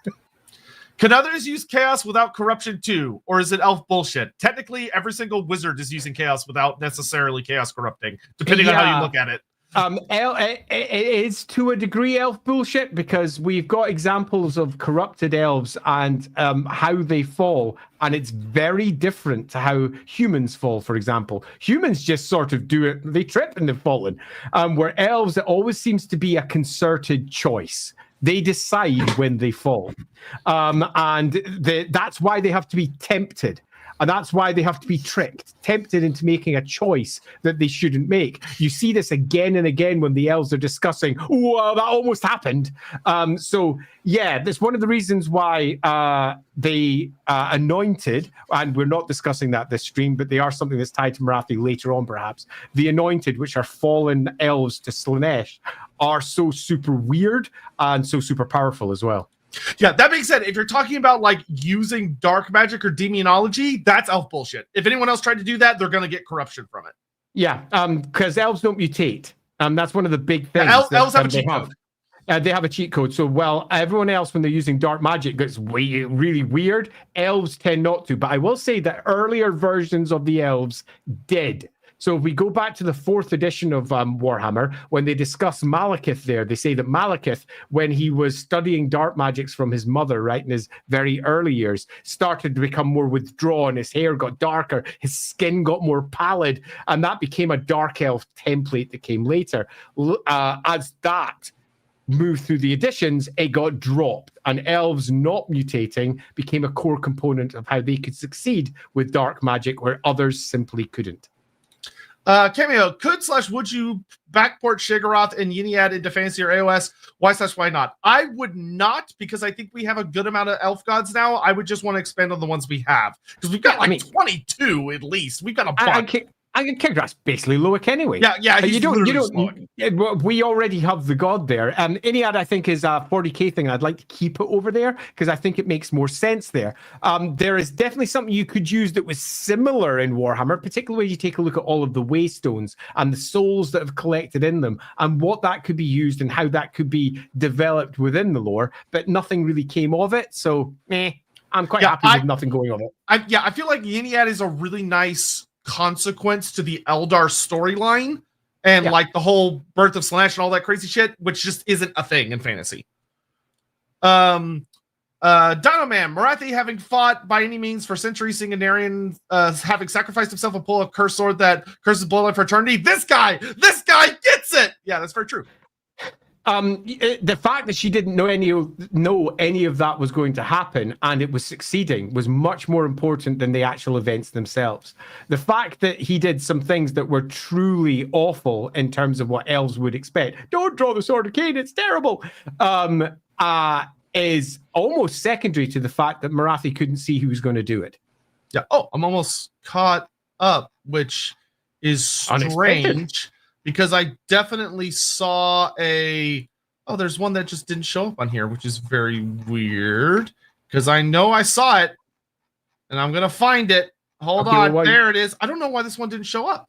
Can others use chaos without corruption too? Or is it elf bullshit? Technically, every single wizard is using chaos without necessarily chaos corrupting, depending on how you look at it. It is to a degree elf bullshit because we've got examples of corrupted elves and how they fall. And it's very different to how humans fall, for example. Humans just sort of do it. They trip and they've fallen. Where elves, it always seems to be a concerted choice. They decide when they fall. That's why they have to be tempted. And that's why they have to be tempted into making a choice that they shouldn't make. You see this again and again when the elves are discussing, that almost happened. That's one of the reasons why they anointed, and we're not discussing that this stream, but they are something that's tied to Morathi later on, perhaps. The anointed, which are fallen elves to Slaanesh, are so super weird and so super powerful as well. Yeah, that being said, if you're talking about like using dark magic or demonology, that's elf bullshit. If anyone else tried to do that, they're going to get corruption from it. Yeah, because elves don't mutate. That's one of the big things. Elves have a cheat code. They have a cheat code. So, well, everyone else, when they're using dark magic, gets really weird. Elves tend not to. But I will say that earlier versions of the elves did. So if we go back to the 4th edition of Warhammer, when they discuss Malekith there, they say that Malekith, when he was studying dark magics from his mother, right, in his very early years, started to become more withdrawn. His hair got darker. His skin got more pallid. And that became a dark elf template that came later. As that moved through the editions, it got dropped, and elves not mutating became a core component of how they could succeed with dark magic where others simply couldn't. Cameo, could/would you backport Shigaroth and Yniad into Fantasy or AOS? Why/why not? I would not, because I think we have a good amount of elf gods now. I would just want to expand on the ones we have, because we've got 22 at least. We've got a bunch. I can kick that's basically Loic anyway. Yeah. You don't. We already have the god there. Iliad, I think, is a 40k thing. I'd like to keep it over there because I think it makes more sense there. There is definitely something you could use that was similar in Warhammer, particularly when you take a look at all of the waystones and the souls that have collected in them, and what that could be used and how that could be developed within the lore. But nothing really came of it, so I'm quite happy with nothing going of it. I feel like Yniad is a really nice consequence to the Eldar storyline and like the whole birth of Slanesh and all that crazy shit, which just isn't a thing in fantasy. Dino Man, Morathi having fought by any means for centuries, seeing Aenarion having sacrificed himself and pull a cursed sword that curses bloodline for eternity. This guy gets it. Yeah, that's very true. The fact that she didn't know any of that was going to happen and it was succeeding was much more important than the actual events themselves. The fact that he did some things that were truly awful in terms of what elves would expect. Don't draw the sword of Kane, it's terrible. Is almost secondary to the fact that Morathi couldn't see who was going to do it. Yeah. Oh, I'm almost caught up, which is strange. Unexpected. Because I definitely saw there's one that just didn't show up on here, which is very weird. Because I know I saw it, and I'm gonna find it. Hold on, there it is. I don't know why this one didn't show up.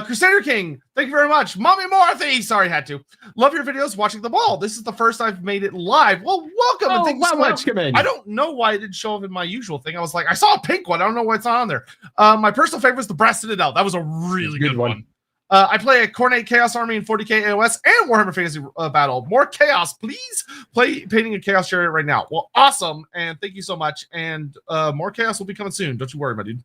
Crusader King, thank you very much. Mommy Morathi, sorry, had to. Love your videos, watching them all. This is the first I've made it live. Well, welcome. And thank you so much. I don't know why it didn't show up in my usual thing. I was like, I saw a pink one. I don't know why it's not on there. My personal favorite was the Brass Citadel. That was a really good one. I play a Cornate Chaos Army in 40k AOS and Warhammer Fantasy Battle. More chaos, please. Painting a chaos chariot right now. Well, awesome, and thank you so much. And more chaos will be coming soon. Don't you worry, my dude.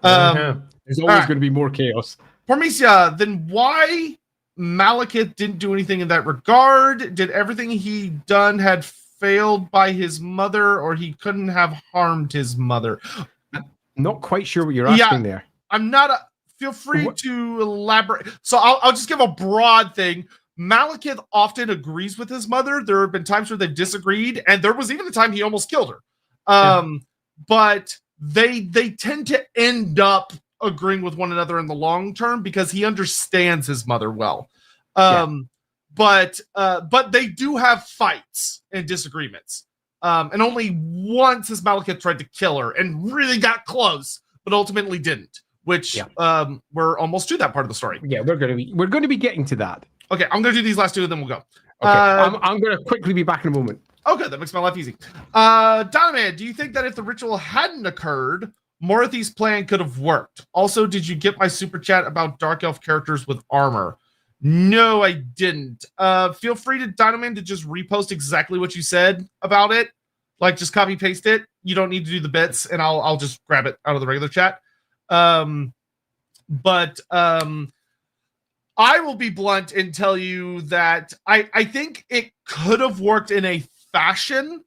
There's always going to be more chaos. Pormesia, then why Malekith didn't do anything in that regard? Did everything he done had failed by his mother, or he couldn't have harmed his mother? Not quite sure what you're asking there. I'm not feel free to elaborate. So I'll just give a broad thing. Malekith often agrees with his mother. There have been times where they've disagreed, and there was even the time he almost killed her. But they tend to end up agreeing with one another in the long term because he understands his mother well. But they do have fights and disagreements. And only once has Malekith tried to kill her and really got close, but ultimately didn't. Which we're almost to that part of the story. Yeah, we're going to be getting to that. Okay, I'm going to do these last two, and then we'll go. Okay, I'm going to quickly be back in a moment. Okay, that makes my life easy. Donovan, do you think that if the ritual hadn't occurred, Morathi's plan could have worked? Also, did you get my super chat about Dark Elf characters with armor? No, I didn't. Feel free to Donovan to just repost exactly what you said about it. Like, just copy paste it. You don't need to do the bits, and I'll just grab it out of the regular chat. But I will be blunt and tell you that I think it could have worked in a fashion.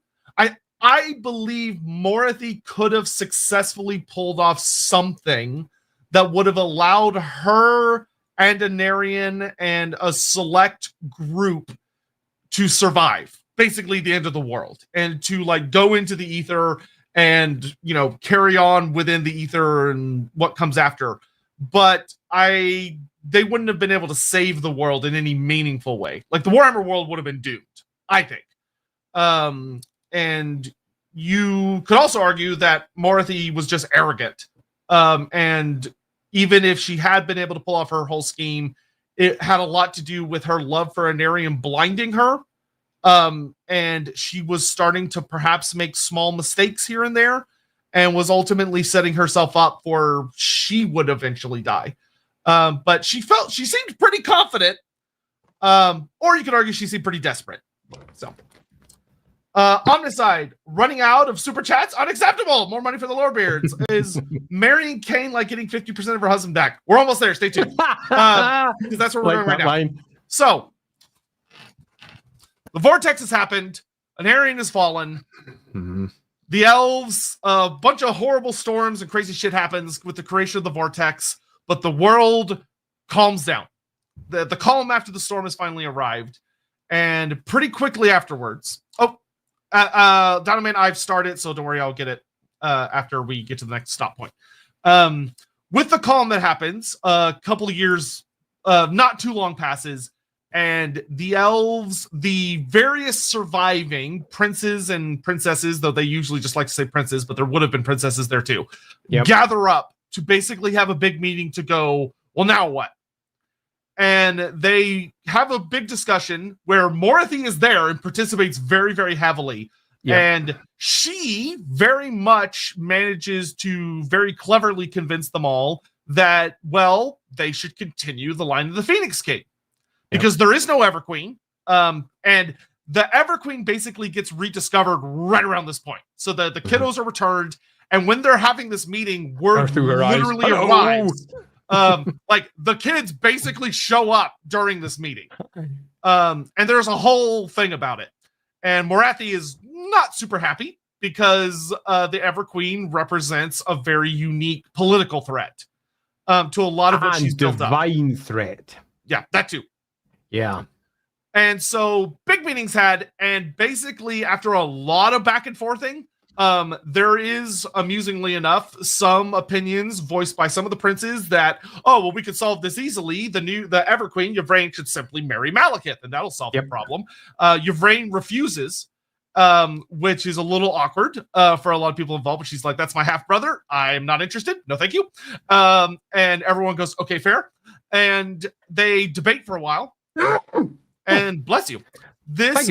I believe Morathi could have successfully pulled off something that would have allowed her and Aenarion and a select group to survive, basically the end of the world, and to like go into the ether and, you know, carry on within the ether and what comes after. But they wouldn't have been able to save the world in any meaningful way. Like the Warhammer world would have been doomed, I think. And you could also argue that Morathi was just arrogant. And even if she had been able to pull off her whole scheme, it had a lot to do with her love for Aenarion blinding her. And she was starting to perhaps make small mistakes here and there, and was ultimately setting herself up for she would eventually die. But she seemed pretty confident. Or you could argue she seemed pretty desperate. So Omnicide, running out of super chats, unacceptable. More money for the Lorebeards. Is marrying Kane like getting 50% of her husband back? We're almost there. Stay tuned. Because that's where we're going right now. So the vortex has happened. Aenarion has fallen. Mm-hmm. The elves, a bunch of horrible storms and crazy shit happens with the creation of the vortex, but the world calms down. The calm after the storm has finally arrived, and pretty quickly afterwards. Donovan, I've started, so don't worry, I'll get it after we get to the next stop point. With the calm that happens, a couple of years, not too long passes, and the elves, the various surviving princes and princesses, though they usually just like to say princes, but there would have been princesses there too, gather up to basically have a big meeting to go, well, now what? And they have a big discussion where Morathi is there and participates very, very heavily. Yep. And she very much manages to very cleverly convince them all that, well, they should continue the line of the Phoenix King. Because there is no Everqueen. And the Everqueen basically gets rediscovered right around this point. So the kiddos are returned. And when they're having this meeting, word literally arrives. Like the kids basically show up during this meeting. And there's a whole thing about it. And Morathi is not super happy because the Everqueen represents a very unique political threat to a lot of what she's built up. Divine threat. Yeah, that too. Yeah. And so big meetings had, and basically after a lot of back and forthing, there is, amusingly enough, some opinions voiced by some of the princes that, oh, well, we could solve this easily. The Everqueen, Yvraine, should simply marry Malekith, and that'll solve the problem. Yvraine refuses, which is a little awkward for a lot of people involved, but she's like, that's my half-brother. I'm not interested. No, thank you. And everyone goes, okay, fair. And they debate for a while. And bless you. This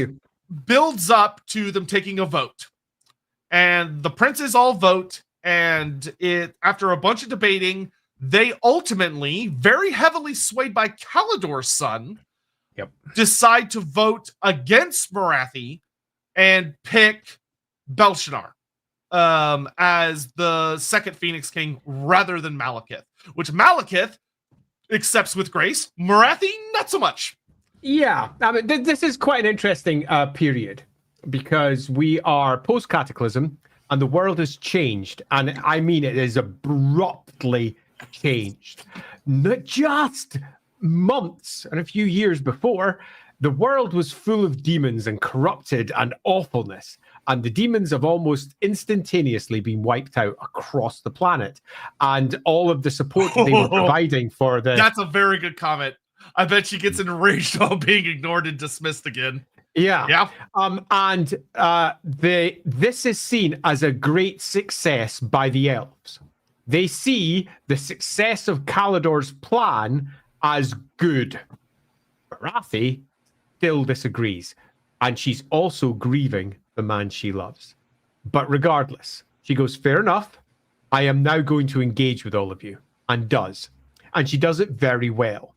builds up to them taking a vote. And the princes all vote, and after a bunch of debating, they ultimately, very heavily swayed by Kalidor's son, decide to vote against Morathi and pick Belshazzar as the second Phoenix King rather than Malekith, which Malekith accepts with grace. Morathi, not so much. Yeah, I mean, this is quite an interesting period because we are post-cataclysm and the world has changed. And I mean, it is abruptly changed. Not just months and a few years before, the world was full of demons and corrupted and awfulness. And the demons have almost instantaneously been wiped out across the planet. And all of the support that they were providing for the... That's a very good comment. I bet she gets enraged while being ignored and dismissed again. Yeah. This is seen as a great success by the elves. They see the success of Kalidor's plan as good. Morathi still disagrees, and she's also grieving the man she loves. But regardless, she goes, fair enough. I am now going to engage with all of you, and does. And she does it very well.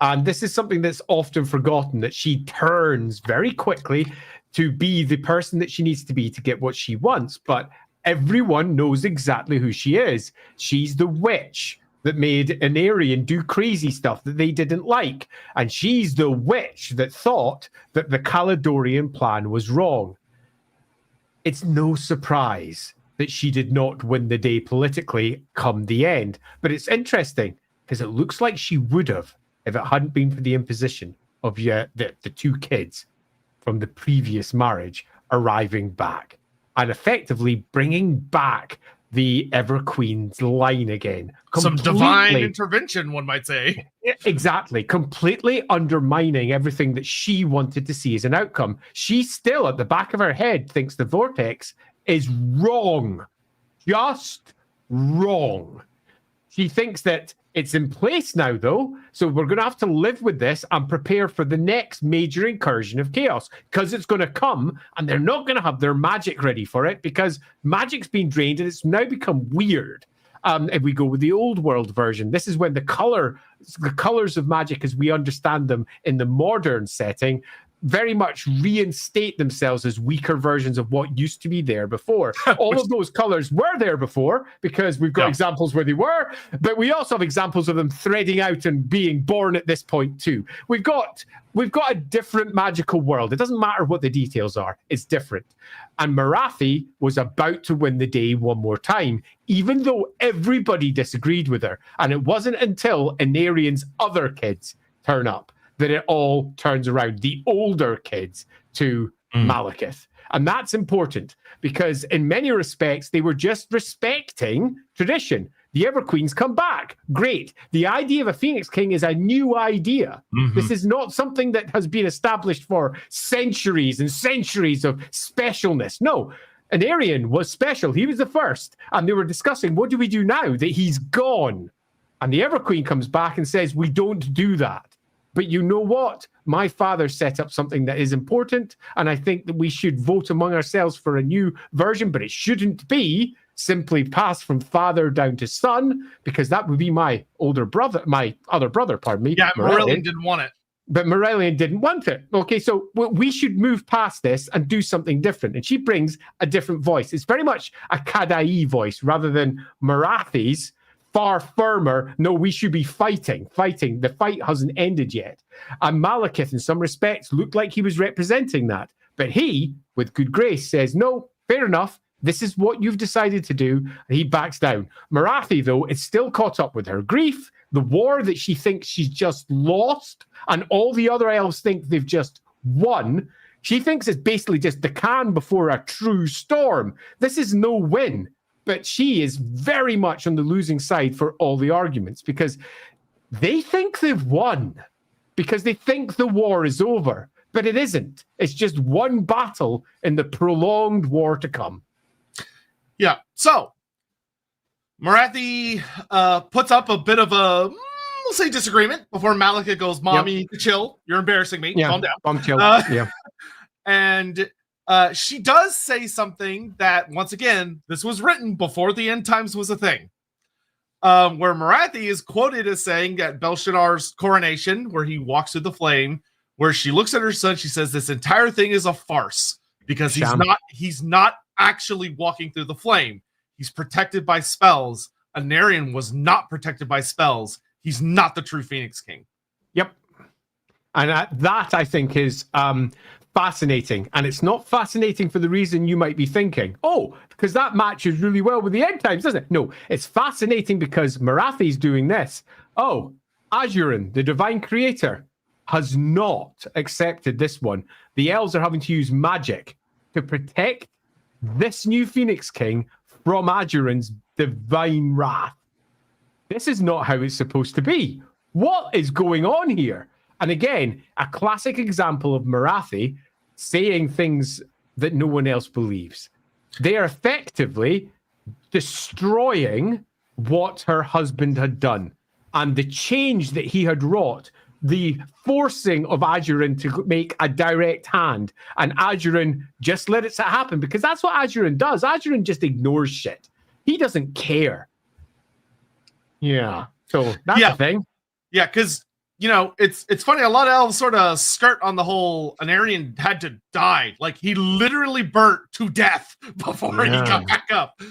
And this is something that's often forgotten, that she turns very quickly to be the person that she needs to be to get what she wants. But everyone knows exactly who she is. She's the witch that made Aenarion do crazy stuff that they didn't like. And she's the witch that thought that the Kalidorian plan was wrong. It's no surprise that she did not win the day politically come the end. But it's interesting because it looks like she would have if it hadn't been for the imposition of the two kids from the previous marriage arriving back and effectively bringing back the Everqueen's line again. Some divine intervention, one might say. Exactly. Completely undermining everything that she wanted to see as an outcome. She still, at the back of her head, thinks the vortex is wrong. Just wrong. She thinks that it's in place now, though, so we're going to have to live with this and prepare for the next major incursion of chaos, because it's going to come, and they're not going to have their magic ready for it, because magic's been drained, and it's now become weird. If we go with the old world version, this is when the colors of magic as we understand them in the modern setting very much reinstate themselves as weaker versions of what used to be there before. All of those colors were there before because we've got examples where they were, but we also have examples of them threading out and being born at this point too. We've got a different magical world. It doesn't matter what the details are. It's different. And Morathi was about to win the day one more time, even though everybody disagreed with her. And it wasn't until Aenarion's other kids turn up that it all turns around, the older kids to Malekith. And that's important because in many respects, they were just respecting tradition. The Everqueens come back. Great. The idea of a Phoenix King is a new idea. This is not something that has been established for centuries and centuries of specialness. No, Aenarion was special. He was the first. And they were discussing, what do we do now that he's gone? And the Everqueen comes back and says, we don't do that. But you know what? My father set up something that is important, and I think that we should vote among ourselves for a new version, but it shouldn't be simply passed from father down to son, because that would be my other brother, pardon me. Yeah, Morellian didn't want it. But Morellian didn't want it. Okay, so we should move past this and do something different. And she brings a different voice. It's very much a Kadai voice rather than Morathi's far firmer, no, we should be fighting. The fight hasn't ended yet. And Malekith, in some respects, looked like he was representing that. But he, with good grace, says, no, fair enough. This is what you've decided to do. And he backs down. Morathi, though, is still caught up with her grief, the war that she thinks she's just lost, and all the other elves think they've just won. She thinks it's basically just the calm before a true storm. This is no win. But she is very much on the losing side for all the arguments because they think they've won, because they think the war is over. But it isn't. It's just one battle in the prolonged war to come. Yeah. So Morathi puts up a bit of a, we'll say, disagreement before Malekith goes, Mom, you need to chill. You're embarrassing me. Calm down. I'm chill. And she does say something that, once again, this was written before the end times was a thing. Where Morathi is quoted as saying at Belshazzar's coronation, where he walks through the flame, where she looks at her son, she says, this entire thing is a farce because he's not actually walking through the flame. He's protected by spells. Aenarion was not protected by spells. He's not the true Phoenix King. Yep. And that, I think, is fascinating. And it's not fascinating for the reason you might be thinking. Oh, because that matches really well with the end times, doesn't it? No, it's fascinating because Morathi's doing this. Oh, Azurin, the divine creator, has not accepted this one. The elves are having to use magic to protect this new Phoenix King from Azurin's divine wrath. This is not how it's supposed to be. What is going on here? And again, a classic example of Morathi saying things that no one else believes. They are effectively destroying what her husband had done and the change that he had wrought, the forcing of Azurin to make a direct hand, and Azurin just let it happen because that's what Azurin does. Azurin just ignores shit. He doesn't care. Yeah. So that's the thing. Yeah, because it's funny. A lot of elves sort of skirt on the whole Aenarion had to die. Like he literally burnt to death before he got back up.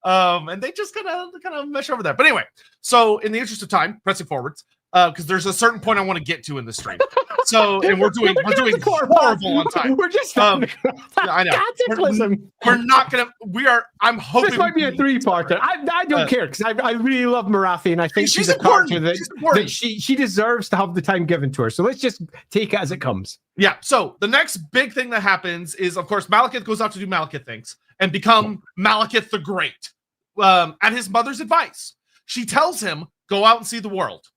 And they just kind of mesh over that. But anyway, so in the interest of time, pressing forwards, because there's a certain point I want to get to in the stream. So, and we're doing horrible on time. We're just I know. Cataclysm. We're not gonna. I'm hoping this might be a three-parter. I don't care because I really love Morathi and I think she's a character that she deserves to have the time given to her. So let's just take it as it comes. Yeah. So the next big thing that happens is, of course, Malekith goes out to do Malekith things and become Malekith the Great. At his mother's advice, she tells him, "Go out and see the world.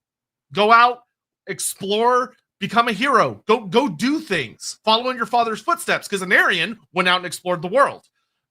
Go out, explore." Become a hero. Go do things. Follow in your father's footsteps. Because Aenarion went out and explored the world.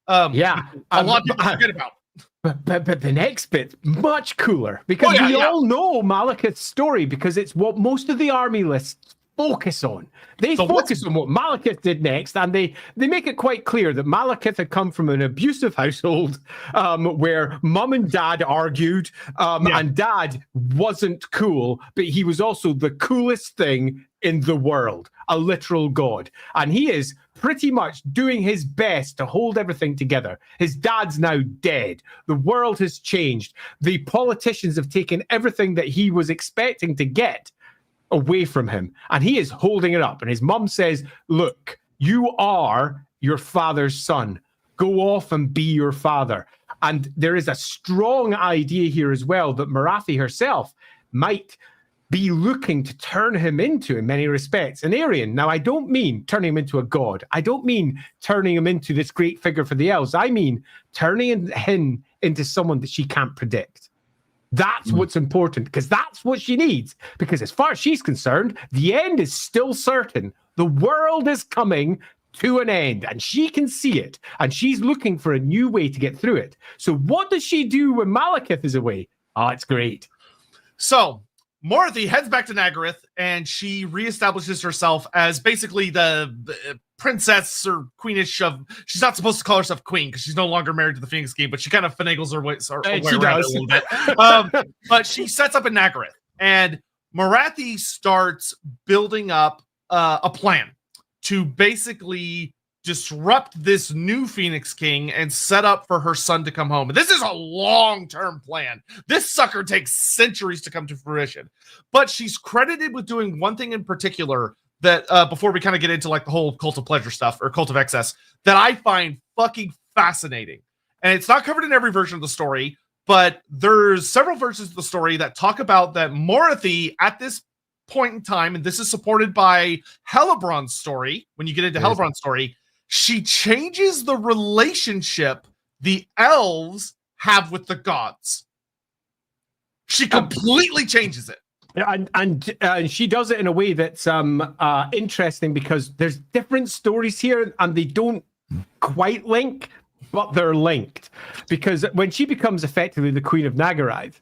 A lot of people forget about. But the next bit, much cooler. Because we all know Malekith's story. Because it's what most of the army lists focus on. They So focus on what Malekith did next, and they make it quite clear that Malekith had come from an abusive household where mum and dad argued, and dad wasn't cool, but he was also the coolest thing in the world, a literal god. And he is pretty much doing his best to hold everything together. His dad's now dead. The world has changed. The politicians have taken everything that he was expecting to get away from him, and he is holding it up. And his mum says, look, you are your father's son. Go off and be your father. And there is a strong idea here as well that Morathi herself might be looking to turn him into, in many respects, Aenarion. Now, I don't mean turning him into a god. I don't mean turning him into this great figure for the elves. I mean turning him into someone that she can't predict. That's what's important, because that's what she needs. Because as far as she's concerned, the end is still certain. The world is coming to an end, and she can see it, and she's looking for a new way to get through it. So what does she do when Malekith is away? Oh, it's great. So Morathi heads back to Nagaroth, and she reestablishes herself as basically the princess or queenish of. She's not supposed to call herself queen because she's no longer married to the Phoenix King, but she kind of finagles her way around it a little bit. But she sets up in Nagaroth, and Morathi starts building up a plan to basically disrupt this new Phoenix King and set up for her son to come home. And this is a long-term plan. This sucker takes centuries to come to fruition. But she's credited with doing one thing in particular that, before we kind of get into like the whole cult of pleasure stuff or cult of excess, that I find fucking fascinating. And it's not covered in every version of the story, but there's several versions of the story that talk about that Morathi at this point in time, and this is supported by Hellebron's story, when you get into Hellebron's story, she changes the relationship the elves have with the gods. She completely changes it. And she does it in a way that's interesting, because there's different stories here and they don't quite link, but they're linked. Because when she becomes effectively the Queen of Nagaroth,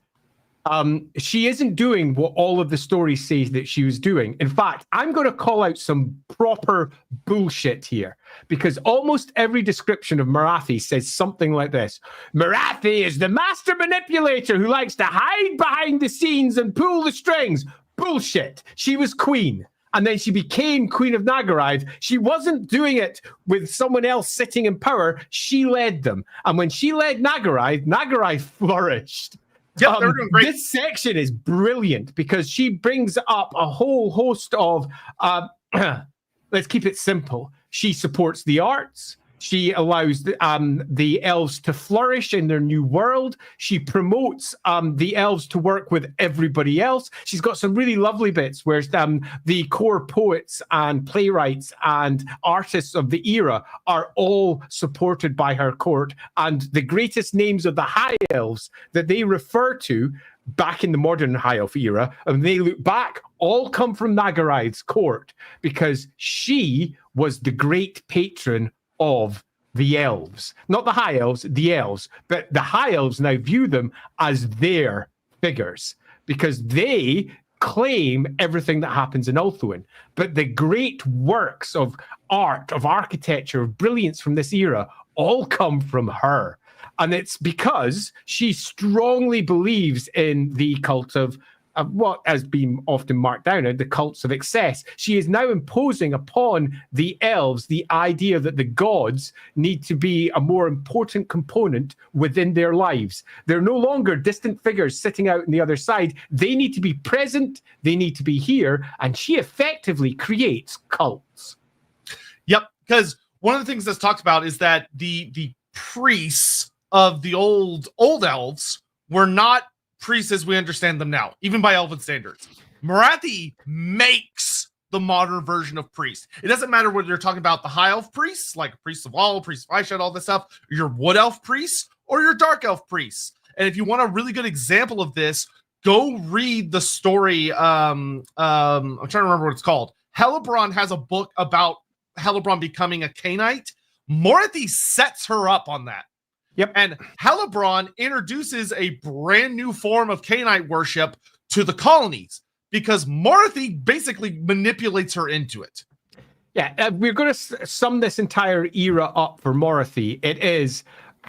she isn't doing what all of the stories say that she was doing. In fact, I'm going to call out some proper bullshit here, because almost every description of Morathi says something like this. Morathi is the master manipulator who likes to hide behind the scenes and pull the strings. Bullshit. She was queen, and then she became Queen of Nagaroth. She wasn't doing it with someone else sitting in power. She led them. And when she led Nagaroth, Nagaroth flourished. Yep, they're doing great. This section is brilliant because she brings up a whole host of, let's keep it simple. She supports the arts. She allows the elves to flourish in their new world. She promotes the elves to work with everybody else. She's got some really lovely bits where the core poets and playwrights and artists of the era are all supported by her court. And the greatest names of the high elves that they refer to back in the modern high elf era, and they look back, all come from Nagaroth's court, because she was the great patron of the elves, not the high elves, the elves. But the high elves now view them as their figures because they claim everything that happens in Ulthuan. But the great works of art, of architecture, of brilliance from this era all come from her. And it's because she strongly believes in the cult of what has been often marked down as the cults of excess. She is now imposing upon the elves the idea that the gods need to be a more important component within their lives. They're no longer distant figures sitting out on the other side. They need to be present. They need to be here. And she effectively creates cults. Yep, because one of the things that's talked about is that the priests of the old elves were not priests as we understand them now, even by elven standards. Morathi makes the modern version of priest. It doesn't matter whether you're talking about the high elf priests, like priests of all, priests of Aishat, all this stuff, or your wood elf priests, or your dark elf priests. And if you want a really good example of this, go read the story. I'm trying to remember what it's called. Hellebron has a book about Hellebron becoming a Caneite. Morathi sets her up on that. Yep. And Hellebron introduces a brand new form of Caneite worship to the colonies because Morathi basically manipulates her into it. Yeah, we're going to sum this entire era up for Morathi. It is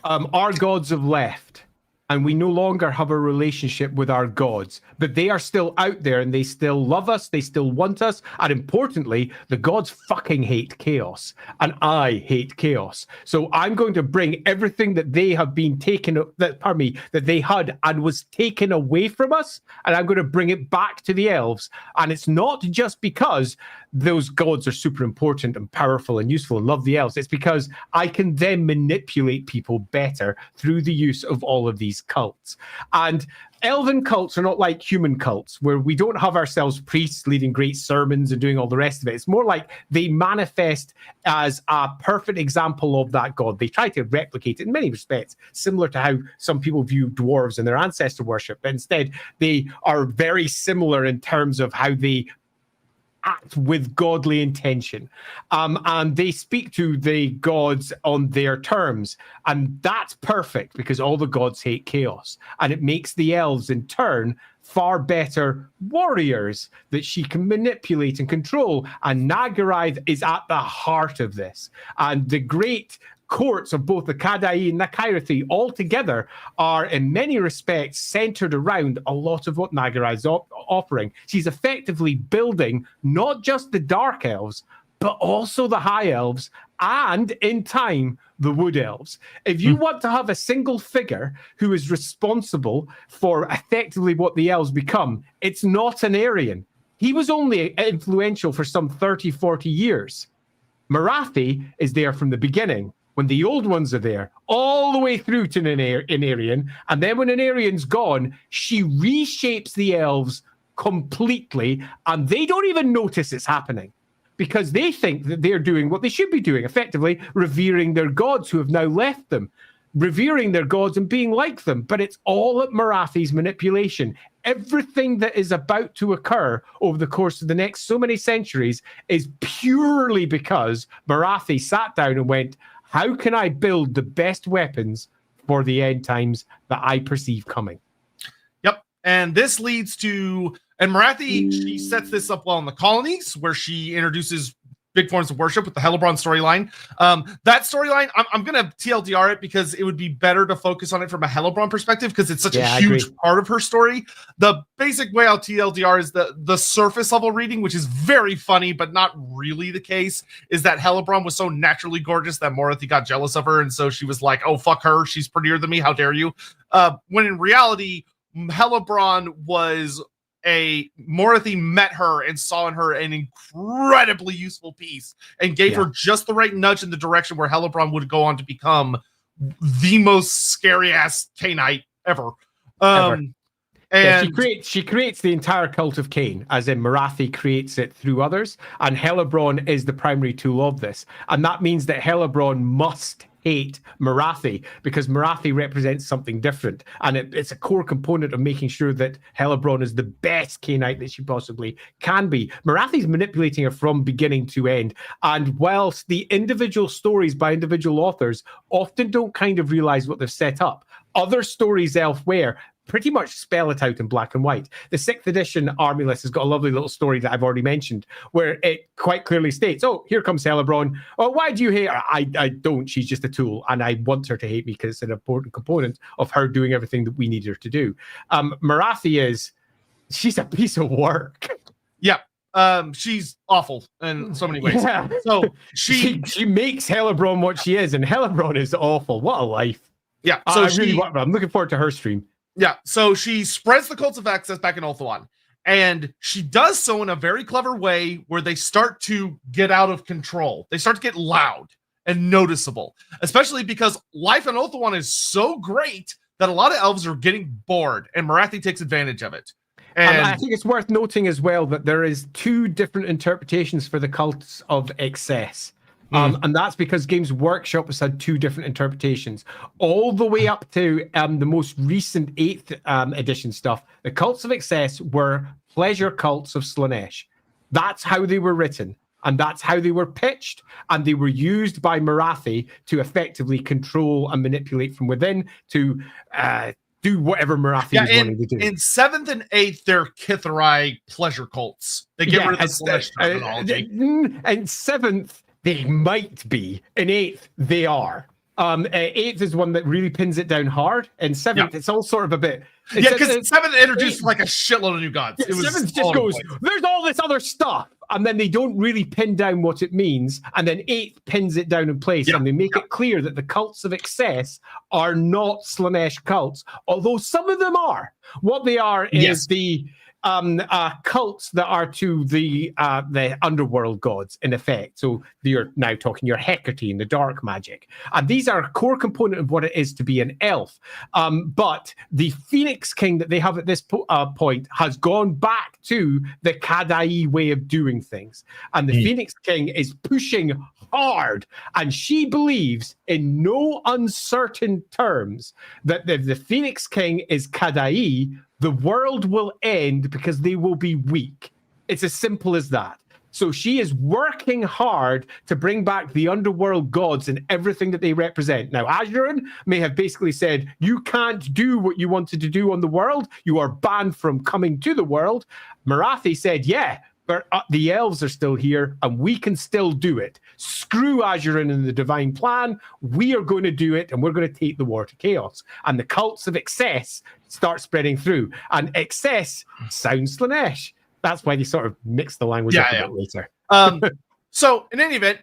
our gods have left, and we no longer have a relationship with our gods, but they are still out there and they still love us, they still want us, and importantly, the gods fucking hate chaos, and I hate chaos. So I'm going to bring everything that they have been that they had and was taken away from us, and I'm going to bring it back to the elves. And it's not just because those gods are super important and powerful and useful and love the elves. It's because I can then manipulate people better through the use of all of these cults. And elven cults are not like human cults, where we don't have ourselves priests leading great sermons and doing all the rest of it. It's more like they manifest as a perfect example of that god. They try to replicate it in many respects, similar to how some people view dwarves and their ancestor worship. But instead, they are very similar in terms of how they act with godly intention, and they speak to the gods on their terms, and that's perfect because all the gods hate chaos, and it makes the elves in turn far better warriors that she can manipulate and control. And Nagarythe is at the heart of this, and the great courts of both the Kadai and the Kairathi all together are in many respects centered around a lot of what Nagarythe's offering. She's effectively building not just the dark elves, but also the high elves, and in time, the wood elves. If you want to have a single figure who is responsible for effectively what the elves become, it's not Aenarion. He was only influential for some 30, 40 years. Morathi is there from the beginning, when the old ones are there, all the way through to Aenarion. And then when Aenarion's gone, she reshapes the elves completely, and they don't even notice it's happening because they think that they're doing what they should be doing, effectively revering their gods who have now left them, revering their gods and being like them. But it's all at Morathi's manipulation. Everything that is about to occur over the course of the next so many centuries is purely because Morathi sat down and went, how can I build the best weapons for the end times that I perceive coming? Yep. And this leads to, and Morathi, she sets this up well in the colonies, where she introduces big forms of worship with the Hellebron storyline. That storyline, I'm going to TLDR it because it would be better to focus on it from a Hellebron perspective because it's such a huge part of her story. The basic way I'll TLDR is the surface level reading, which is very funny, but not really the case, is that Hellebron was so naturally gorgeous that Morathi got jealous of her. And so she was like, oh, fuck her. She's prettier than me. How dare you? When in reality, Hellebron was Morathi met her and saw in her an incredibly useful piece and gave her just the right nudge in the direction where Hellebron would go on to become the most scary ass Kaneite ever. And she creates the entire cult of Kane, as in Morathi creates it through others, and Hellebron is the primary tool of this. And that means that Hellebron must hate Morathi because Morathi represents something different, and it's a core component of making sure that Hellebron is the best Kaneite that she possibly can be. Morathi's manipulating her from beginning to end, and whilst the individual stories by individual authors often don't kind of realize what they've set up, other stories elsewhere pretty much spell it out in black and white. The 6th edition army list has got a lovely little story that I've already mentioned, where it quite clearly states, oh, here comes Hellebron. Oh, why do you hate her? I don't. She's just a tool, and I want her to hate me because it's an important component of her doing everything that we need her to do. Morathi she's a piece of work. Yeah. She's awful in so many ways. Yeah. So she makes Hellebron what she is, and Hellebron is awful. What a life. Yeah. So I'm looking forward to her stream. Yeah, so she spreads the cults of access back in Ulthuan, and she does so in a very clever way where they start to get out of control. They start to get loud and noticeable, especially because life in Ulthuan is so great that a lot of elves are getting bored, and Morathi takes advantage of it. And I think it's worth noting as well that there is 2 different interpretations for the cults of excess. And that's because Games Workshop has had 2 different interpretations. All the way up to the most recent 8th edition stuff, the cults of excess were pleasure cults of Slaanesh. That's how they were written, and that's how they were pitched, and they were used by Morathi to effectively control and manipulate from within to do whatever Morathi is wanting to do. In 7th and 8th, they're Kithrai pleasure cults. They get rid of the Slanesh terminology. In 7th, they might be. In 8th, they are. 8th is one that really pins it down hard. In 7th, it's all sort of a bit. Because 7th introduced like a shitload of new gods. It was 7th just goes, there's all this other stuff. And then they don't really pin down what it means. And then 8th pins it down in place. And they make it clear that the cults of excess are not Slanesh cults, although some of them are. What they are is the cults that are to the underworld gods, in effect. So you're now talking your Hecate and the dark magic. And these are a core component of what it is to be an elf. But the Phoenix King that they have at this point has gone back to the Kadai way of doing things. And the Phoenix King is pushing hard. And she believes in no uncertain terms that if the Phoenix King is Kadai, the world will end because they will be weak. It's as simple as that. So she is working hard to bring back the underworld gods and everything that they represent. Now, Aenarion may have basically said, you can't do what you wanted to do on the world. You are banned from coming to the world. Morathi said, yeah, but the elves are still here and we can still do it. Screw Aenarion and the divine plan. We are going to do it and we're going to take the war to chaos. And the cults of excess start spreading through. And excess sounds Slanesh. That's why they sort of mix the language up a bit later. So in any event,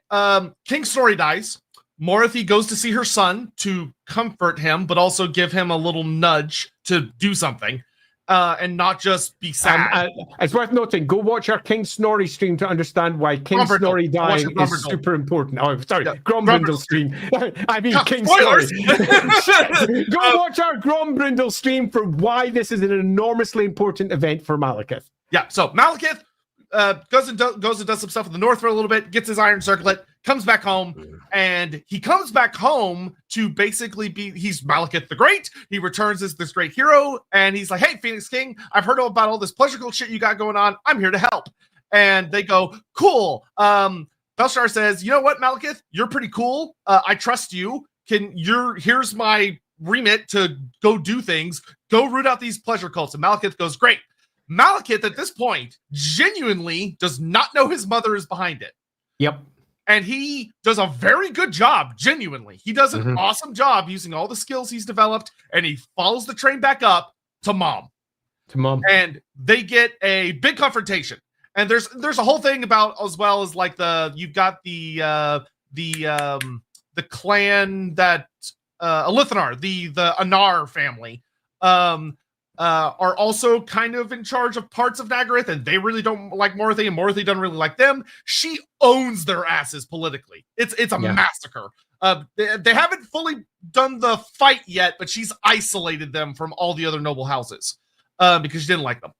King Snorri dies. Morathi goes to see her son to comfort him, but also give him a little nudge to do something. And not just be sad. It's worth noting, go watch our King Snorri stream to understand why King Snorri dying is super important. Oh, sorry, Grombrindle stream. I mean, King Snorri. Go watch our Grombrindle stream for why this is an enormously important event for Malekith. Yeah, so Malekith goes and does some stuff in the north for a little bit, gets his iron circlet, comes back home, and he comes back home to basically he's Malekith the Great. He returns as this great hero, and he's like, hey, Phoenix King, I've heard about all this pleasure cult shit you got going on. I'm here to help. And they go, cool. Belshazzar says, you know what, Malekith? You're pretty cool. I trust you. Here's my remit to go do things. Go root out these pleasure cults. And Malekith goes, great. Malekith, at this point, genuinely does not know his mother is behind it. Yep. And he does a very good job, genuinely. He does an awesome job using all the skills he's developed, and he follows the train back up to mom. And they get a big confrontation. And there's a whole thing about, as well as like you've got the clan that Elithanar, the Anar family, are also kind of in charge of parts of Nagaroth, and they really don't like Morathi, and Morathi doesn't really like them. She owns their asses politically. It's a massacre. They haven't fully done the fight yet, but she's isolated them from all the other noble houses because she didn't like them.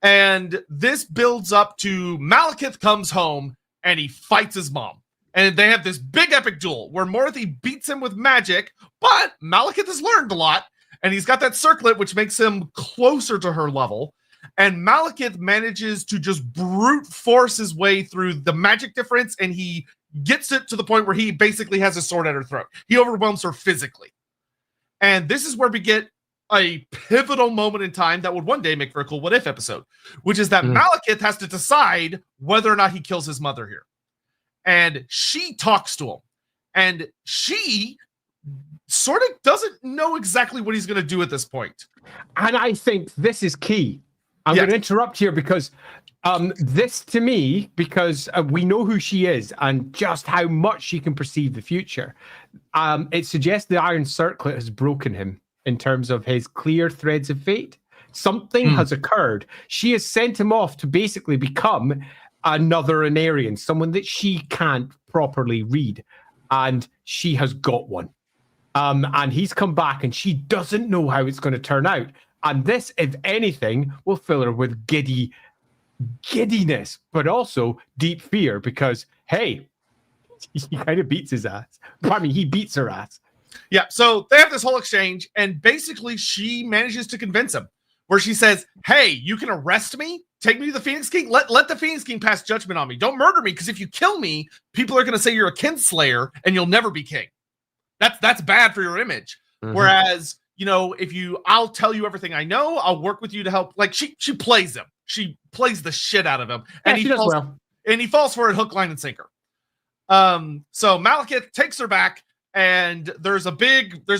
And this builds up to Malekith comes home and he fights his mom. And they have this big epic duel where Morathi beats him with magic, but Malekith has learned a lot. And he's got that circlet, which makes him closer to her level. And Malekith manages to just brute force his way through the magic difference. And he gets it to the point where he basically has a sword at her throat. He overwhelms her physically. And this is where we get a pivotal moment in time that would one day make for a cool What If episode, which is that Malekith has to decide whether or not he kills his mother here. And she talks to him. And she sort of doesn't know exactly what he's going to do at this point. And I think this is key. I'm going to interrupt here because this to me, because we know who she is and just how much she can perceive the future. It suggests the Iron Circlet has broken him in terms of his clear threads of fate. Something has occurred. She has sent him off to basically become another Aenarion, someone that she can't properly read. And she has got one. And he's come back and she doesn't know how it's going to turn out. And this, if anything, will fill her with giddiness, but also deep fear because, hey, he kind of beats his ass. I mean, he beats her ass. Yeah, so they have this whole exchange, and basically she manages to convince him, where she says, hey, you can arrest me, take me to the Phoenix King, let the Phoenix King pass judgment on me. Don't murder me, because if you kill me, people are going to say you're a kinslayer, and you'll never be king. That's bad for your image. Whereas I'll tell you everything I know. I'll work with you to help. Like she plays him. She plays the shit out of him, and he falls, and he falls for it hook, line, and sinker. So Malekith takes her back, and there's a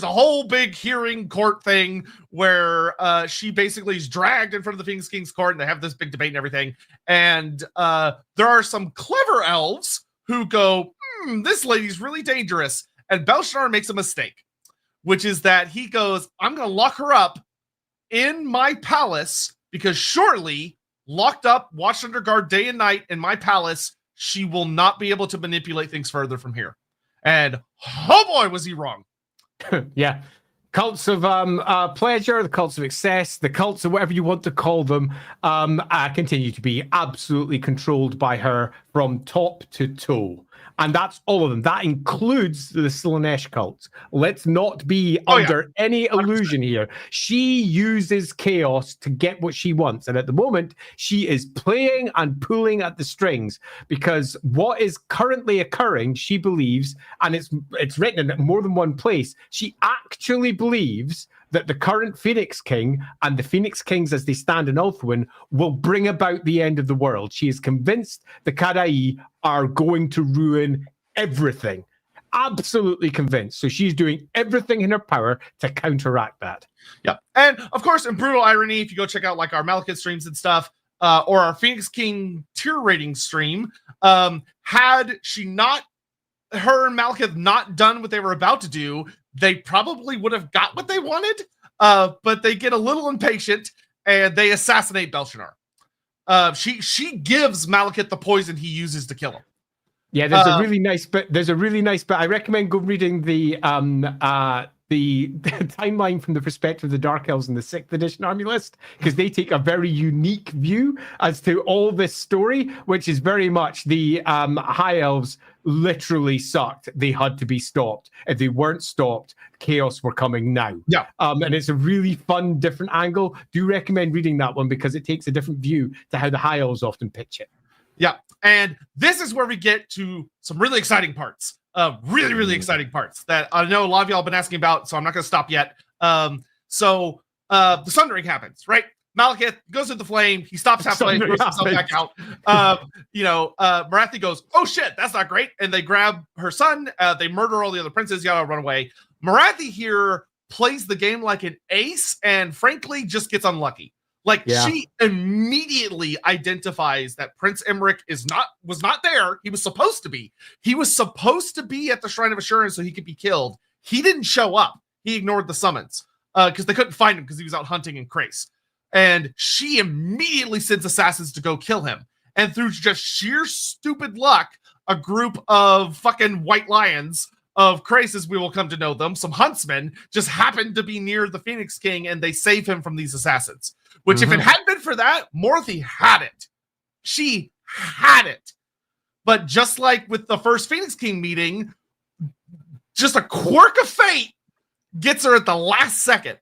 whole big hearing court thing where she basically is dragged in front of the Phoenix King's court, and they have this big debate and everything. And there are some clever elves who go, this lady's really dangerous. And Belshazzar makes a mistake, which is that he goes, I'm going to lock her up in my palace, because surely locked up, watched under guard day and night in my palace, she will not be able to manipulate things further from here. And oh boy, was he wrong. Yeah. Cults of pleasure, the cults of excess, the cults of whatever you want to call them, continue to be absolutely controlled by her from top to toe. And that's all of them. That includes the Slaanesh cult. Let's not be under any illusion here. She uses chaos to get what she wants. And at the moment, she is playing and pulling at the strings, because what is currently occurring, she believes, and it's written in more than one place, she actually believes that the current Phoenix King and the Phoenix Kings as they stand in Ulthuan will bring about the end of the world. She is convinced the Kada'i are going to ruin everything. Absolutely convinced. So she's doing everything in her power to counteract that. Yeah. And of course, in brutal irony, if you go check out like our Malekith streams and stuff, or our Phoenix King tier rating stream, had her and Malekith not done what they were about to do, they probably would have got what they wanted, but they get a little impatient and they assassinate Belshazzar. She gives Malekith the poison he uses to kill him. Yeah, there's a really nice bit. I recommend go reading the timeline from the perspective of the Dark Elves in the 6th edition army list, because they take a very unique view as to all this story, which is very much the High Elves literally sucked. They had to be stopped. If they weren't stopped, chaos were coming now. Yeah. And it's a really fun, different angle. Do recommend reading that one, because it takes a different view to how the High Elves often pitch it. Yeah. And this is where we get to some really exciting parts. Really, really exciting parts that I know a lot of y'all have been asking about, so I'm not going to stop yet. So the sundering happens, right? Malekith goes into the flame. He stops halfway, throws himself back out. Morathi goes, oh shit, that's not great. And they grab her son. They murder all the other princes. Y'all run away. Morathi here plays the game like an ace and frankly just gets unlucky. She immediately identifies that Prince Emmerich was not there. He was supposed to be. He was supposed to be at the Shrine of Assurance so he could be killed. He didn't show up. He ignored the summons because they couldn't find him because he was out hunting in Krace. And she immediately sends assassins to go kill him. And through just sheer stupid luck, a group of fucking white lions of Krace, as we will come to know them, some huntsmen, just happened to be near the Phoenix King, and they save him from these assassins. Which, if it hadn't been for that, Morathi had it. She had it. But just like with the first Phoenix King meeting, just a quirk of fate gets her at the last second.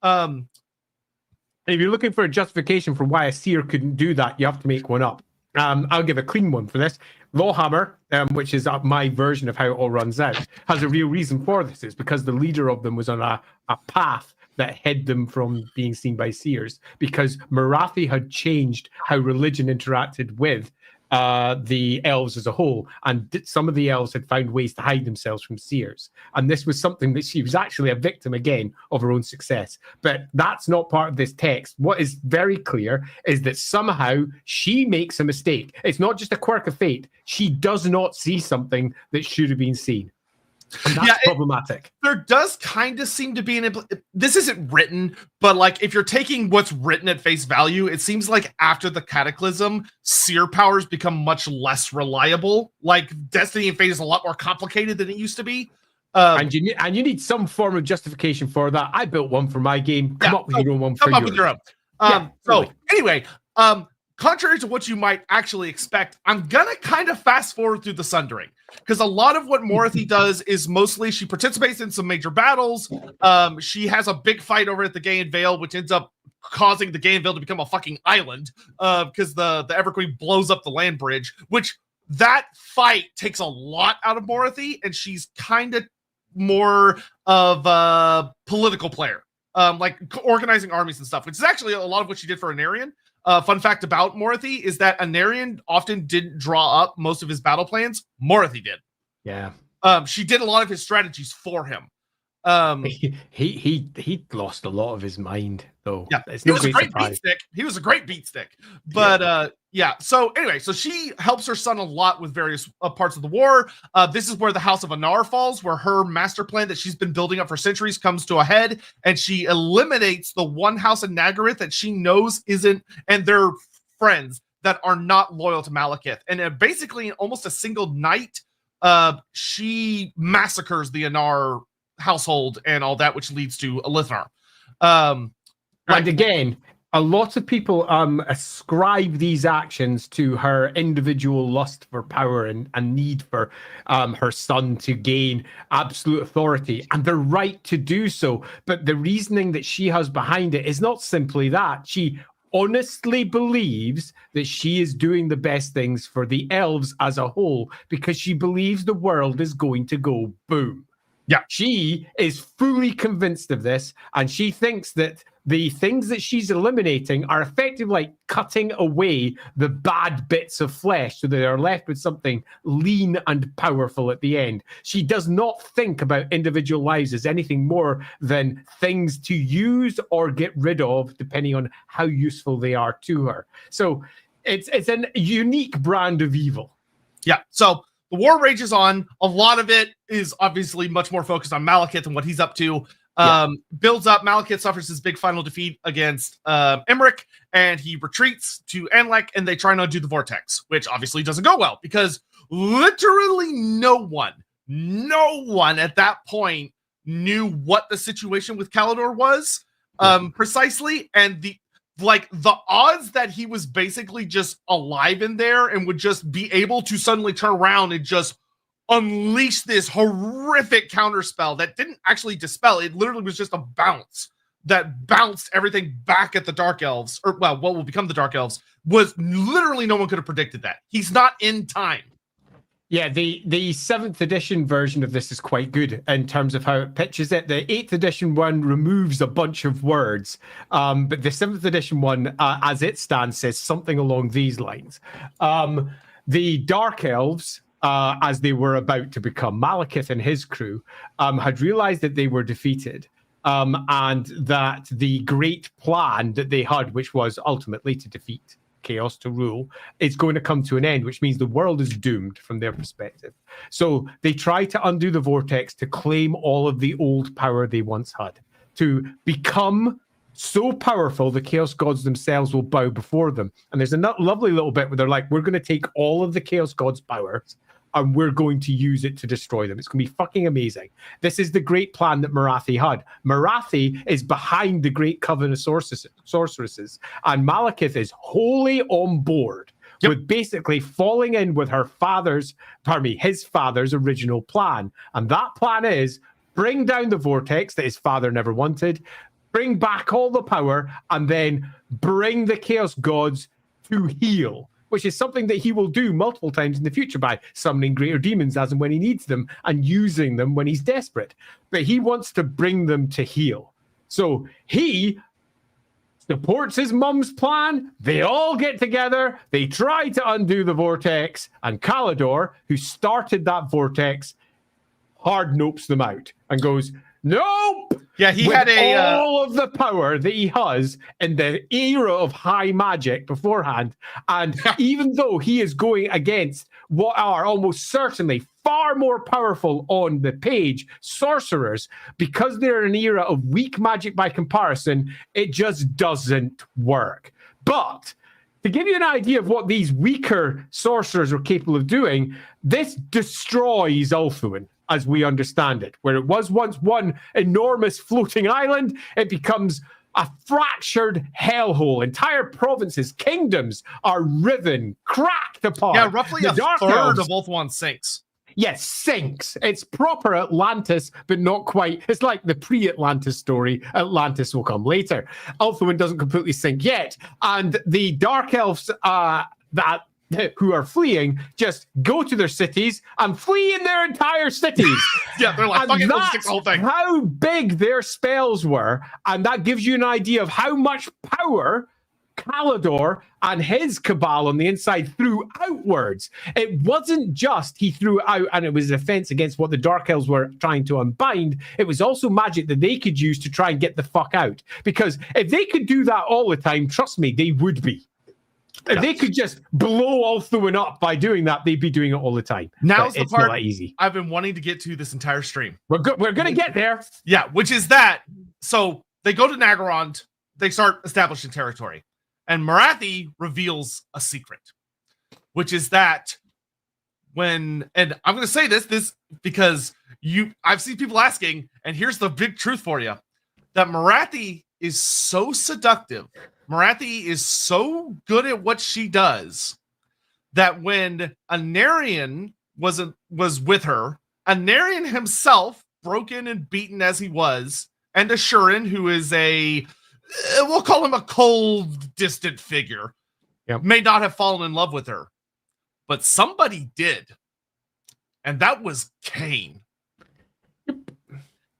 If you're looking for a justification for why a seer couldn't do that, you have to make one up. I'll give a clean one for this. LAWhammer, which is my version of how it all runs out, has a real reason for this. It's because the leader of them was on a path that hid them from being seen by seers, because Morathi had changed how religion interacted with the elves as a whole, and some of the elves had found ways to hide themselves from seers, and this was something that she was actually a victim again of her own success. But that's not part of this text. What is very clear is that somehow she makes a mistake. It's not just a quirk of fate. She does not see something that should have been seen. And that's problematic. There does kind of seem to be this isn't written, but like if you're taking what's written at face value, it seems like after the Cataclysm, seer powers become much less reliable. Like Destiny and Fate is a lot more complicated than it used to be. And you need some form of justification for that. I built one for my game. Come up with your own one for yours. Come up with your own. So anyway, contrary to what you might actually expect, I'm gonna kind of fast forward through the sundering, because a lot of what Morathi does is mostly she participates in some major battles. She has a big fight over at the Gaian Vale, which ends up causing the Gaian Vale to become a fucking island because the Everqueen blows up the land bridge, which that fight takes a lot out of Morathi, and she's kind of more of a political player, like organizing armies and stuff, which is actually a lot of what she did for Aenarion. Fun fact about Morathi is that Aenarion often didn't draw up most of his battle plans. Morathi did. Yeah. She did a lot of his strategies for him. He lost a lot of his mind, though. Yeah, it's he no was a great surprise. beat stick. He was a great beat stick. But yeah. So anyway, so she helps her son a lot with various parts of the war. This is where the House of Anar falls, where her master plan that she's been building up for centuries comes to a head, and she eliminates the one house in Nagaroth that she knows isn't, and their friends that are not loyal to Malekith. And basically, in almost a single night, she massacres the Anar household and all that, which leads to Elithnar. And again, a lot of people ascribe these actions to her individual lust for power and need for her son to gain absolute authority, and they're right to do so. But the reasoning that she has behind it is not simply that. She honestly believes that she is doing the best things for the elves as a whole, because she believes the world is going to go boom. Yeah. She is fully convinced of this, and she thinks that the things that she's eliminating are effectively like cutting away the bad bits of flesh so that they're left with something lean and powerful at the end. She does not think about individual lives as anything more than things to use or get rid of, depending on how useful they are to her. So it's a unique brand of evil. Yeah. So the war rages on. A lot of it is obviously much more focused on Malekith and what he's up to. Builds up. Malekith suffers his big final defeat against Emmerich, and he retreats to Anlek, and they try and undo the vortex, which obviously doesn't go well because literally no one at that point knew what the situation with Kalidor was precisely, and the odds that he was basically just alive in there and would just be able to suddenly turn around and just unleash this horrific counterspell that didn't actually dispel. It literally was just a bounce that bounced everything back at the Dark Elves, or well, what will become the Dark Elves, was literally no one could have predicted that. He's not in time. Yeah, the 7th edition version of this is quite good in terms of how it pitches it. The 8th edition one removes a bunch of words, but the 7th edition one, as it stands, says something along these lines. The Dark Elves, as they were about to become, Malekith and his crew, had realized that they were defeated, and that the great plan that they had, which was ultimately to defeat chaos, to rule, is going to come to an end, which means the world is doomed from their perspective. So they try to undo the vortex to claim all of the old power they once had, to become so powerful the chaos gods themselves will bow before them. And there's a lovely little bit where they're like, we're going to take all of the chaos gods' powers and we're going to use it to destroy them. It's going to be fucking amazing. This is the great plan that Morathi had. Morathi is behind the great coven of sorceresses, and Malekith is wholly on board with basically falling in with his father's original plan. And that plan is bring down the vortex that his father never wanted, bring back all the power, and then bring the chaos gods to heal, which is something that he will do multiple times in the future by summoning greater demons as and when he needs them and using them when he's desperate. But he wants to bring them to heal. So he supports his mum's plan. They all get together. They try to undo the vortex. And Kalidor, who started that vortex, hard nopes them out and goes, nope! Yeah, he with had all of the power that he has in the era of high magic beforehand. And even though he is going against what are almost certainly far more powerful on the page sorcerers, because they're in an era of weak magic by comparison, it just doesn't work. But to give you an idea of what these weaker sorcerers are capable of doing, this destroys Ulthuan as we understand it. Where it was once one enormous floating island, it becomes a fractured hellhole. Entire provinces, kingdoms are riven, cracked apart. Yeah, roughly a third of Ulthuan sinks. Yes, sinks. It's proper Atlantis, but not quite. It's like the pre-Atlantis story. Atlantis will come later. Ulthuan doesn't completely sink yet. And the Dark Elves that who are fleeing just go to their cities and flee in their entire cities. Yeah, they're like, And fuck it, let's take that's the whole thing. how big their spells were, and that gives you an idea of how much power Calidor and his cabal on the inside threw outwards. It wasn't just he threw out and it was a defense against what the Dark Elves were trying to unbind. It was also magic that they could use to try and get the fuck out. Because if they could do that all the time, trust me, they would be. If they could just blow Ulthuan up by doing that, they'd be doing it all the time. Now's the part not easy. I've been wanting to get to this entire stream. We're going to get there. Yeah, which is that. So they go to Nagarond, they start establishing territory. And Morathi reveals a secret, which is that and I'm going to say this because I've seen people asking, and here's the big truth for you, that Morathi is so seductive. Morathi is so good at what she does that when Aenarion was with her, Aenarion himself, broken and beaten as he was, and Ashurin, who is we'll call him a cold, distant figure, may not have fallen in love with her. But somebody did. And that was Kane.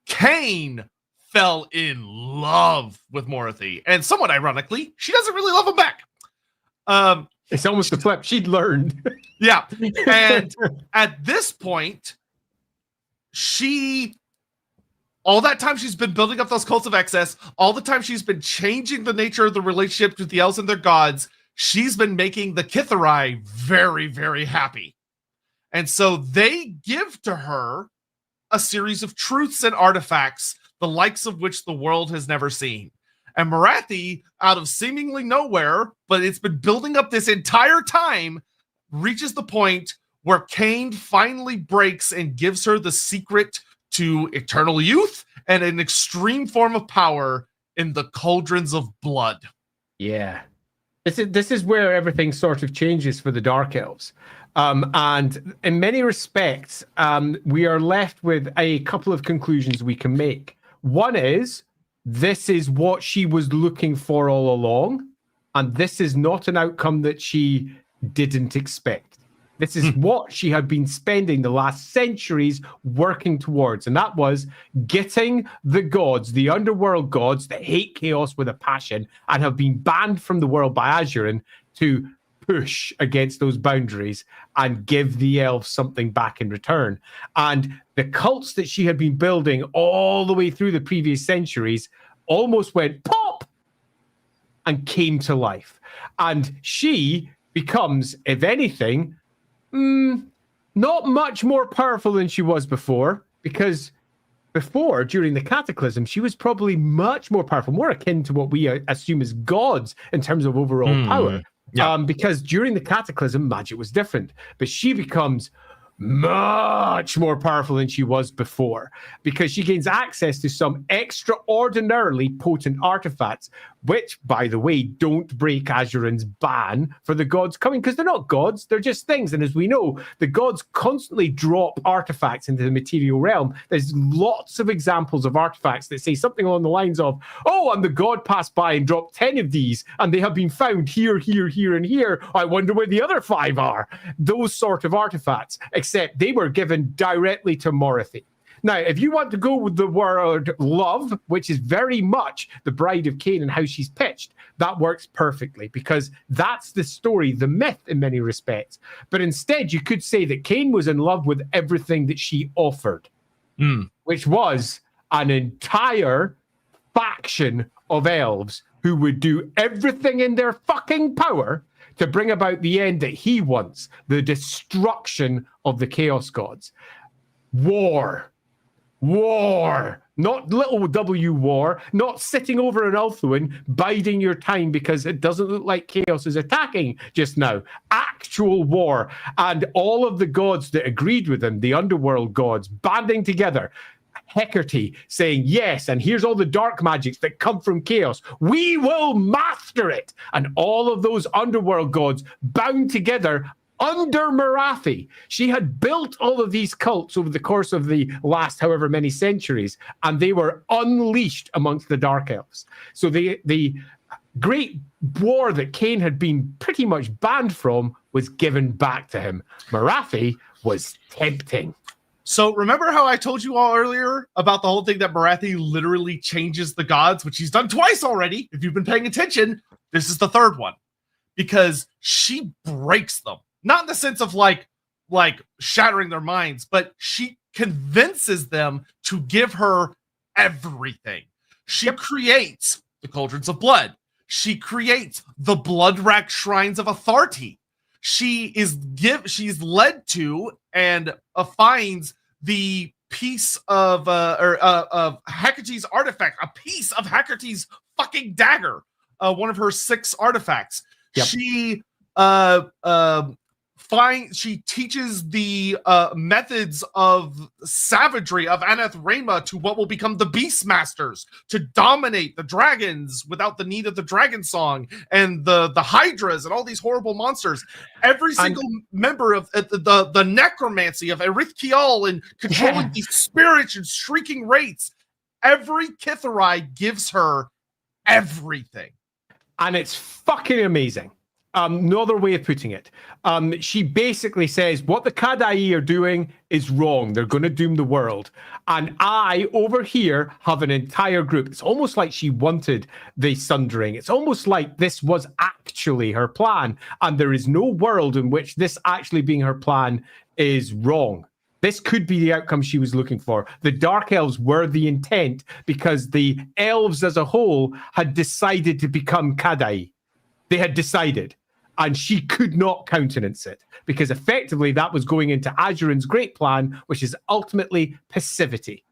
Kane fell in love with Morathi. And somewhat ironically, she doesn't really love him back. It's almost a flip. She'd learned. Yeah. And at this point, all that time she's been building up those cults of excess, all the time she's been changing the nature of the relationship with the elves and their gods, she's been making the Kithari very, very happy. And so they give to her a series of truths and artifacts, the likes of which the world has never seen. And Morathi, out of seemingly nowhere, but it's been building up this entire time, reaches the point where Kane finally breaks and gives her the secret to eternal youth and an extreme form of power in the cauldrons of blood. Yeah. This is where everything sort of changes for the Dark Elves. And in many respects, we are left with a couple of conclusions we can make. One is, this is what she was looking for all along, and this is not an outcome that she didn't expect. This is what she had been spending the last centuries working towards, and that was getting the gods, the underworld gods that hate chaos with a passion and have been banned from the world by Azurin, to push against those boundaries and give the elves something back in return. And the cults that she had been building all the way through the previous centuries almost went pop and came to life. And she becomes, if anything, not much more powerful than she was before, because before, during the Cataclysm, she was probably much more powerful, more akin to what we assume as gods in terms of overall power. Yeah. Because during the Cataclysm, magic was different. But she becomes much more powerful than she was before, because she gains access to some extraordinarily potent artifacts, which, by the way, don't break Azurin's ban for the gods coming, because they're not gods, they're just things. And as we know, the gods constantly drop artifacts into the material realm. There's lots of examples of artifacts that say something along the lines of, oh, and the god passed by and dropped 10 of these, and they have been found here, here, here, and here. I wonder where the other 5 are. Those sort of artifacts, except they were given directly to Morathi. Now, if you want to go with the word love, which is very much the Bride of Kane and how she's pitched, that works perfectly, because that's the story, the myth in many respects. But instead, you could say that Kane was in love with everything that she offered, which was an entire faction of elves who would do everything in their fucking power to bring about the end that he wants, the destruction of the Chaos Gods. War, not little W war, not sitting over an Ulthuan, biding your time because it doesn't look like Chaos is attacking just now. Actual war, and all of the gods that agreed with him, the underworld gods, banding together. Hecate saying yes, and here's all the dark magics that come from chaos. We will master it. And all of those underworld gods bound together under Morathi. She had built all of these cults over the course of the last however many centuries, and they were unleashed amongst the Dark Elves. So the great war that Kane had been pretty much banned from was given back to him. Morathi was tempting. So remember how I told you all earlier about the whole thing that Morathi literally changes the gods, which he's done twice already. If you've been paying attention, this is the third one, because she breaks them. Not in the sense of like shattering their minds, but she convinces them to give her everything. She creates the cauldrons of blood. She creates the blood-racked shrines of authority. She's led to and finds the piece of Hecate's artifact, a piece of Hecate's fucking dagger, one of her 6 artifacts. Yep. She teaches the methods of savagery of Anath Rayma to what will become the Beastmasters to dominate the dragons without the need of the dragon song and the hydras and all these horrible monsters. Every single member of the necromancy of Erith Kial and controlling these spirits and shrieking wraiths. Every Kitharai gives her everything. And it's fucking amazing. No other way of putting it. She basically says what the Kadai are doing is wrong. They're going to doom the world. And I, over here, have an entire group. It's almost like she wanted the sundering. It's almost like this was actually her plan. And there is no world in which this actually being her plan is wrong. This could be the outcome she was looking for. The Dark Elves were the intent because the elves as a whole had decided to become Kadai. They had decided. And she could not countenance it because effectively that was going into Azurin's great plan, which is ultimately passivity.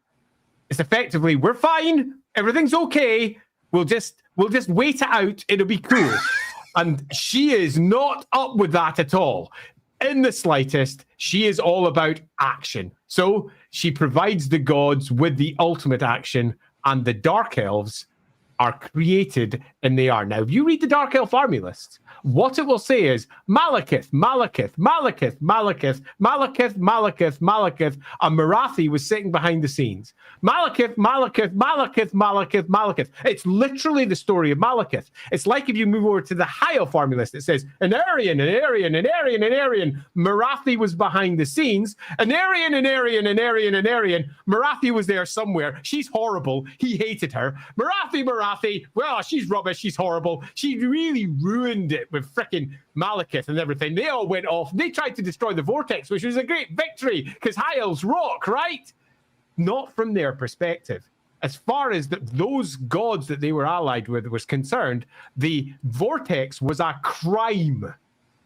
It's effectively, we're fine, everything's okay, we'll just wait it out, it'll be cool. And she is not up with that at all. In the slightest, she is all about action. So she provides the gods with the ultimate action, and the Dark Elves are created, and they are. Now, if you read the Dark Elf army lists, what it will say is Malekith, Malekith, Malekith, Malekith, Malekith, Malekith, Malekith, and Morathi was sitting behind the scenes. Malekith, Malekith, Malekith, Malekith, Malekith. It's literally the story of Malekith. It's like if you move over to the High Elf army list, it says Aenarion, Aenarion, Aenarion, Aenarion. Morathi was behind the scenes. Aenarion, Aenarion, Aenarion, Aenarion. Morathi was there somewhere. She's horrible. He hated her. Morathi, well, she's rubbish. She's horrible. She really ruined it with frickin' Malekith and everything. They all went off. They tried to destroy the Vortex, which was a great victory because High Elves rock, right? Not from their perspective. As far as those gods that they were allied with was concerned, the Vortex was a crime.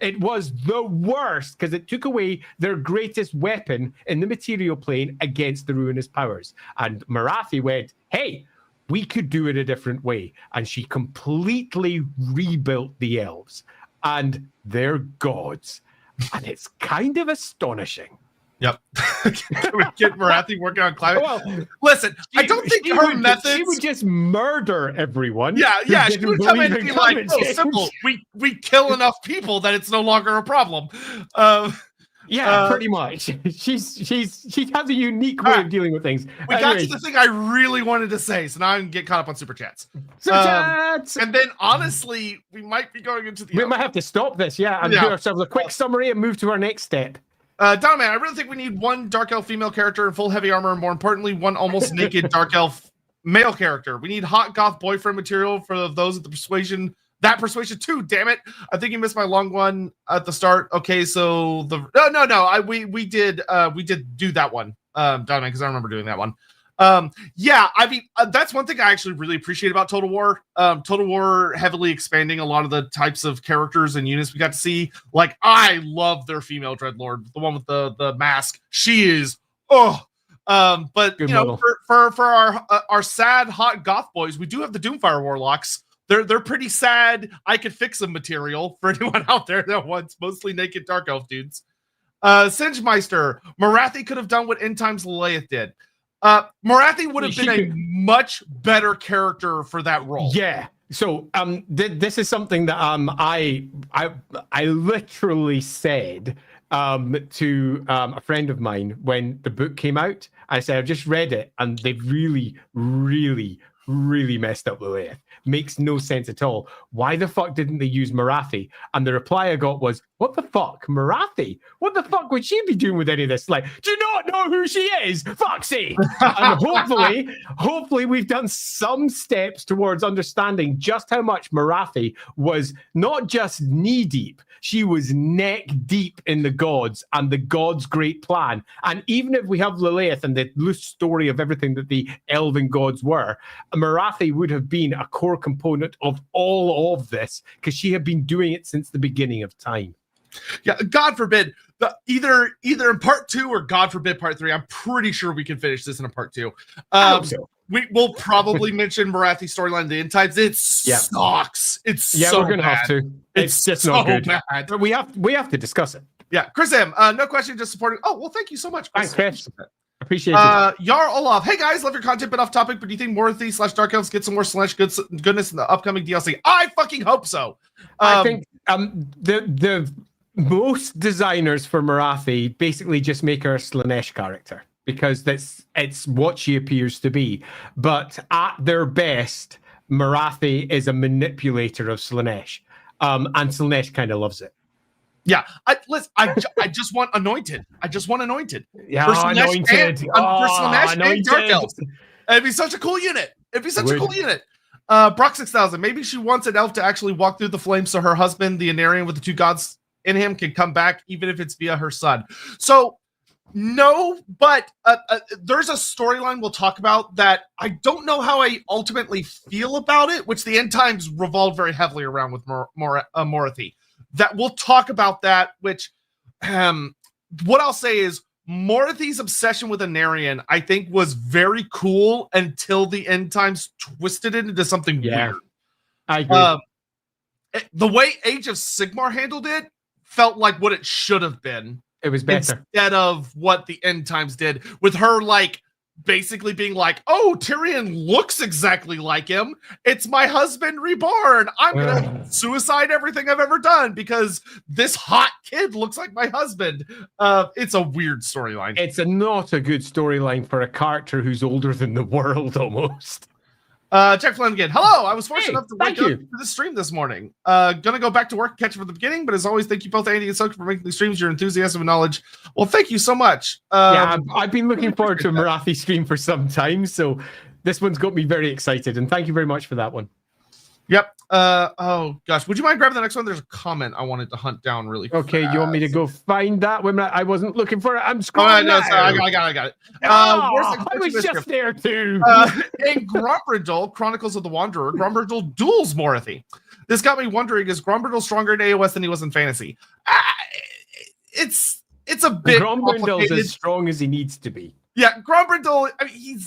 It was the worst because it took away their greatest weapon in the material plane against the ruinous powers. And Morathi went, hey, we could do it a different way. And she completely rebuilt the elves and their gods. And it's kind of astonishing. Yep. Can we get Morathi working on climate? Well, listen, I don't think her methods... She would just murder everyone. Yeah. She would come in and be like, oh, simple. We kill enough people that it's no longer a problem. Pretty much. She has a unique way of dealing with things. We got to the thing I really wanted to say, so now I can get caught up on super chats. And then honestly, we might be going into the. We might have to stop this, do ourselves a quick summary and move to our next step. Donman, I really think we need one Dark Elf female character in full heavy armor, and more importantly, one almost naked Dark Elf male character. We need hot goth boyfriend material for those at the Persuasion. That Persuasion too, damn it. I think you missed my long one at the start. Okay, so we did do that one, Donman, because I remember doing that one. I mean, that's one thing I actually really appreciate about Total War. Total War heavily expanding a lot of the types of characters and units we got to see. Like, I love their female Dreadlord, the one with the mask. She is but good, you know, for our sad hot goth boys, we do have the Doomfire Warlocks. They're pretty sad. I could fix them material for anyone out there that wants mostly naked Dark Elf dudes. Singemeister, Morathi could have done what End Times Lilith did. Morathi would have been a much better character for that role. Yeah. So this is something that I literally said to a friend of mine when the book came out. I said, I've just read it and they've really, really really messed up Lilith. Makes no sense at all. Why the fuck didn't they use Morathi? And the reply I got was, what the fuck? Morathi? What the fuck would she be doing with any of this? Like, do you not know who she is? Fuck's sake. And hopefully we've done some steps towards understanding just how much Morathi was not just knee deep, she was neck deep in the gods and the gods' great plan. And even if we have Lilith and the loose story of everything that the elven gods were, Morathi would have been a core component of all of this because she had been doing it since the beginning of time. Yeah, God forbid, either in part 2 or God forbid part 3. I'm pretty sure we can finish this in a part 2. I hope so. We will probably mention Morathi storyline the end times. It sucks. It's so we're gonna bad. have to. It's just so not good. Bad. But we have to discuss it. Yeah, Chris M. No question, just supporting. Oh well, thank you so much, Chris. Thanks, Chris. Appreciate it. Yar Olaf. Hey guys, love your content, bit off topic, but do you think Morathi / Dark Elves get some more / goodness in the upcoming DLC? I fucking hope so. I think the most designers for Morathi basically just make her a Slaanesh character because it's what she appears to be. But at their best, Morathi is a manipulator of Slaanesh, and Slaanesh kind of loves it. Yeah, I just want anointed. I just want anointed. Yeah, anointed. For Slaanesh and Dark Elves. It'd be such a cool unit. Brock 6000. Maybe she wants an elf to actually walk through the flames so her husband, the Aenarion with the 2 gods in him, can come back, even if it's via her son. So, no, but there's a storyline we'll talk about that I don't know how I ultimately feel about it, which the end times revolved very heavily around with Morathi. That we'll talk about that, which what I'll say is Morathi's obsession with Aenarion, I think, was very cool until the end times twisted it into something weird. I agree. The way Age of Sigmar handled it felt like what it should have been. It was better. Instead of what the end times did, with her like basically being like, oh, Tyrion looks exactly like him. It's my husband reborn. I'm going to suicide everything I've ever done because this hot kid looks like my husband. It's a weird storyline. It's not a good storyline for a character who's older than the world almost. Jack Flanagan. Hello. I was fortunate enough to wake up you. for the stream this morning. Gonna go back to work, catch it from the beginning, but as always, thank you both, Andy and Soka, for making these streams. Your enthusiasm and knowledge. Well, thank you so much. I've been looking forward to a Morathi stream for some time, so this one's got me very excited, and thank you very much for that one. Yep. Oh gosh, would you mind grabbing the next one? There's a comment I wanted to hunt down really fast. Okay, you want me to go find that? I wasn't looking for it. I'm scrolling. No, sorry, I got it. I was just there too. In Grombrindal, Chronicles of the Wanderer, Grombrindal duels Morathi. This got me wondering: is Grombrindal stronger in AOS than he was in fantasy? It's a bit. Grombrindal's as strong as he needs to be. Yeah, Grombrindal. I mean,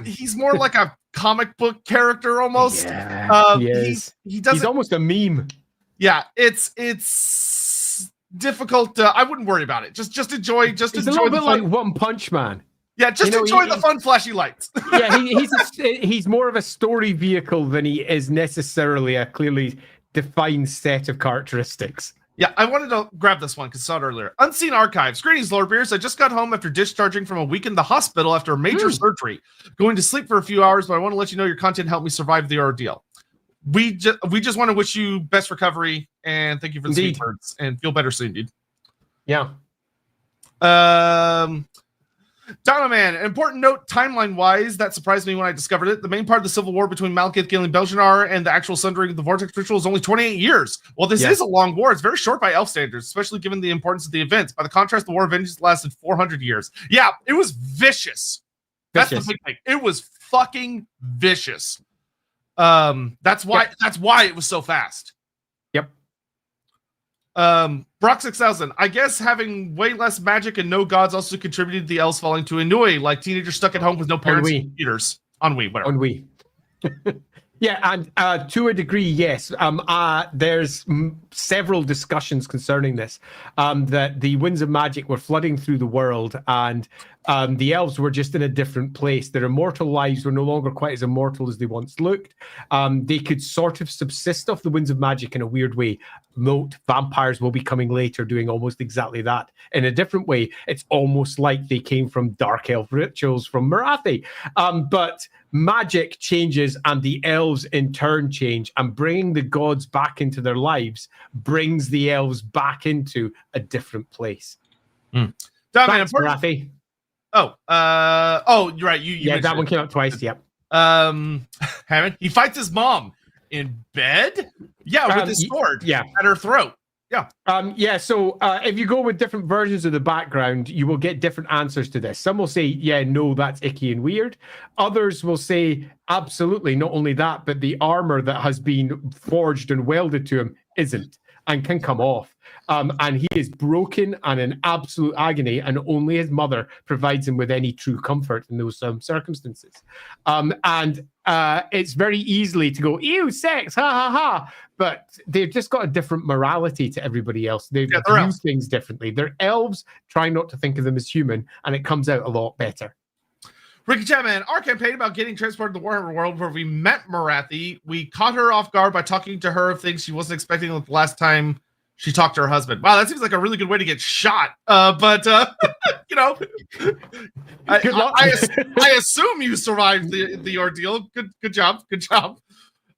he's more like a comic book character almost. Yeah, he is. He's almost a meme. Yeah, it's difficult. I wouldn't worry about it. Just enjoy. He's a little bit like One Punch Man. Yeah, just enjoy the fun, flashy lights. Yeah, he's more of a story vehicle than he is necessarily a clearly defined set of characteristics. Yeah, I wanted to grab this one because I saw it earlier. Unseen Archives. Greetings, Lorebeards. I just got home after discharging from a week in the hospital after a major surgery. Going to sleep for a few hours, but I want to let you know your content helped me survive the ordeal. We just want to wish you best recovery and thank you for the sweet words and feel better soon, dude. Yeah. Donna Man, an important note timeline-wise that surprised me when I discovered it. The main part of the civil war between Malekith, Galen, Belginar, and the actual sundering of the Vortex ritual is only 28 years. While this is a long war, it's very short by elf standards, especially given the importance of the events. By the contrast, the War of Vengeance lasted 400 years. Yeah, it was vicious. That's the big thing. It was fucking vicious. That's why it was so fast. Yep. Brock 6000. I guess having way less magic and no gods also contributed to the elves falling to ennui, like teenagers stuck at home with no parents and computers. Ennui, whatever. Ennui. Yeah, and to a degree, yes. There's several discussions concerning this. That the winds of magic were flooding through the world, and the elves were just in a different place. Their immortal lives were no longer quite as immortal as they once looked. They could sort of subsist off the winds of magic in a weird way. note, vampires will be coming later doing almost exactly that. In a different way, it's almost like they came from dark elf rituals from Morathi. But magic changes and the elves in turn change, and bringing the gods back into their lives brings the elves back into a different place. Thanks, Morathi. You're right. You that one came up twice. Yep. Hammond, he fights his mom in bed. Yeah, with his sword. Yeah, at her throat. Yeah. So if you go with different versions of the background, you will get different answers to this. Some will say, yeah, no, that's icky and weird. Others will say, absolutely, not only that, but the armor that has been forged and welded to him isn't and can come off. And he is broken and in absolute agony, and only his mother provides him with any true comfort in those circumstances. And it's very easily to go, ew, sex, ha, ha, ha. But they've just got a different morality to everybody else. They view things differently. They're elves, try not to think of them as human, and it comes out a lot better. Ricky Chapman, our campaign about getting transported to the Warhammer world where we met Morathi, we caught her off guard by talking to her of things she wasn't expecting the last time she talked to her husband. Wow, that seems like a really good way to get shot. But you know, I assume you survived the ordeal. Good job.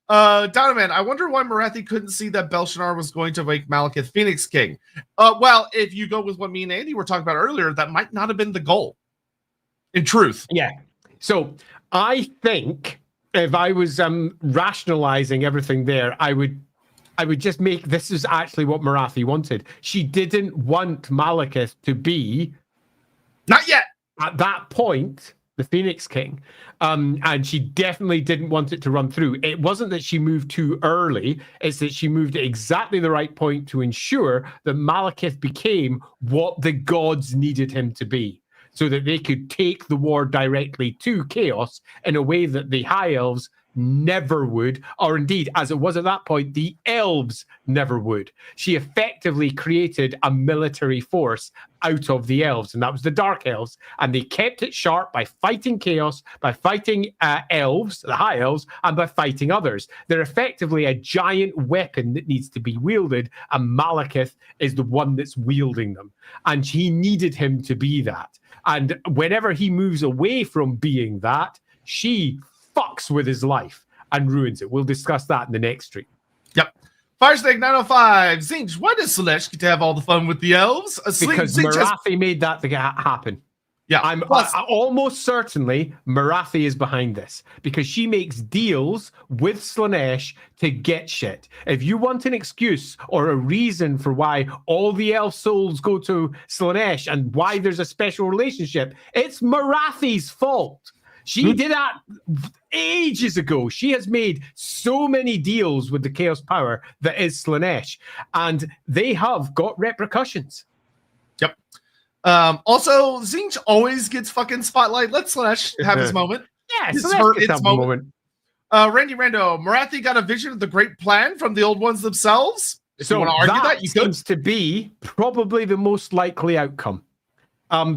Donovan, I wonder why Morathi couldn't see that Belshazzar was going to make Malekith Phoenix King. Well, if you go with what me and Andy were talking about earlier, that might not have been the goal. In truth. Yeah. So I think if I was rationalizing everything there, I would just make this is actually what Morathi wanted. She didn't want Malekith to be, not yet, at that point, the Phoenix King. And she definitely didn't want it to run through. It wasn't that she moved too early, it's that she moved at exactly the right point to ensure that Malekith became what the gods needed him to be, so that they could take the war directly to Chaos in a way that the High Elves never would, or indeed, as it was at that point, the elves never would. She effectively created a military force out of the elves, and that was the Dark Elves, and they kept it sharp by fighting Chaos, by fighting elves, the High Elves, and by fighting others. They're effectively a giant weapon that needs to be wielded, and Malekith is the one that's wielding them, and he needed him to be that. And whenever he moves away from being that, she fucks with his life and ruins it. We'll discuss that in the next stream. Yep. Firestake 905. Zinch, why does Celeste get to have all the fun with the elves? Because Morathi made that to happen. Yeah. I'm almost certainly Morathi is behind this because she makes deals with Slaanesh to get shit. If you want an excuse or a reason for why all the elf souls go to Slaanesh and why there's a special relationship, it's Morathi's fault. She did that ages ago. She has made so many deals with the Chaos Power that is Slaanesh, and they have got repercussions. Yep. Also, Zinch always gets fucking spotlight. Let Slaanesh have his moment. Yeah, Slaanesh gets a moment. Randy Rando, Morathi got a vision of the great plan from the old ones themselves. If you want to argue that, you seems to be probably the most likely outcome.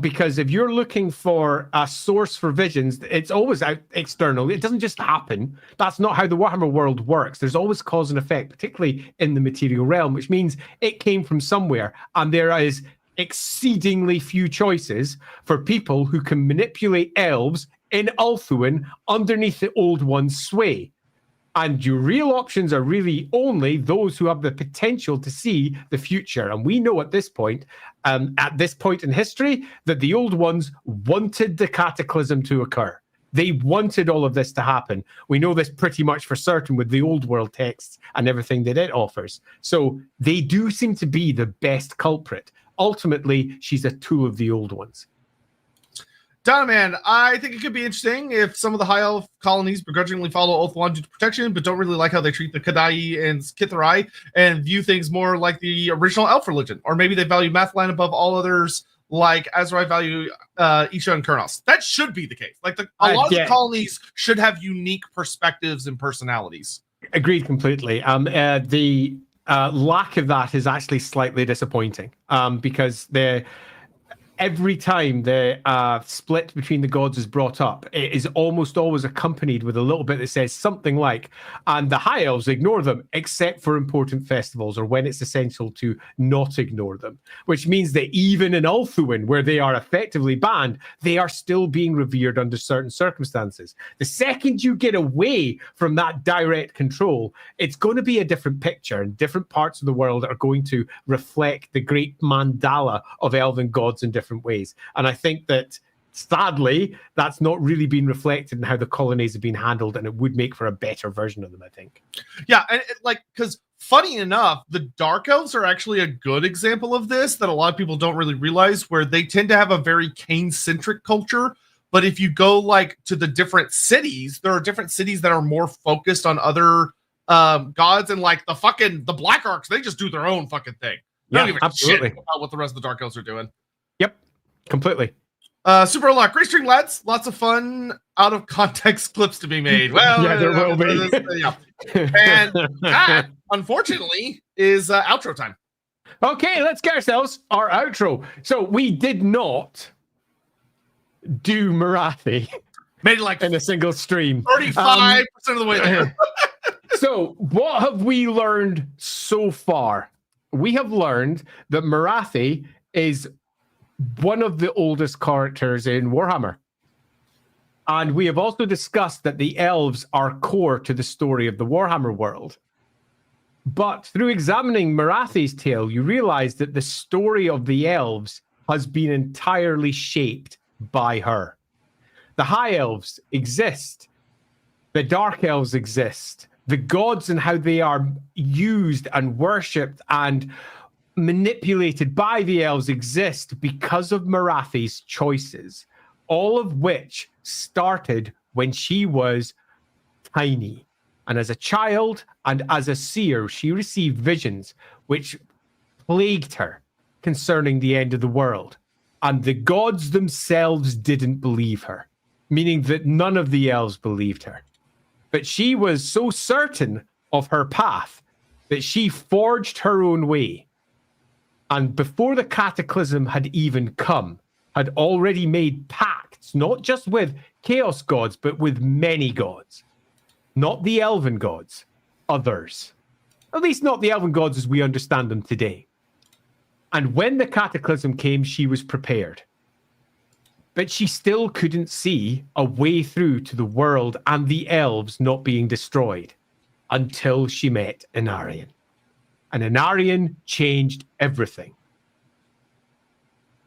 Because if you're looking for a source for visions, it's always out external. It doesn't just happen. That's not how the Warhammer world works. There's always cause and effect, particularly in the material realm, which means it came from somewhere. And there is exceedingly few choices for people who can manipulate elves in Ulthuan underneath the old one's sway. And your real options are really only those who have the potential to see the future. And we know at this point in history, that the old ones wanted the cataclysm to occur. They wanted all of this to happen. We know this pretty much for certain with the old world texts and everything that it offers. So they do seem to be the best culprit. Ultimately, she's a tool of the old ones. Donovan, I think it could be interesting if some of the high elf colonies begrudgingly follow Ulthuan due to protection, but don't really like how they treat the Kadai and Kithari and view things more like the original elf religion. Or maybe they value Mathland above all others, like Azrai value Isha and Kurnos. That should be the case. Like a lot of the colonies should have unique perspectives and personalities. Agreed completely. The lack of that is actually slightly disappointing because every time the split between the gods is brought up, it is almost always accompanied with a little bit that says something like, and the high elves ignore them except for important festivals or when it's essential to not ignore them, which means that even in Ulthuan, where they are effectively banned, they are still being revered under certain circumstances. The second you get away from that direct control, it's going to be a different picture, and different parts of the world are going to reflect the great mandala of elven gods in different ways. And I think that, sadly, that's not really been reflected in how the colonies have been handled, and it would make for a better version of them, I think. Yeah, and because funny enough, the Dark Elves are actually a good example of this that a lot of people don't really realize, where they tend to have a very Kane-centric culture. But if you go like to the different cities, there are different cities that are more focused on other gods, and like the Black Arcs, they just do their own fucking thing. They don't give a shit about what the rest of the Dark Elves are doing. Yep, completely. Super a lot. Great stream, lads. Lots of fun out of context clips to be made. Well, yeah, there will be. Yeah. And that, unfortunately, is outro time. Okay, let's get ourselves our outro. So we did not do Morathi. Made it like in a single stream. 35% of the way there. So what have we learned so far? We have learned that Morathi is one of the oldest characters in Warhammer. And we have also discussed that the elves are core to the story of the Warhammer world. But through examining Morathi's tale, you realize that the story of the elves has been entirely shaped by her. The High Elves exist. The Dark Elves exist. The gods and how they are used and worshipped and manipulated by the elves exist because of Morathi's choices, all of which started when she was tiny. And as a child and as a seer, she received visions which plagued her concerning the end of the world. And the gods themselves didn't believe her, meaning that none of the elves believed her. But she was so certain of her path that she forged her own way. And before the cataclysm had even come, had already made pacts, not just with chaos gods, but with many gods. Not the elven gods, others. At least not the elven gods as we understand them today. And when the cataclysm came, she was prepared. But she still couldn't see a way through to the world and the elves not being destroyed until she met Aenarion. And Aenarion changed everything.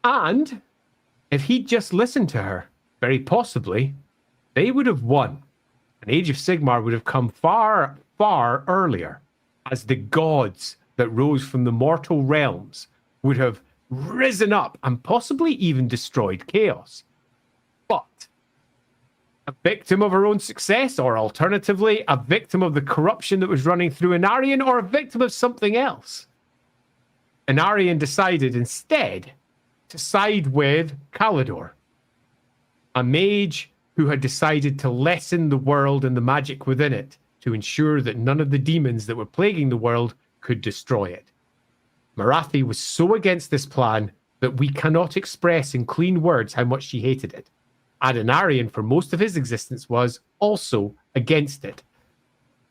And if he'd just listened to her, very possibly, they would have won. And Age of Sigmar would have come far, far earlier, as the gods that rose from the mortal realms would have risen up and possibly even destroyed chaos. But a victim of her own success, or alternatively, a victim of the corruption that was running through Aenarion, or a victim of something else. Aenarion decided instead to side with Kalidor, a mage who had decided to lessen the world and the magic within it to ensure that none of the demons that were plaguing the world could destroy it. Morathi was so against this plan that we cannot express in clean words how much she hated it. And Aenarion, for most of his existence, was also against it.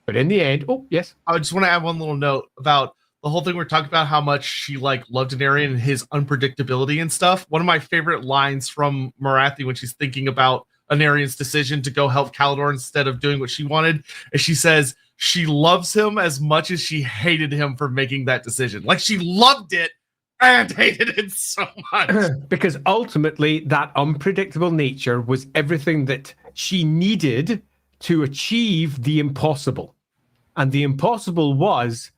But in the end, oh, yes? I just want to add one little note about the whole thing we're talking about, how much she loved Aenarion and his unpredictability and stuff. One of my favorite lines from Morathi when she's thinking about Aenarion's decision to go help Kalidor instead of doing what she wanted, is she says she loves him as much as she hated him for making that decision. Like, she loved it and hated it so much. Because ultimately, that unpredictable nature was everything that she needed to achieve the impossible. And the impossible was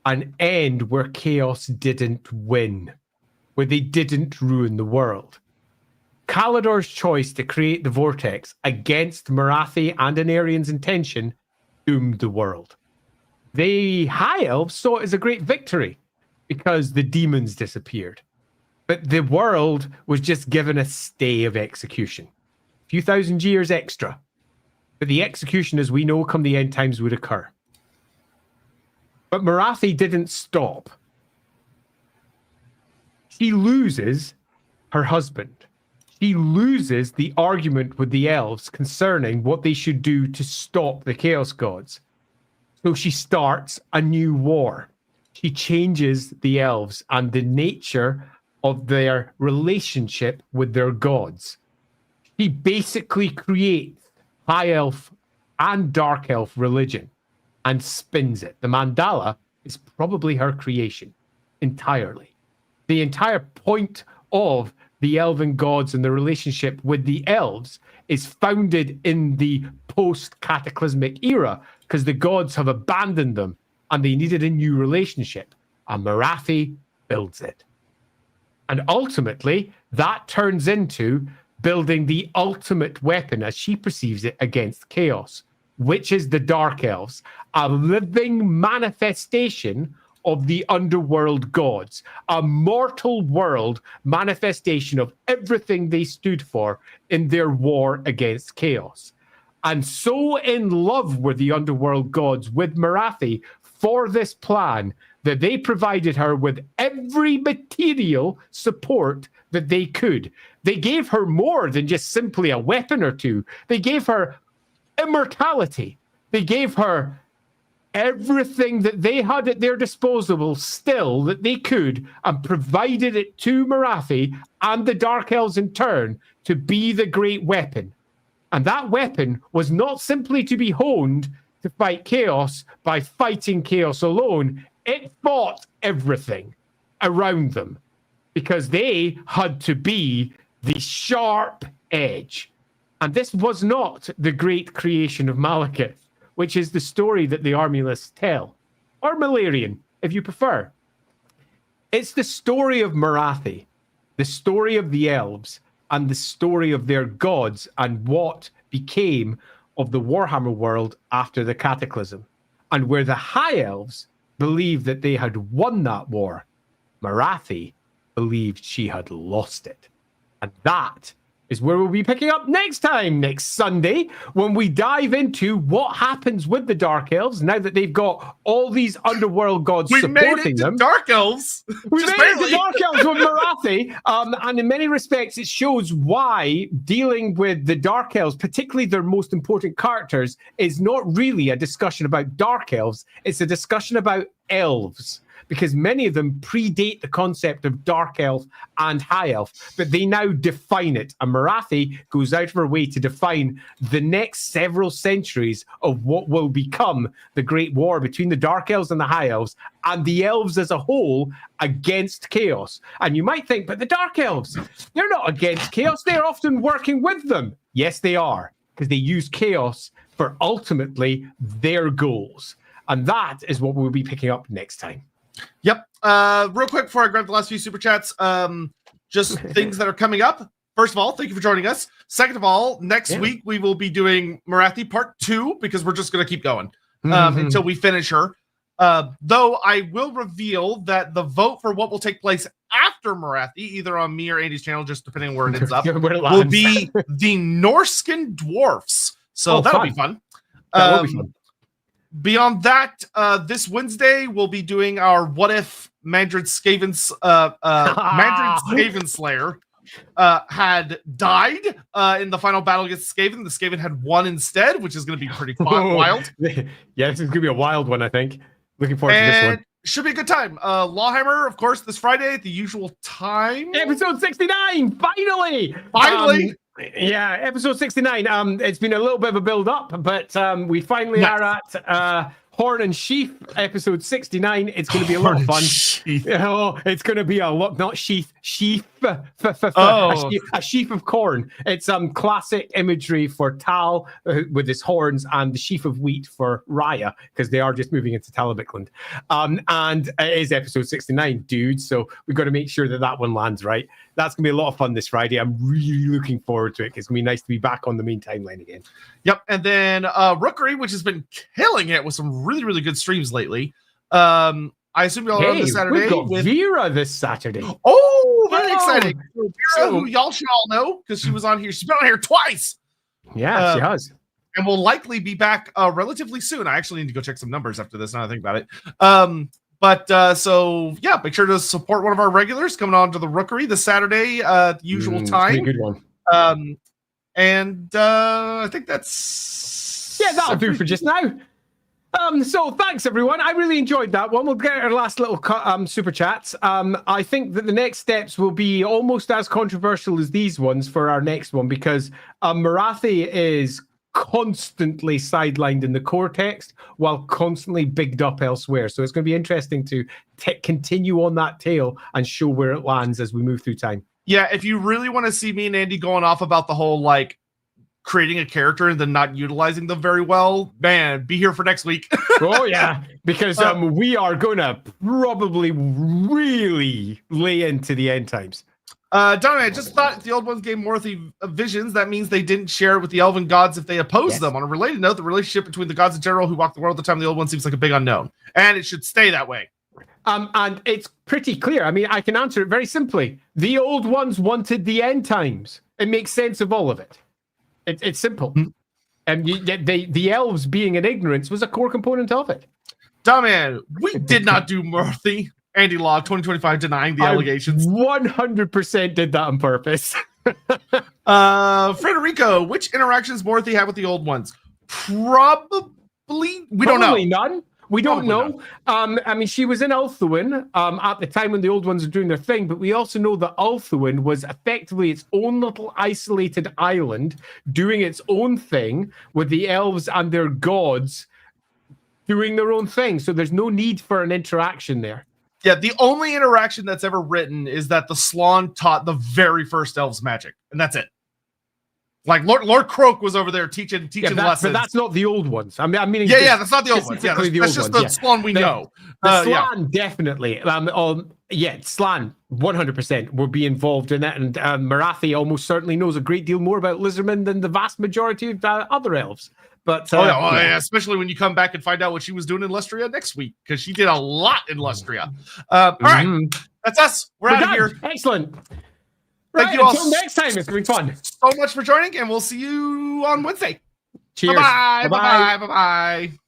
an end where chaos didn't win, where they didn't ruin the world. Kalidor's choice to create the vortex against Morathi and Aenarion's intention doomed the world. The High Elves saw it as a great victory because the demons disappeared. But the world was just given a stay of execution. A few thousand years extra. But the execution, as we know, come the end times would occur. But Morathi didn't stop. She loses her husband. She loses the argument with the elves concerning what they should do to stop the Chaos Gods. So she starts a new war. She changes the elves and the nature of their relationship with their gods. She basically creates high elf and dark elf religion and spins it. The mandala is probably her creation entirely. The entire point of the elven gods and the relationship with the elves is founded in the post-cataclysmic era because the gods have abandoned them and they needed a new relationship. And Morathi builds it. And ultimately, that turns into building the ultimate weapon, as she perceives it, against chaos, which is the Dark Elves, a living manifestation of the underworld gods, a mortal world manifestation of everything they stood for in their war against chaos. And so in love were the underworld gods with Morathi for this plan that they provided her with every material support that they could. They gave her more than just simply a weapon or two. They gave her immortality. They gave her everything that they had at their disposal still that they could, and provided it to Morathi and the Dark Elves in turn to be the great weapon. And that weapon was not simply to be honed to fight chaos by fighting chaos alone. It fought everything around them because they had to be the sharp edge. And this was not the great creation of Malekith, which is the story that the army lists tell, or Malarian, if you prefer. It's the story of Morathi, the story of the elves, and the story of their gods and what became of the Warhammer world after the Cataclysm, and where the High Elves believed that they had won that war. Morathi believed she had lost it. And that is where we'll be picking up next time, next Sunday, when we dive into what happens with the Dark Elves now that they've got all these underworld gods supporting them. Dark Elves. We made it to Dark Elves with Morathi, and in many respects, it shows why dealing with the Dark Elves, particularly their most important characters, is not really a discussion about Dark Elves. It's a discussion about elves, because many of them predate the concept of Dark Elf and High Elf, but they now define it. And Morathi goes out of her way to define the next several centuries of what will become the Great War between the Dark Elves and the High Elves, and the elves as a whole against chaos. And you might think, but the Dark Elves, they're not against chaos. They're often working with them. Yes, they are, because they use chaos for ultimately their goals. And that is what we'll be picking up next time. Yep. Real quick before I grab the last few super chats, just things that are coming up. First of all, thank you for joining us. Second of all, next week we will be doing Morathi Part 2 because we're just going to keep going until we finish her. Though I will reveal that the vote for what will take place after Morathi, either on me or Andy's channel, just depending on where it ends up, will be the Norskin Dwarfs. So that'll be fun. That will be fun. Beyond that, this Wednesday we'll be doing our What If Mandrid Skaven Slayer had died in the final battle against Skaven. The Skaven had won instead, which is going to be pretty wild. Yeah, this is going to be a wild one, I think. Looking forward to this one. Should be a good time. LAWhammer, of course, this Friday at the usual time. Episode 69, finally! Yeah, episode 69. It's been a little bit of a build-up, but we finally are at Horn and Sheath, episode 69. It's going to be a lot of fun. Oh, it's going to be a lot, not sheath, sheath. A sheaf of corn. It's classic imagery for Tal with his horns, and the sheaf of wheat for Raya, because they are just moving into Talabikland. And it is episode 69, dude. So we've got to make sure that that one lands right. That's going to be a lot of fun this Friday. I'm really looking forward to it. It's going to be nice to be back on the main timeline again. Yep. And then Rookery, which has been killing it with some really, really good streams lately. I assume y'all are on this Saturday. We've got Vera this Saturday. Oh, very exciting. Vera, who y'all should all know, because she was on here. She's been on here twice. Yeah, she has. And will likely be back relatively soon. I actually need to go check some numbers after this, now I think about it. But so yeah, make sure to support one of our regulars coming on to the Rookery this Saturday, the usual time. It's a good one. And I think that's that'll do for just now. So thanks everyone. I really enjoyed that one. We'll get our last little super chats. I think that the next steps will be almost as controversial as these ones for our next one, because Morathi is constantly sidelined in the core text while constantly bigged up elsewhere. So it's going to be interesting to continue on that tail and show where it lands as we move through time. Yeah, if you really want to see me and Andy going off about the whole like creating a character and then not utilizing them very well, man, be here for next week. Oh yeah, because we are gonna probably really lay into the end times. Donnie, I just thought the old ones gave Morathi visions. That means they didn't share it with the elven gods if they opposed them. On a related note, the relationship between the gods in general who walk the world at the time of the old one seems like a big unknown, and it should stay that way. And it's pretty clear. I mean, I can answer it very simply. The old ones wanted the end times. It makes sense of all of it. It's simple. And the elves being in ignorance was a core component of it. Dumb, we did not do Morathi. Andy Law 2025 denying the allegations. 100% did that on purpose. Frederico, which interactions Morathi had with the old ones? Probably don't know. None. We don't know. I mean, she was in Ulthuan at the time when the old ones were doing their thing, but we also know that Ulthuan was effectively its own little isolated island doing its own thing with the elves and their gods doing their own thing. So there's no need for an interaction there. Yeah, the only interaction that's ever written is that the Slann taught the very first elves magic, and that's it. Like Lord Croak was over there teaching lessons. But that's not the old ones. I mean, that's not the old ones. Yeah, that's just the Slann we know. The Slann definitely. Slann 100% will be involved in that, and Morathi almost certainly knows a great deal more about Lizardmen than the vast majority of other elves. But especially when you come back and find out what she was doing in Lustria next week, because she did a lot in Lustria. All right, that's us. We're out of here. Excellent. Thank you all. Until next time, it's going to be fun. So much for joining, and we'll see you on Wednesday. Cheers. Bye-bye. Bye-bye. Bye-bye.